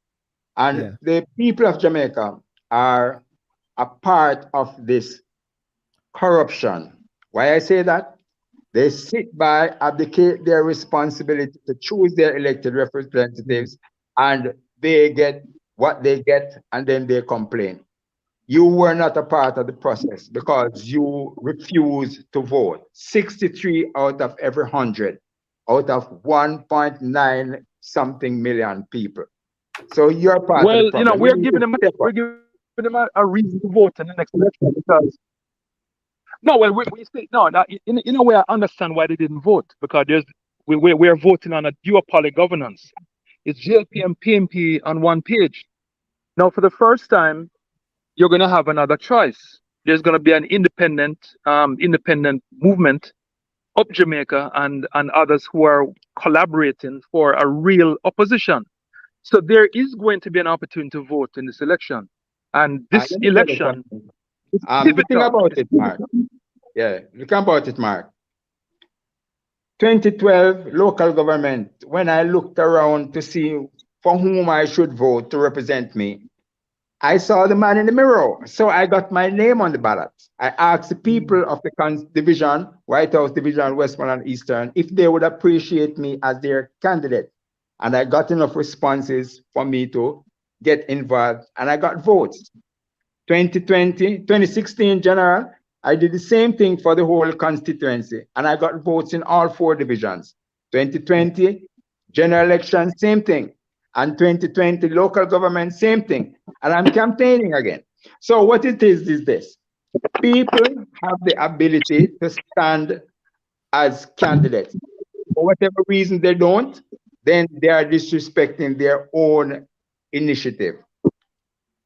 And the people of Jamaica are a part of this corruption. Why I say that? They sit by, abdicate their responsibility to choose their elected representatives, and they get what they get, and then they complain. You were not a part of the process because you refused to vote. 63 out of every 100, out of 1.9 something million people. So you're part of the problem. We're giving them a reason to vote in the next election, because we say no. In a way, I understand why they didn't vote, because we are voting on a duopoly governance. It's JLP and PNP on one page. Now, for the first time, you're going to have another choice. There's going to be an independent movement up Jamaica and others who are collaborating for a real opposition. So there is going to be an opportunity to vote in this election. And this Let me tell you election something. is The thing pivotal. about it, Mark. Yeah, look about it, Mark. 2012 local government, when I looked around to see for whom I should vote to represent me, I saw the man in the mirror. So I got my name on the ballot. I asked the people of the division, White House Division, Westmoreland Eastern, if they would appreciate me as their candidate. And I got enough responses for me to get involved, and I got votes. 2016 general, I did the same thing for the whole constituency, and I got votes in all 4 divisions. 2020 general election, same thing. And 2020 local government, same thing. And I'm campaigning again. So what it is this. People have the ability to stand as candidates. For whatever reason they don't, then they are disrespecting their own initiative.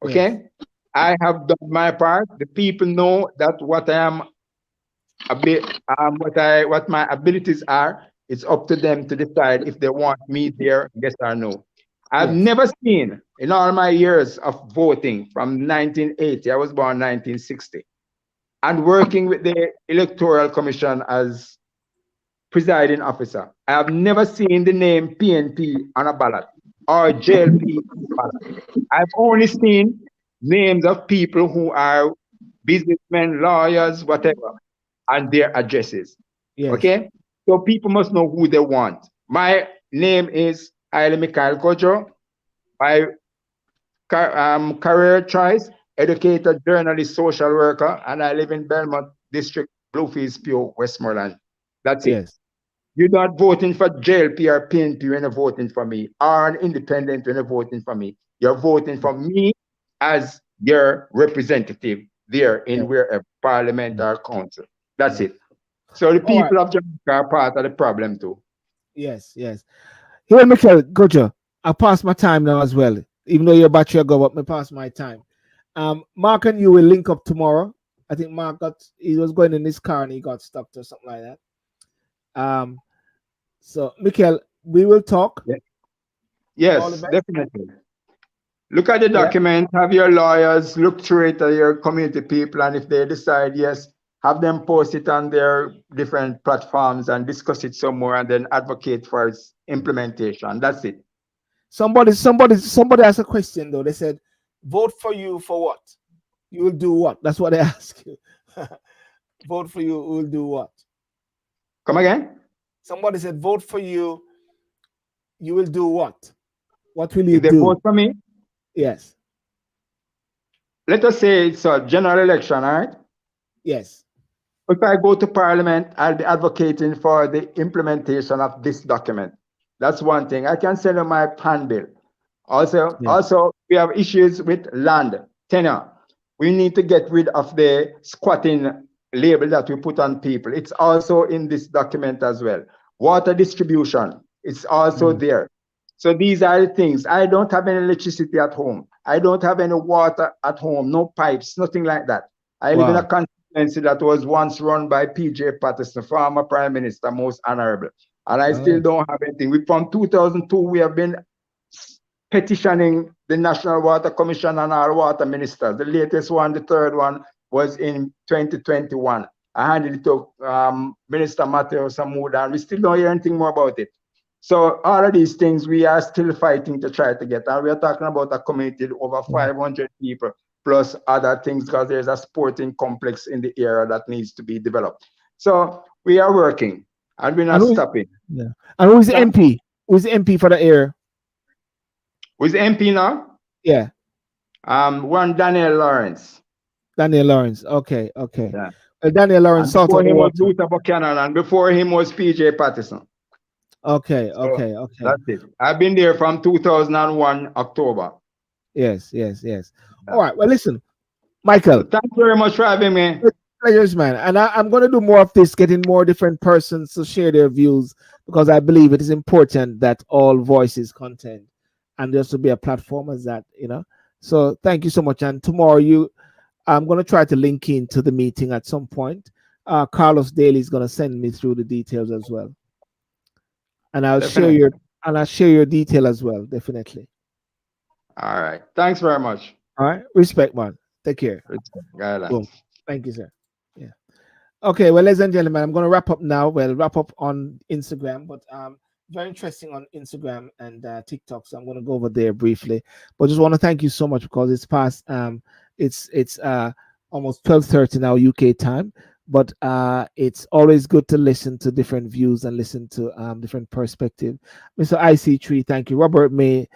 Okay? Yes. I have done my part. The people know that what I am what my abilities are. It's up to them to decide if they want me there, yes or no. I've never seen in all my years of voting from 1980, I was born 1960, and working with the Electoral Commission as presiding officer, I have never seen the name PNP on a ballot or JLP on a ballot. I've only seen names of people who are businessmen, lawyers, whatever, and their addresses. Yes. Okay? So people must know who they want. My name is Haile Mikhail Kojo. My career choice, educator, journalist, social worker, and I live in Belmont District, Bluefields, Pure, Westmoreland. That's it. Yes. You're not voting for JLP or PNP when you're voting for me, or an independent when you're voting for me. You're voting for me as your representative there in wherever parliament or council. That's it. So the people of Jamaica are part of the problem too. Yes, yes. Here, Michael, Gojo, I'll pass my time now as well. Even though your battery go up, I pass my time. Mark and you will link up tomorrow. I think Mark he was going in his car and he got stuck or something like that. So Michael, we will talk. Yes, definitely. Look at the document, have your lawyers look through it, your community people, and if they decide, yes, have them post it on their different platforms and discuss it some more and then advocate for its implementation. That's it. Somebody asked a question though. They said, vote for you for what? You will do what? That's what they ask you. Vote for you will do what? Come again? Somebody said, vote for you, you will do what? What will you do? They vote for me? Yes. Let us say it's a general election, all right? Yes. If I go to Parliament, I'll be advocating for the implementation of this document. That's one thing. I can send you my plan bill. Also, we have issues with land tenure. We need to get rid of the squatting label that we put on people. It's also in this document as well. Water distribution, it's also there. So these are the things. I don't have any electricity at home. I don't have any water at home, no pipes, nothing like that. I live in a constituency that was once run by P.J. Patterson, former Prime Minister, most honorable. And I still don't have anything. From 2002, we have been petitioning the National Water Commission and our water ministers. The latest one, the third one, was in 2021. I handed it to Minister Matteo Samuda, and we still don't hear anything more about it. So all of these things we are still fighting to try to get. And we are talking about a community of over 500 people, plus other things, because there's a sporting complex in the area that needs to be developed. So we are working, and we're not stopping. Yeah. And who's the MP? Who's the MP for the area? Who's the MP now? Yeah. One Daniel Lawrence. Daniel Lawrence. Okay. Yeah. Daniel Lawrence. Before him was Luther Buchanan, and before him was P.J. Patterson. Okay. That's it. I've been there from 2001 October. Yes. All right. Well, listen, Michael. Thanks very much for having me. Pleasures, man. And I'm going to do more of this, getting more different persons to share their views. because I believe it is important that all voices content, and there should be a platform as that, you know. So thank you so much. And tomorrow, I'm going to try to link into the meeting at some point. Carlos Daly is going to send me through the details as well, and Definitely. I'll share your detail as well, definitely. All right. Thanks very much. All right, respect, man. Take care. Boom. Guidelines. Thank you, sir. Yeah. Okay, well, ladies and gentlemen, I'm going to wrap up now. Well, wrap up on Instagram, but very interesting on Instagram and TikTok. So I'm going to go over there briefly. But just want to thank you so much because it's past it's almost 12:30 now UK time. But it's always good to listen to different views and listen to different perspective. Mr. IC3, thank you. Robert May,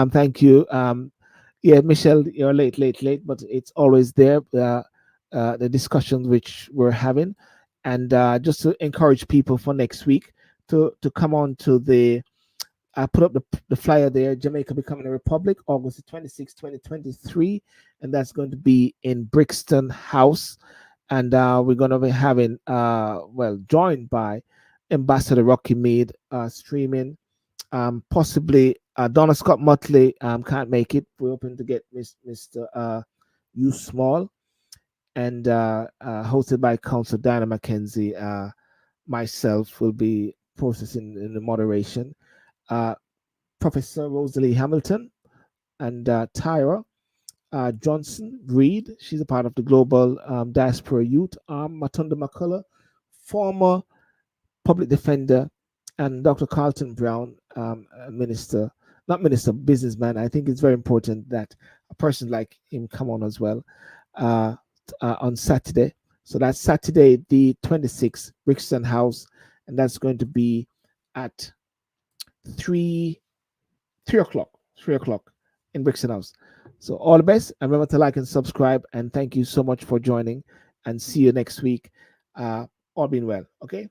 thank you. Yeah, Michelle, you're late, but it's always there. The discussions which we're having, and just to encourage people for next week to come on to the I put up the flyer there, Jamaica Becoming a Republic, August the 26th, 2023, and that's going to be in Brixton House, and we're going to be having well, joined by Ambassador Rocky Mead streaming, possibly Donna Scott Mutley can't make it. We're hoping to get Mr. U Small, and hosted by Council Diana McKenzie. Myself will be processing in the moderation. Professor Rosalie Hamilton and Tyra Johnson Reed. She's a part of the Global Diaspora Youth Arm. Matunda McCullough, former public defender, and Dr. Carlton Brown, minister, not minister, businessman. I think it's very important that a person like him come on as well on Saturday. So that's Saturday, the 26th, Brixton House, and that's going to be at 3 o'clock in Brixton House. So all the best, and remember to like and subscribe. And thank you so much for joining. And see you next week. All being well. Okay.